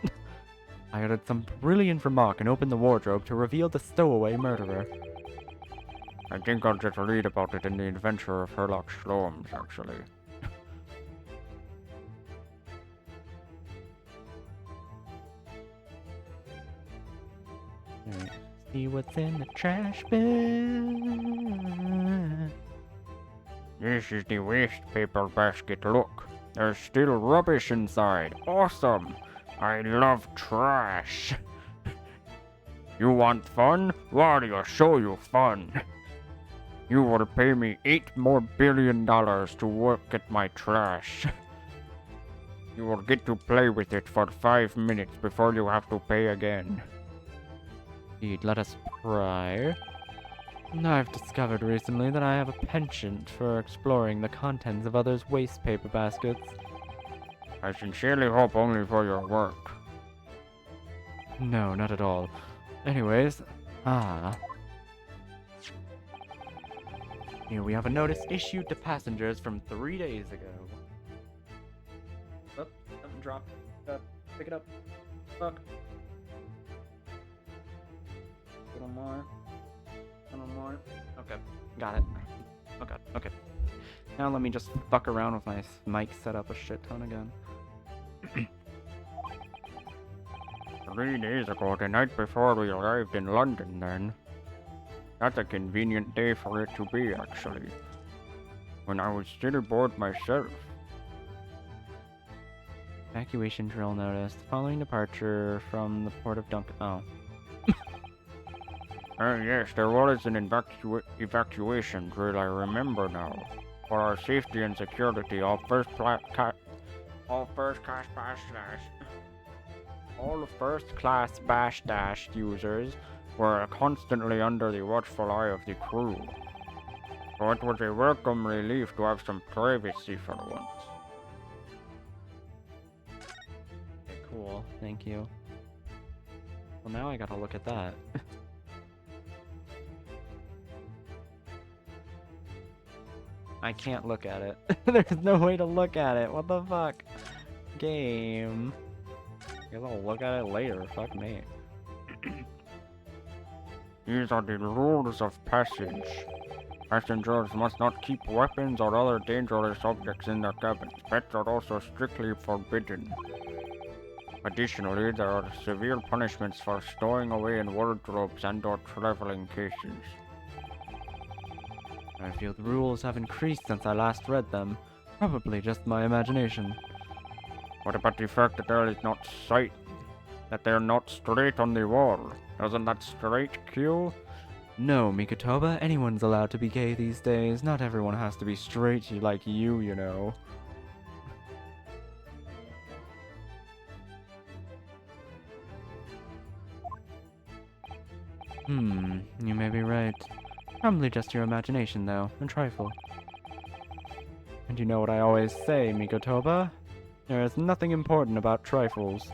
I uttered some brilliant remark and opened the wardrobe to reveal the stowaway murderer. I think I'll just read about it in the Adventure of Herlock Sholmes, actually. Alright, see what's in the trash bin. This is the waste paper basket, look. There's still rubbish inside. Awesome! I love trash. You want fun? Wario, show you fun. You will pay me $8 more billion to work at my trash. You will get to play with it for 5 minutes before you have to pay again. Indeed, let us pry. I've discovered recently that I have a penchant for exploring the contents of others' waste paper baskets. I sincerely hope only for your work. No, not at all. Anyways, here we have a notice issued to passengers from 3 days ago. Oh, something dropped. Pick it up. Fuck. A little more. A little more. Okay, got it. Okay. Now let me just fuck around with my mic set up a shit ton again. 3 days ago, the night before we arrived in London then. That's a convenient day for it to be, actually. When I was still aboard myself. Evacuation drill notice. Following departure from the port of Duncan. Oh. Yes, there was an evacuation drill, I remember now. For our safety and security, all first-class bash dash users were constantly under the watchful eye of the crew. So it was a welcome relief to have some privacy for once. Okay, cool. Thank you. Well, now I gotta look at that. I can't look at it. There's no way to look at it. What the fuck? Game. Guess I'll look at it later. Fuck me. These are the rules of passage. Passengers must not keep weapons or other dangerous objects in their cabins. Pets are also strictly forbidden. Additionally, there are severe punishments for stowing away in wardrobes and/or traveling cases. I feel the rules have increased since I last read them. Probably just my imagination. What about the fact that there is not sight? That they're not straight on the wall? Doesn't that straight kill? No, Mikotoba, anyone's allowed to be gay these days. Not everyone has to be straight like you know. You may be right. Probably just your imagination, though, a trifle. And you know what I always say, Mikotoba? There is nothing important about trifles.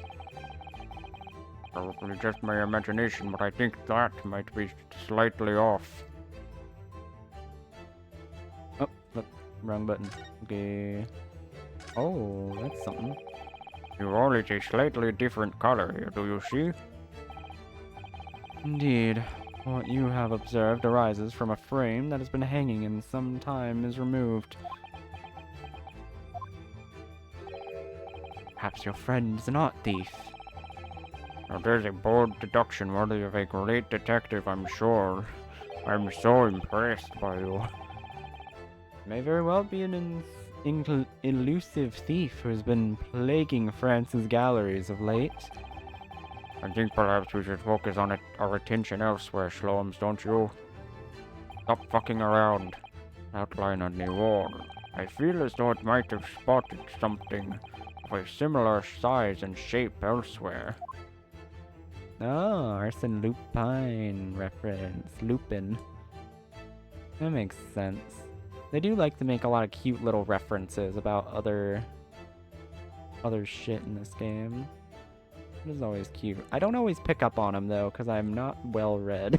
Probably just my imagination, but I think that might be slightly off. Oh, look, wrong button. Okay. Oh, that's something. Your wall is a slightly different color here, do you see? Indeed. What you have observed arises from a frame that has been hanging and some time is removed. Perhaps your friend is an art thief. Now there's a bold deduction worthy of a great detective, I'm sure. I'm so impressed by you. May very well be an elusive thief who has been plaguing France's galleries of late. I think perhaps we should focus on our attention elsewhere, Shlomes, don't you? Stop fucking around. Outline on the wall. I feel as though it might have spotted something of a similar size and shape elsewhere. Oh, Arsène Lupin reference. Lupin. That makes sense. They do like to make a lot of cute little references about other shit in this game. It is always cute. I don't always pick up on them though, because I'm not well read.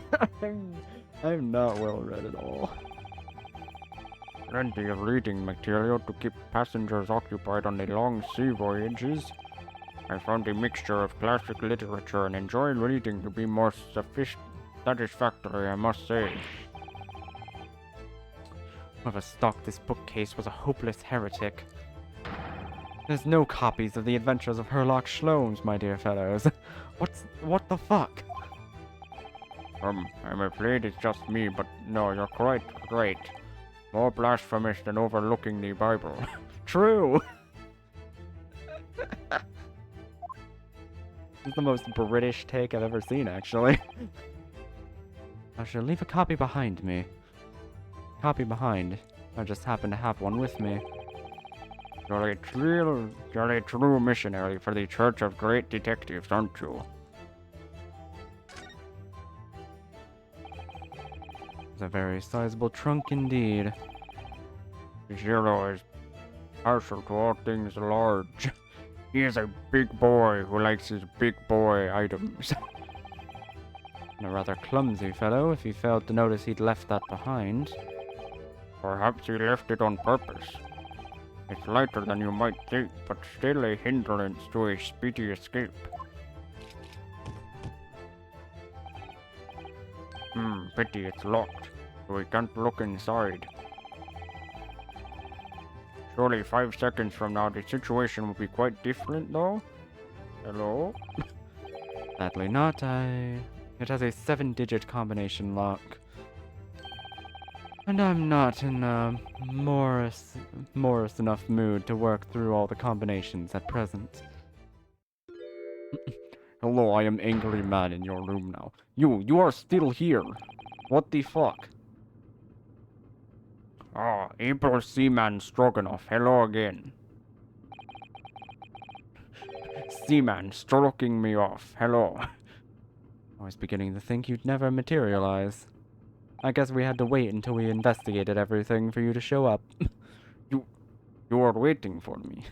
I'm not well read at all. Plenty of reading material to keep passengers occupied on the long sea voyages. I found a mixture of classic literature and enjoy reading to be more satisfactory, I must say. Whoever stocked this bookcase was a hopeless heretic. There's no copies of the Adventures of Herlock Sholmes, my dear fellows. What the fuck? I'm afraid it's just me, but no, you're quite right. More blasphemous than overlooking the Bible. True! This is the most British take I've ever seen, actually. I shall leave a copy behind me. Copy behind. I just happen to have one with me. You're a true missionary for the Church of Great Detectives, aren't you? It's a very sizable trunk indeed. Zero is partial to all things large. He is a big boy who likes his big boy items. And a rather clumsy fellow if he failed to notice he'd left that behind. Perhaps he left it on purpose. It's lighter than you might think, but still a hindrance to a speedy escape. Pity it's locked, so we can't look inside. Surely 5 seconds from now the situation will be quite different, though? Hello? Sadly not, It has a 7-digit combination lock. And I'm not in a Morris enough mood to work through all the combinations at present. Hello, I am Angry Man in your room now. You are still here. What the fuck? Ah, April Seaman Stroganoff, hello again. Seaman stroking me off, hello. I was beginning to think you'd never materialize. I guess we had to wait until we investigated everything for you to show up. You were waiting for me.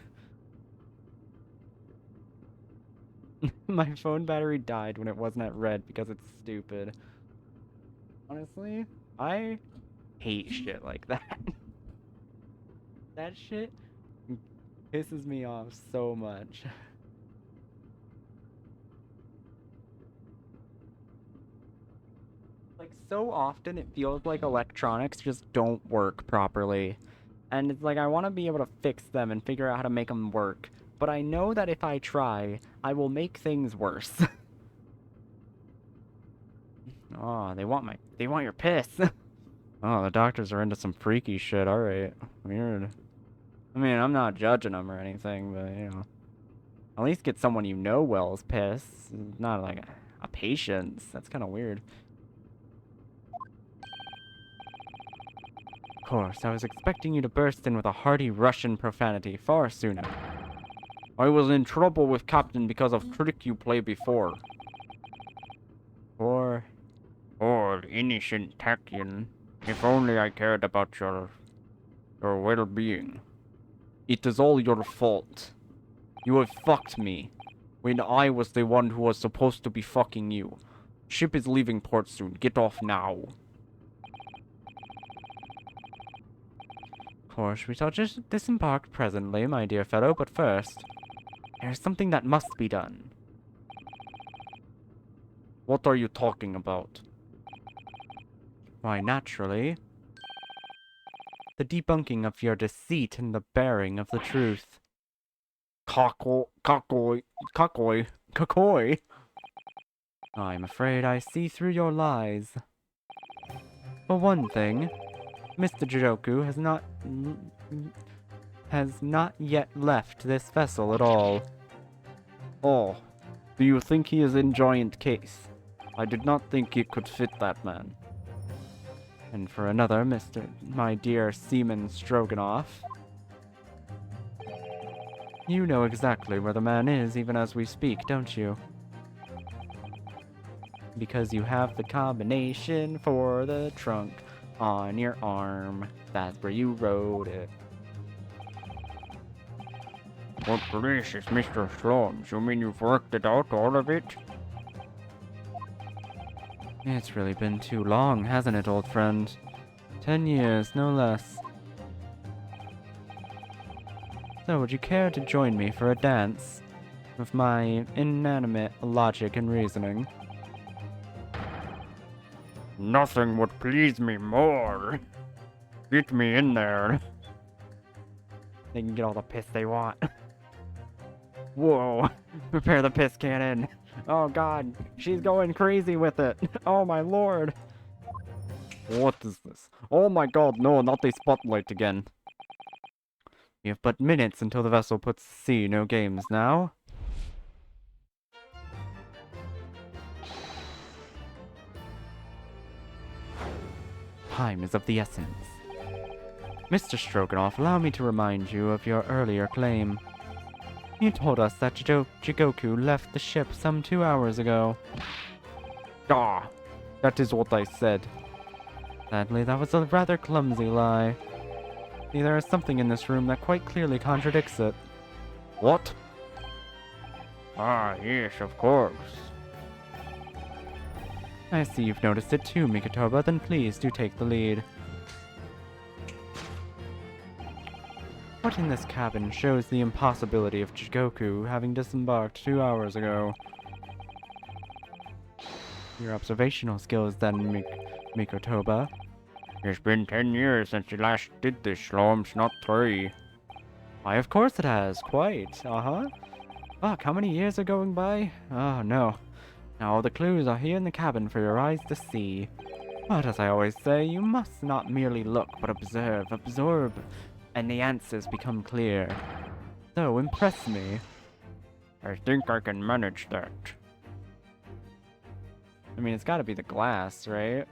My phone battery died when it wasn't at red because it's stupid. Honestly, I hate shit like that. That shit pisses me off so much. Like, so often it feels like electronics just don't work properly. And it's like, I want to be able to fix them and figure out how to make them work. But I know that if I try, I will make things worse. Oh, they want your piss. Oh, the doctors are into some freaky shit. Alright. Weird. I mean, I'm not judging them or anything, but, you know. At least get someone you know well's pissed. Not like a patient. That's kind of weird. Of course, I was expecting you to burst in with a hearty Russian profanity far sooner. I was in trouble with Captain because of trick you played before. Poor innocent Tachyon. If only I cared about your well-being. It is all your fault. You have fucked me, when I was the one who was supposed to be fucking you. Ship is leaving port soon. Get off now. Of course, we shall just disembark presently, my dear fellow, but first, there's something that must be done. What are you talking about? Why, naturally, the debunking of your deceit and the bearing of the truth. Cockoi. I'm afraid I see through your lies. For one thing, Mr. Jiroku has not yet left this vessel at all. Oh, do you think he is in giant case? I did not think it could fit that man. And for another, my dear Seaman Stroganoff, you know exactly where the man is even as we speak, don't you? Because you have the combination for the trunk on your arm. That's where you wrote it. What gracious, Mr. Sloms? You mean you've worked it out, all of it? It's really been too long, hasn't it, old friend? 10 years, no less. So, would you care to join me for a dance? With my inanimate logic and reasoning? Nothing would please me more. Get me in there. They can get all the piss they want. Whoa. Prepare the piss cannon. Oh god, she's going crazy with it. Oh my lord. What is this? Oh my god, no, not the spotlight again. We have but minutes until the vessel puts to sea. No games now. Time is of the essence. Mr. Stroganoff, allow me to remind you of your earlier claim. You told us that Jigoku left the ship some 2 hours ago. Ah, that is what I said. Sadly, that was a rather clumsy lie. See, there is something in this room that quite clearly contradicts it. What? Ah, yes, of course. I see you've noticed it too, Mikotoba, then please do take the lead. What in this cabin shows the impossibility of Jigoku having disembarked 2 hours ago? Your observational skills then, Mikotoba. It's been 10 years since you last did this, Sloms, not 3. Why, of course it has, quite, Fuck, how many years are going by? Oh, no. Now all the clues are here in the cabin for your eyes to see. But as I always say, you must not merely look, but observe, absorb, and the answers become clear. So, impress me. I think I can manage that. I mean, it's gotta be the glass, right?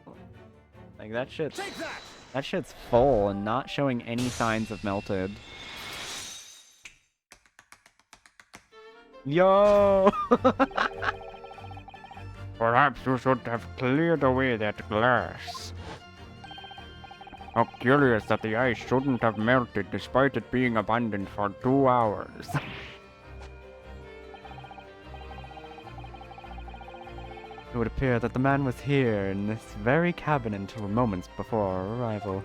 Like, that shit's full and not showing any signs of melted. Yo! Perhaps you should have cleared away that glass. How curious that the ice shouldn't have melted despite it being abandoned for 2 hours. It would appear that the man was here in this very cabin until moments before our arrival.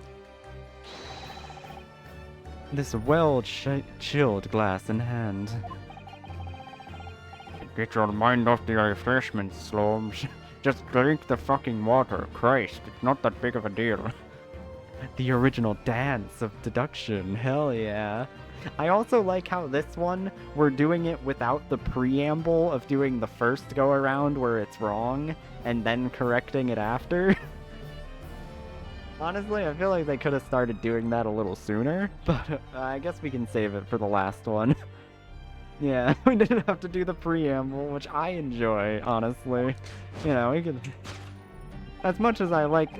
This well-chilled glass in hand. Get your mind off the refreshments, Sloms. Just drink the fucking water. Christ, it's not that big of a deal. The original dance of deduction. Hell yeah. I also like how this one, we're doing it without the preamble of doing the first go around where it's wrong, and then correcting it after. Honestly, I feel like they could have started doing that a little sooner, but I guess we can save it for the last one. Yeah, we didn't have to do the preamble, which I enjoy, honestly. You know, we could... As much as I like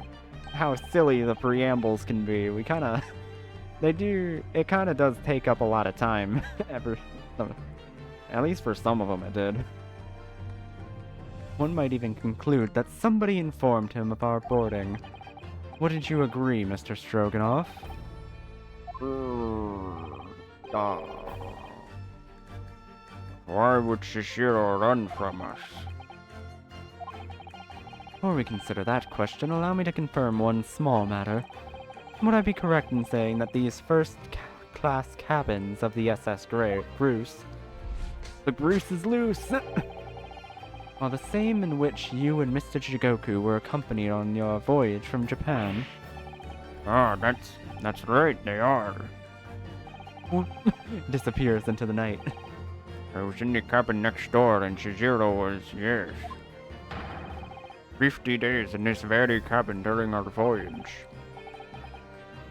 how silly the preambles can be, we kind of... They do... It kind of does take up a lot of time. At least for some of them it did. One might even conclude that somebody informed him of our boarding. Wouldn't you agree, Mr. Stroganoff? Why would Shishiro run from us? Before we consider that question, allow me to confirm one small matter. Would I be correct in saying that these first-class cabins of the SS Bruce... The Bruce is loose! Are the same in which you and Mr. Jigoku were accompanied on your voyage from Japan? Ah, that's right, they are. Disappears into the night. I was in the cabin next door and Shiziro was, yes. 50 days in this very cabin during our voyage.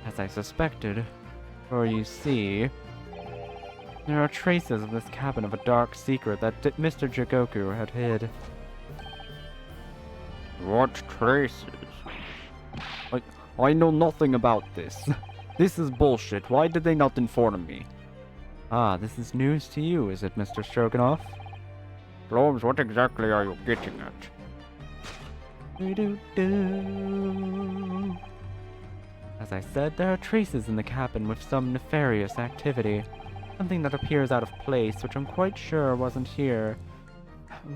As I suspected. For you see, there are traces of this cabin of a dark secret that Mr. Jigoku had hid. What traces? I know nothing about this. This is bullshit. Why did they not inform me? Ah, this is news to you, is it, Mr. Stroganoff? Globes, what exactly are you getting at? As I said, there are traces in the cabin with some nefarious activity. Something that appears out of place, which I'm quite sure wasn't here.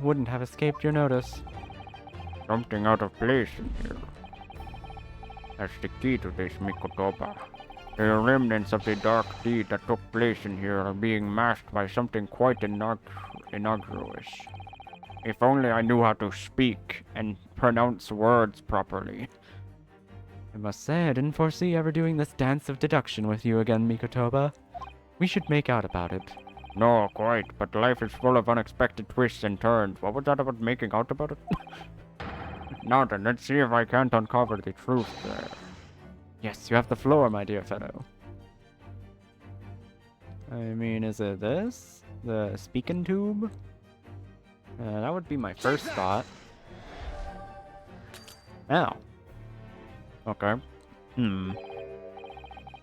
Wouldn't have escaped your notice. Something out of place in here. That's the key to this, Mikotoba. The remnants of the dark deed that took place in here are being masked by something quite innocuous. If only I knew how to speak and pronounce words properly. I must say I didn't foresee ever doing this dance of deduction with you again, Mikotoba. We should make out about it. No, quite, but life is full of unexpected twists and turns. What was that about making out about it? Now then, let's see if I can't uncover the truth there. Yes, you have the floor, my dear fellow. I mean, is it this? The speaking tube? That would be my first thought. Ow. Okay.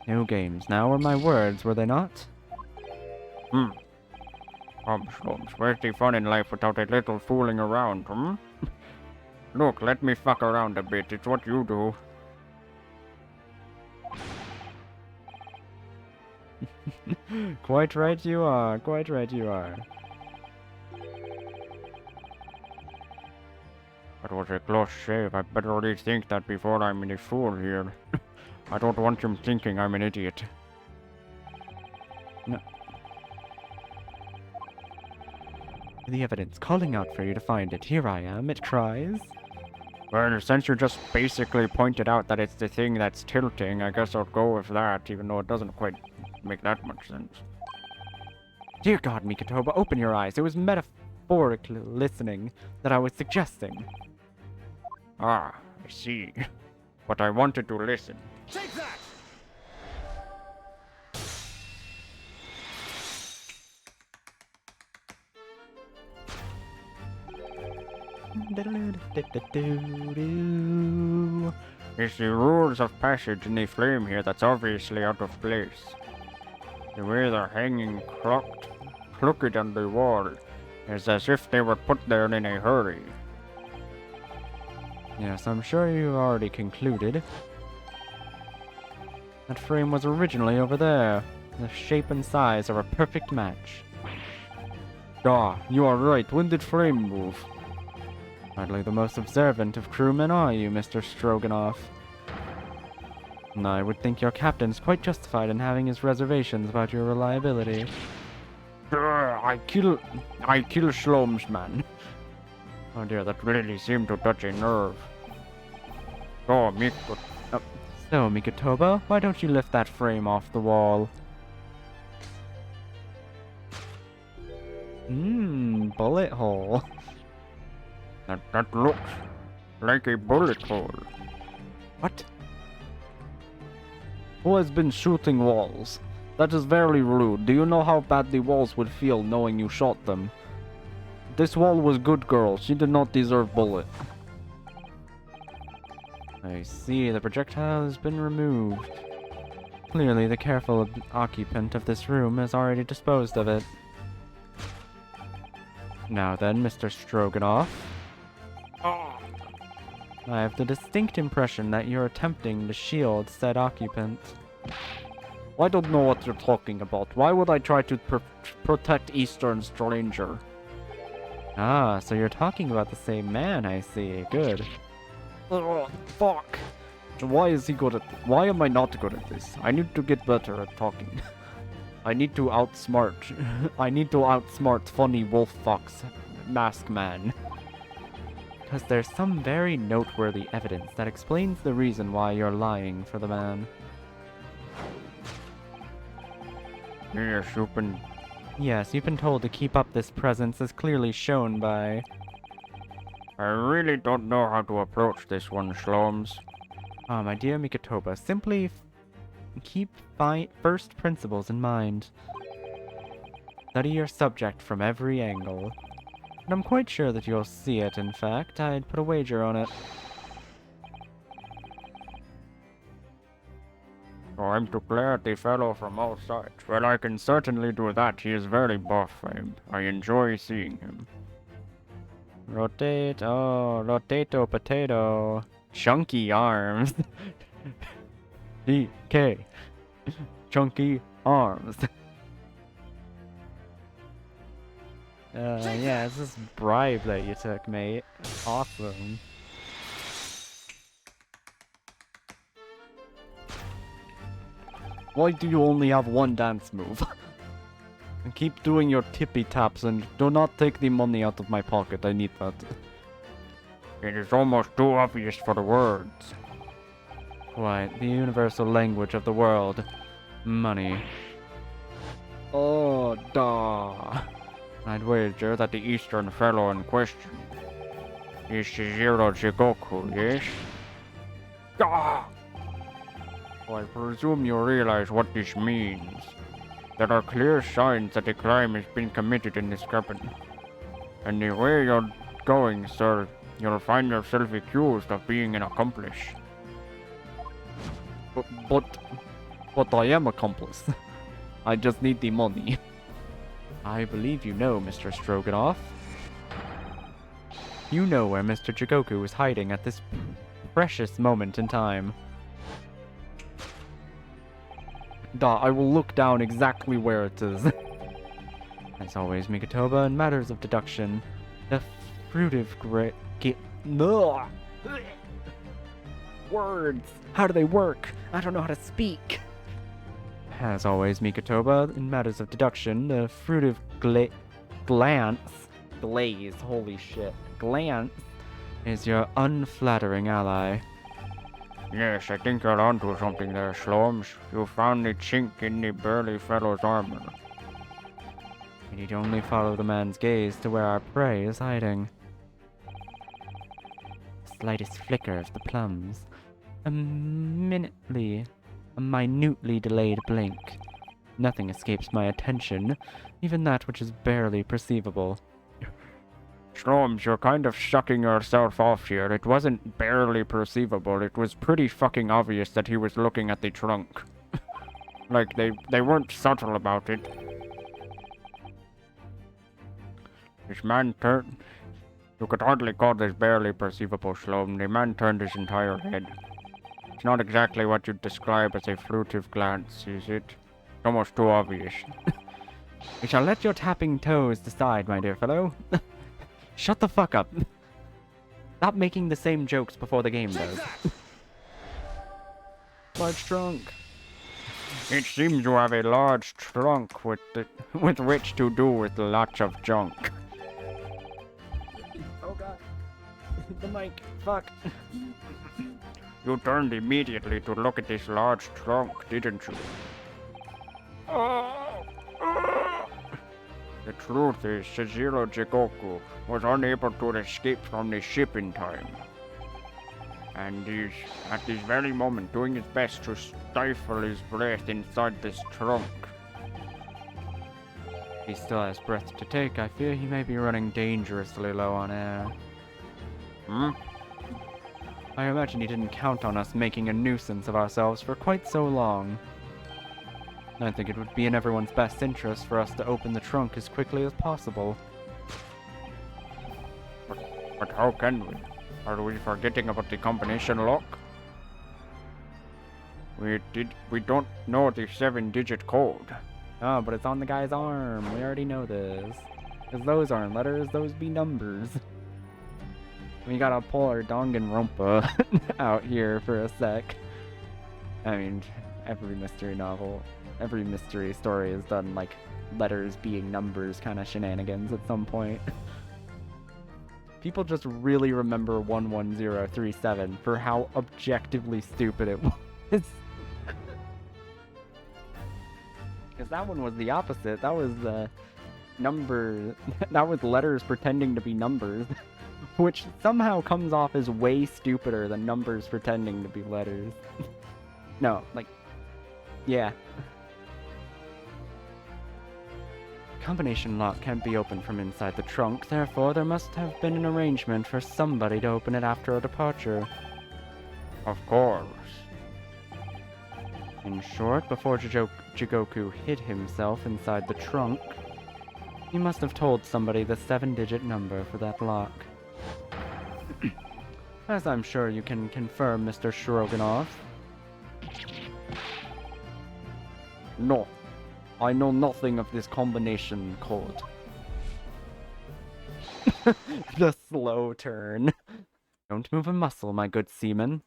New games. Now were my words, were they not? Slums, where's the fun in life without a little fooling around, Look, let me fuck around a bit. It's what you do. Quite right you are. Quite right you are. That was a close shave. I better rethink that before I'm a fool here. I don't want him thinking I'm an idiot. No. The evidence calling out for you to find it. Here I am, it cries. Well, since you just basically pointed out that it's the thing that's tilting, I guess I'll go with that, even though it doesn't quite make that much sense. Dear God, Mikotoba, open your eyes. It was metaphorically listening that I was suggesting. Ah, I see. But I wanted to listen. Take that! It's the rules of passage in the flame here that's obviously out of place. The way they're hanging crooked on the wall is as if they were put there in a hurry. Yes, I'm sure you already concluded. That frame was originally over there. The shape and size are a perfect match. Ah, you are right. When did frame move? Hardly the most observant of crewmen, are you, Mr. Stroganoff? I would think your captain's quite justified in having his reservations about your reliability. I kill Shloms, man. Oh dear, that really seemed to touch a nerve. So, Mikotoba, why don't you lift that frame off the wall? Bullet hole. That looks like a bullet hole. What? Who has been shooting walls? That is very rude. Do you know how bad the walls would feel knowing you shot them? This wall was good, girl. She did not deserve bullet. I see. The projectile has been removed. Clearly, the careful occupant of this room has already disposed of it. Now then, Mr. Stroganoff. I have the distinct impression that you're attempting to shield said occupant. I don't know what you're talking about. Why would I try to protect Eastern Stranger? Ah, so you're talking about the same man, I see. Good. Oh, fuck. Why is he good at this? Why am I not good at this? I need to get better at talking. I need to outsmart. I need to outsmart funny wolf fox mask man. Because there's some very noteworthy evidence that explains the reason why you're lying for the man. Yes, you've been told to keep up this presence as clearly shown by... I really don't know how to approach this one, Shlomes. Ah, my dear Mikotoba, simply keep first principles in mind. Study your subject from every angle. And I'm quite sure that you'll see it, in fact. I'd put a wager on it. Oh, I'm to glare at the fellow from all sides. Well, I can certainly do that. He is very buff. I enjoy seeing him. Rotate, oh, rotato potato. Chunky arms. DK. Chunky arms. Yeah, it's this bribe that you took, mate. Awesome. Why do you only have one dance move? And keep doing your tippy taps and do not take the money out of my pocket. I need that. It is almost too obvious for the words. Quite. The universal language of the world. Money. Oh, duh. I'd wager that the Eastern fellow in question is Shiziro Jigoku, yes? Ah! I presume you realize what this means. There are clear signs that a crime has been committed in this cabin. And the way you're going, sir, you'll find yourself accused of being an accomplice. But I am accomplice. I just need the money. I believe you know, Mr. Stroganoff. You know where Mr. Jigoku is hiding at this precious moment in time. Duh, I will look down exactly where it is. As always, Mikotoba, in matters of deduction, the fruitive words! How do they work? I don't know how to speak. As always, Mikotoba, in matters of deduction, the fruitive glaze, holy shit, glance, is your unflattering ally. Yes, I think you're onto something there, Shlomes. You found the chink in the burly fellow's armor. We need only follow the man's gaze to where our prey is hiding. The slightest flicker of the plums. A minutely delayed blink. Nothing escapes my attention, even that which is barely perceivable. Shlomes, you're kind of sucking yourself off here. It wasn't barely perceivable. It was pretty fucking obvious that he was looking at the trunk. Like, they weren't subtle about it. This man turned... You could hardly call this barely perceivable, Shlomes. The man turned his entire head. It's not exactly what you'd describe as a fruitive glance, is it? It's almost too obvious. We shall let your tapping toes decide, my dear fellow. Shut the fuck up. Stop making the same jokes before the game does. Large trunk. It seems you have a large trunk with which to do with lots of junk. Oh god. The mic. Fuck. You turned immediately to look at this large trunk, didn't you? The truth is, Shiziro Jigoku was unable to escape from the ship in time. And he's at this very moment doing his best to stifle his breath inside this trunk. He still has breath to take. I fear he may be running dangerously low on air. I imagine he didn't count on us making a nuisance of ourselves for quite so long. I think it would be in everyone's best interest for us to open the trunk as quickly as possible. But how can we? Are we forgetting about the combination lock? We don't know the 7-digit code. Oh, but it's on the guy's arm. We already know this. Because those aren't letters, those be numbers. We gotta pull our Danganronpa out here for a sec. I mean, every mystery novel, every mystery story has done, like, letters being numbers kind of shenanigans at some point. People just really remember 11037 for how objectively stupid it was. Because that one was the opposite. That was number. That was letters pretending to be numbers, which somehow comes off as way stupider than numbers pretending to be letters. No, like, yeah. Combination lock can't be opened from inside the trunk, therefore there must have been an arrangement for somebody to open it after our departure. Of course. In short, before Jigoku hid himself inside the trunk, he must have told somebody the 7-digit number for that lock. As I'm sure you can confirm, Mr. Shroganov. No. I know nothing of this combination code. The slow turn. Don't move a muscle, my good seaman.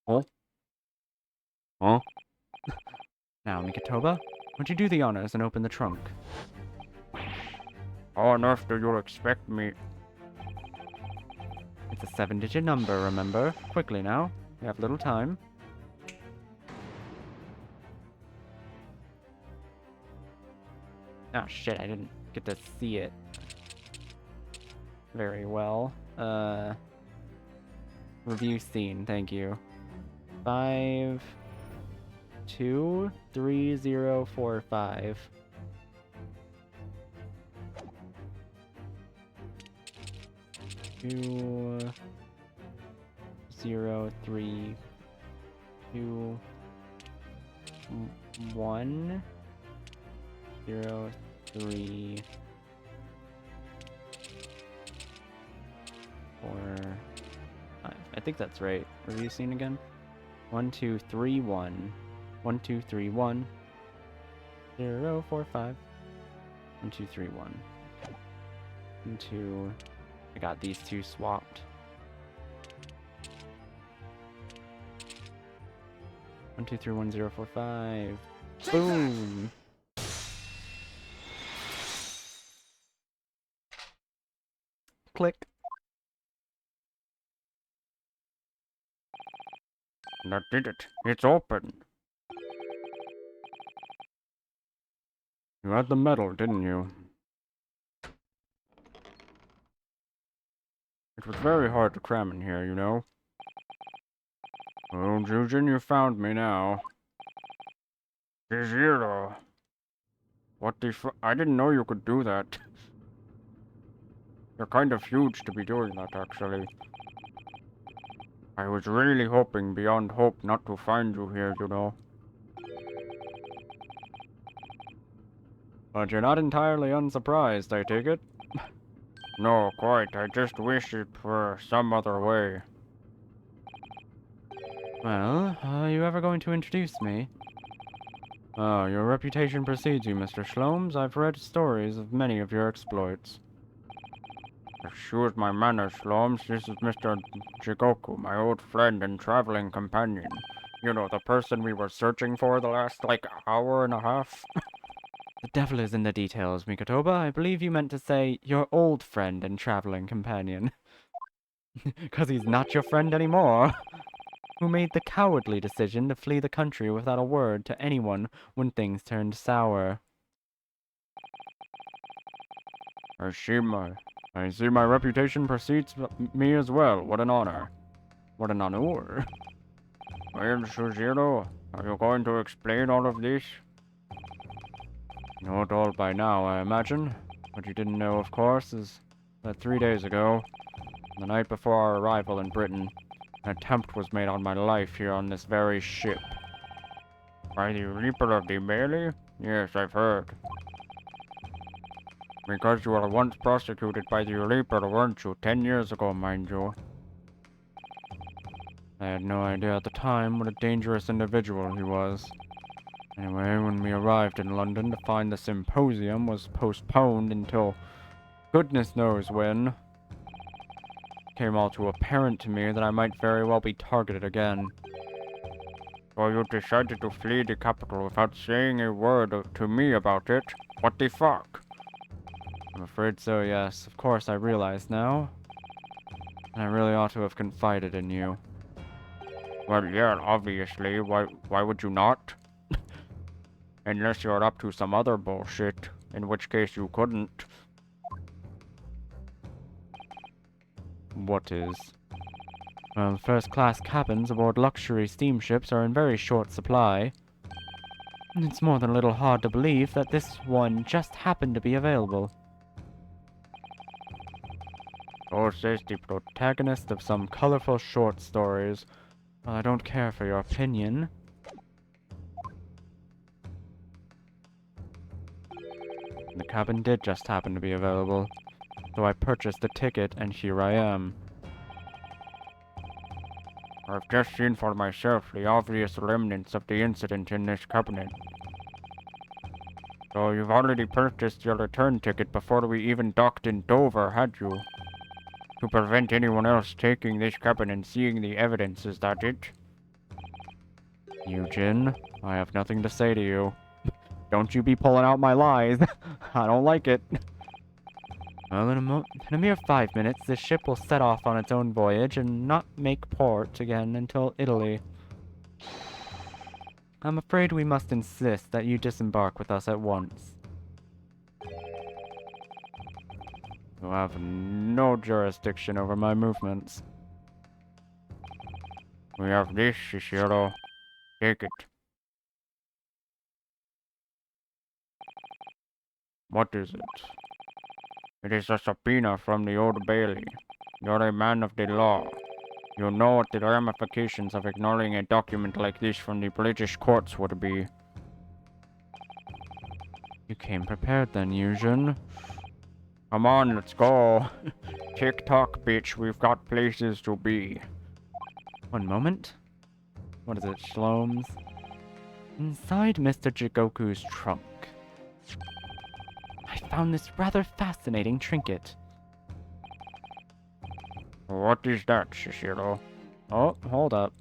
Oh? Huh? Now, Mikotoba, would you do the honors and open the trunk? How on earth do you expect me? It's a 7-digit number, remember? Quickly now. We have little time. Oh shit, I didn't get to see it very well. Review scene, thank you. 523045. Two 0 3 2 1 0 3 4 5. I think that's right. Review scene again. 1 2 3 1 1 2 3 1 0 4 5 1 2 3 1 1 2. I got these two swapped. 1 2 3 1 0 4 5. Boom. Click. That did it. It's open. You had the medal, didn't you? It was very hard to cram in here, you know. Oh, Jujin, you found me now. Zero. What the I didn't know you could do that. You're kind of huge to be doing that, actually. I was really hoping beyond hope not to find you here, you know. But you're not entirely unsurprised, I take it? No, quite. I just wish it were some other way. Well, are you ever going to introduce me? Oh, your reputation precedes you, Mr. Shlomes. I've read stories of many of your exploits. Excuse my manners, Shlomes. This is Mr. Jigoku, my old friend and traveling companion. You know, the person we were searching for the last, hour and a half. The devil is in the details, Mikotoba. I believe you meant to say your old friend and traveling companion. 'Cause he's not your friend anymore. Who made the cowardly decision to flee the country without a word to anyone when things turned sour. I see my reputation precedes me as well. What an honor. What an honor. Well, Sub-Zero, are you going to explain all of this? You know it all by now, I imagine. What you didn't know, of course, is that 3 days ago, the night before our arrival in Britain, an attempt was made on my life here on this very ship. By the Reaper of the Bailey? Yes, I've heard. Because you were once prosecuted by the Reaper, weren't you? 10 years ago, mind you. I had no idea at the time what a dangerous individual he was. Anyway, when we arrived in London to find the symposium was postponed until goodness knows when, it became all too apparent to me that I might very well be targeted again. So you decided to flee the capital without saying a word to me about it? What the fuck? I'm afraid so, yes. Of course, I realize now. And I really ought to have confided in you. Well, yeah, obviously. Why would you not? Unless you're up to some other bullshit, in which case you couldn't. What is? Well, first-class cabins aboard luxury steamships are in very short supply. And it's more than a little hard to believe that this one just happened to be available. So says the protagonist of some colorful short stories. Well, I don't care for your opinion. The cabin did just happen to be available, so I purchased the ticket and here I am. I've just seen for myself the obvious remnants of the incident in this cabinet. So you've already purchased your return ticket before we even docked in Dover, had you? To prevent anyone else taking this cabin and seeing the evidence, is that it? Eugen, I have nothing to say to you. Don't you be pulling out my lies. I don't like it. Well, in a mere 5 minutes, this ship will set off on its own voyage and not make port again until Italy. I'm afraid we must insist that you disembark with us at once. You have no jurisdiction over my movements. We have this, Shishiro. Take it. What is it? It is a subpoena from the Old Bailey. You're a man of the law. You know what the ramifications of ignoring a document like this from the British courts would be. You came prepared then, Eugen. Come on, let's go. Tick-tock, bitch, we've got places to be. One moment. What is it, Shlomes? Inside Mr. Jigoku's trunk, I found this rather fascinating trinket. What is that, Shishiro? Oh, hold up.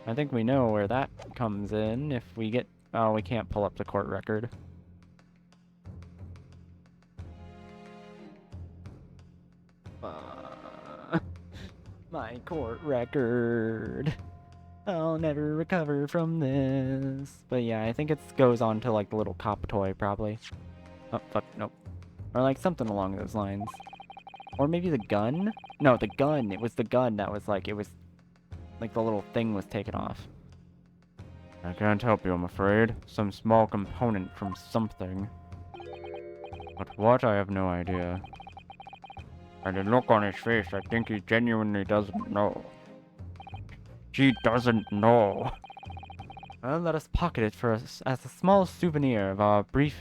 I think we know where that comes in if we get... Oh, we can't pull up the court record. My court record. I'll never recover from this. But yeah, I think it goes on to like the little cop toy, probably. Oh, fuck, nope. Or like something along those lines. Or maybe the gun? No, the gun. It was the gun that was like, it was like the little thing was taken off. I can't help you, I'm afraid. Some small component from something. But what, I have no idea. By the look on his face, I think he genuinely doesn't know. She doesn't know. Well, let us pocket it for us as a small souvenir of our brief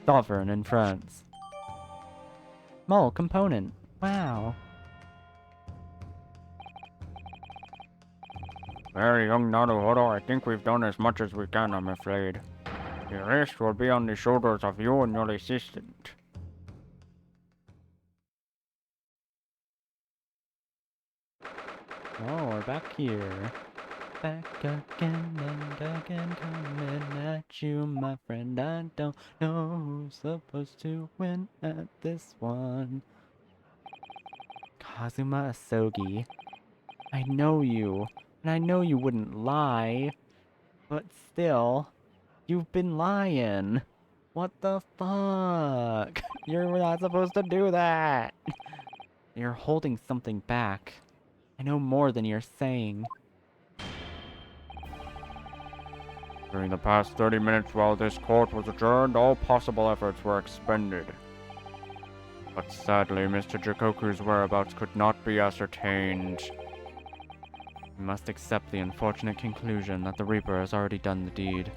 sovereign in France. Small component. Wow. Well, young Naruhodo, I think we've done as much as we can, I'm afraid. The rest will be on the shoulders of you and your assistant. Oh, we're back here. Back again and again, coming at you, my friend. I don't know who's supposed to win at this one. Kazuma Asogi, I know you, and I know you wouldn't lie, but still, you've been lying. What the fuck? You're not supposed to do that. You're holding something back. I know more than you're saying. During the past 30 minutes while this court was adjourned, all possible efforts were expended. But sadly, Mr. Jikoku's whereabouts could not be ascertained. We must accept the unfortunate conclusion that the Reaper has already done the deed.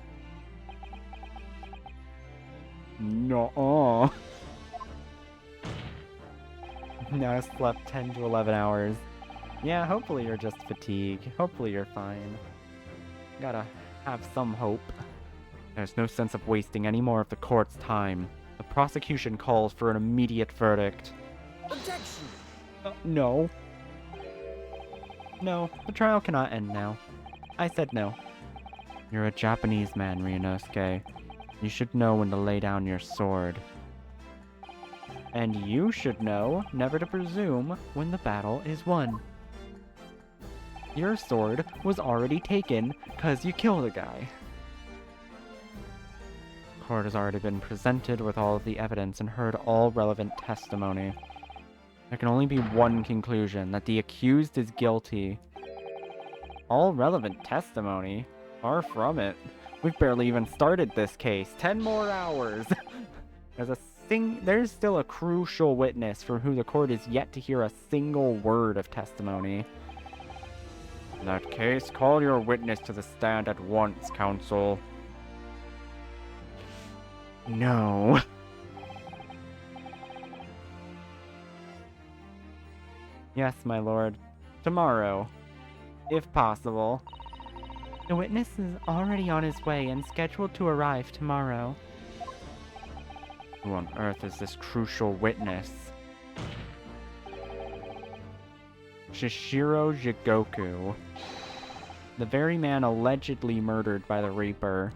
No. Now I slept 10 to 11 hours. Yeah, hopefully you're just fatigue. Hopefully you're fine. Gotta have some hope. There's no sense of wasting any more of the court's time. The prosecution calls for an immediate verdict. Objection! No. No, the trial cannot end now. I said no. You're a Japanese man, Ryunosuke. You should know when to lay down your sword. And you should know never to presume when the battle is won. Your sword was already taken because you killed a guy. The court has already been presented with all of the evidence and heard all relevant testimony. There can only be one conclusion, that the accused is guilty. All relevant testimony? Far from it. We've barely even started this case. 10 more hours! There's still a crucial witness for who the court is yet to hear a single word of testimony. In that case, call your witness to the stand at once, counsel. No. Yes, my lord. Tomorrow. If possible. The witness is already on his way and scheduled to arrive tomorrow. Who on earth is this crucial witness? Shishiro Jigoku. The very man allegedly murdered by the Reaper.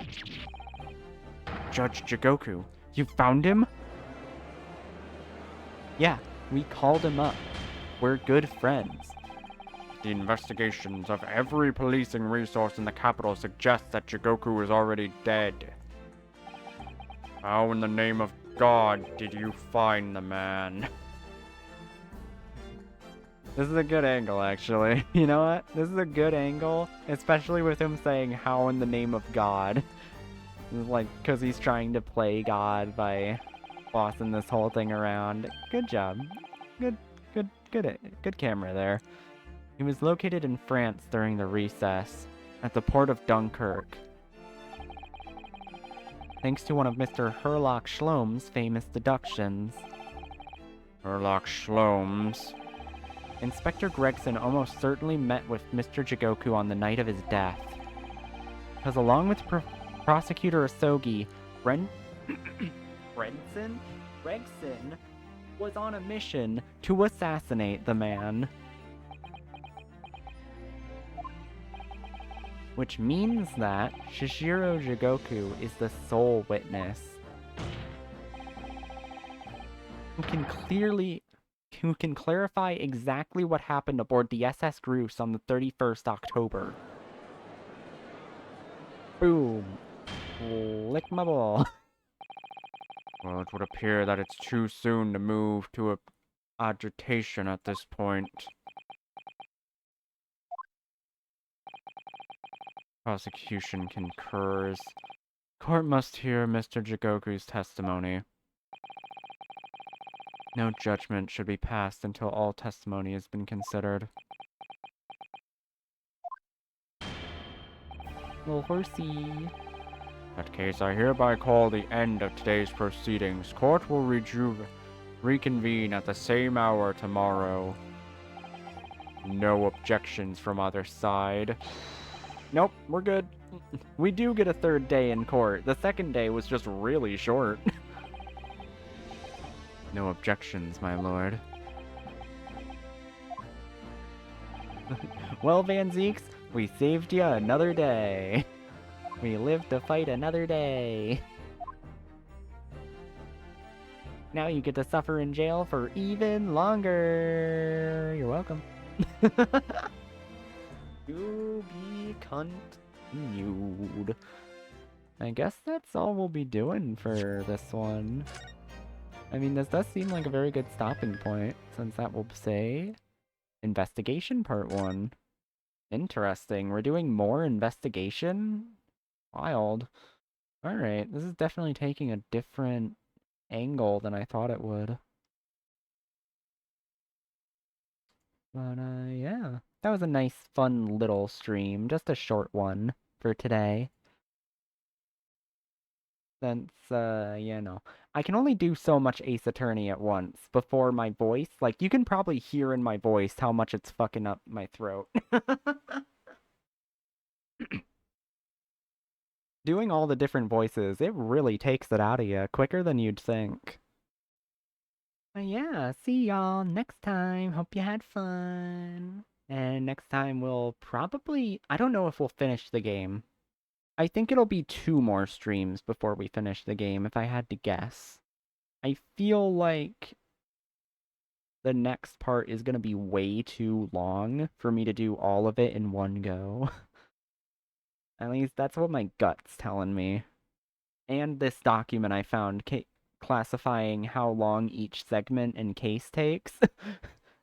Judge Jigoku, you found him? Yeah, we called him up. We're good friends. The investigations of every policing resource in the capital suggest that Jigoku is already dead. How in the name of God did you find the man? This is a good angle, actually. You know what? This is a good angle, especially with him saying, how in the name of God. Like, because he's trying to play God by bossing this whole thing around. Good job. Good camera there. He was located in France during the recess, at the port of Dunkirk. Thanks to one of Mr. Herlock Shlom's famous deductions. Herlock Shlom's? Inspector Gregson almost certainly met with Mr. Jigoku on the night of his death. Because along with Prosecutor Asogi, Gregson was on a mission to assassinate the man. Which means that Shishiro Jigoku is the sole witness who can clarify exactly what happened aboard the SS Groose on the 31st October. Boom. Lick my ball. Well, it would appear that it's too soon to move to agitation at this point. Prosecution concurs. Court must hear Mr. Jigoku's testimony. No judgment should be passed until all testimony has been considered. Little horsey. In that case, I hereby call the end of today's proceedings. Court will reconvene at the same hour tomorrow. No objections from either side. Nope, we're good. We do get a third day in court. The second day was just really short. No objections, my lord. Well, Van Zeeks, we saved you another day. We lived to fight another day. Now you get to suffer in jail for even longer. You're welcome. To be continued. I guess that's all we'll be doing for this one. I mean, this does seem like a very good stopping point, since that will say Investigation part 1. Interesting. We're doing more investigation? Wild. Alright, this is definitely taking a different angle than I thought it would. But, yeah. That was a nice, fun little stream. Just a short one for today. Since, you know, I can only do so much Ace Attorney at once before my voice, like, you can probably hear in my voice how much it's fucking up my throat. Doing all the different voices, it really takes it out of you quicker than you'd think. But yeah, see y'all next time. Hope you had fun. And next time we'll probably, I don't know if we'll finish the game. I think it'll be 2 more streams before we finish the game, if I had to guess. I feel like the next part is going to be way too long for me to do all of it in one go. At least that's what my gut's telling me. And this document I found classifying how long each segment and case takes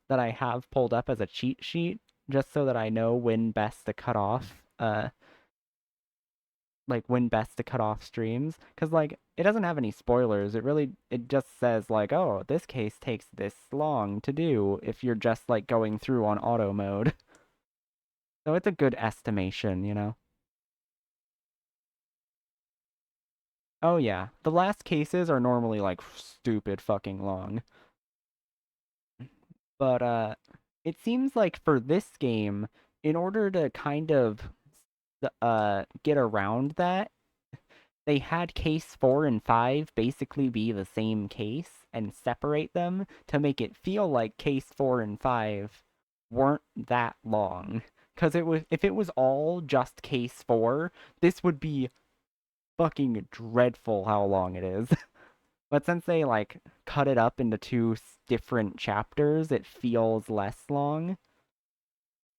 that I have pulled up as a cheat sheet, just so that I know when best to cut off, like when best to cut off streams. Because, like, it doesn't have any spoilers. It just says, like, oh, this case takes this long to do if you're just, like, going through on auto mode. So it's a good estimation, you know? Oh yeah, the last cases are normally, like, stupid fucking long. But, it seems like for this game, in order to kind of, get around that, they had case 4 and 5 basically be the same case and separate them to make it feel like case 4 and 5 weren't that long. Because if it was all just case 4, this would be fucking dreadful how long it is. But since they, like, cut it up into 2 different chapters, it feels less long.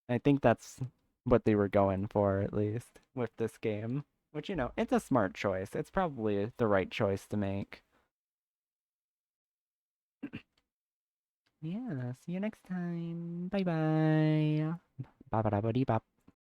I think that's what they were going for, at least, with this game. Which, you know, it's a smart choice. It's probably the right choice to make. Yeah, see you next time. Bye-bye. Ba-ba-da-ba-dee-bop.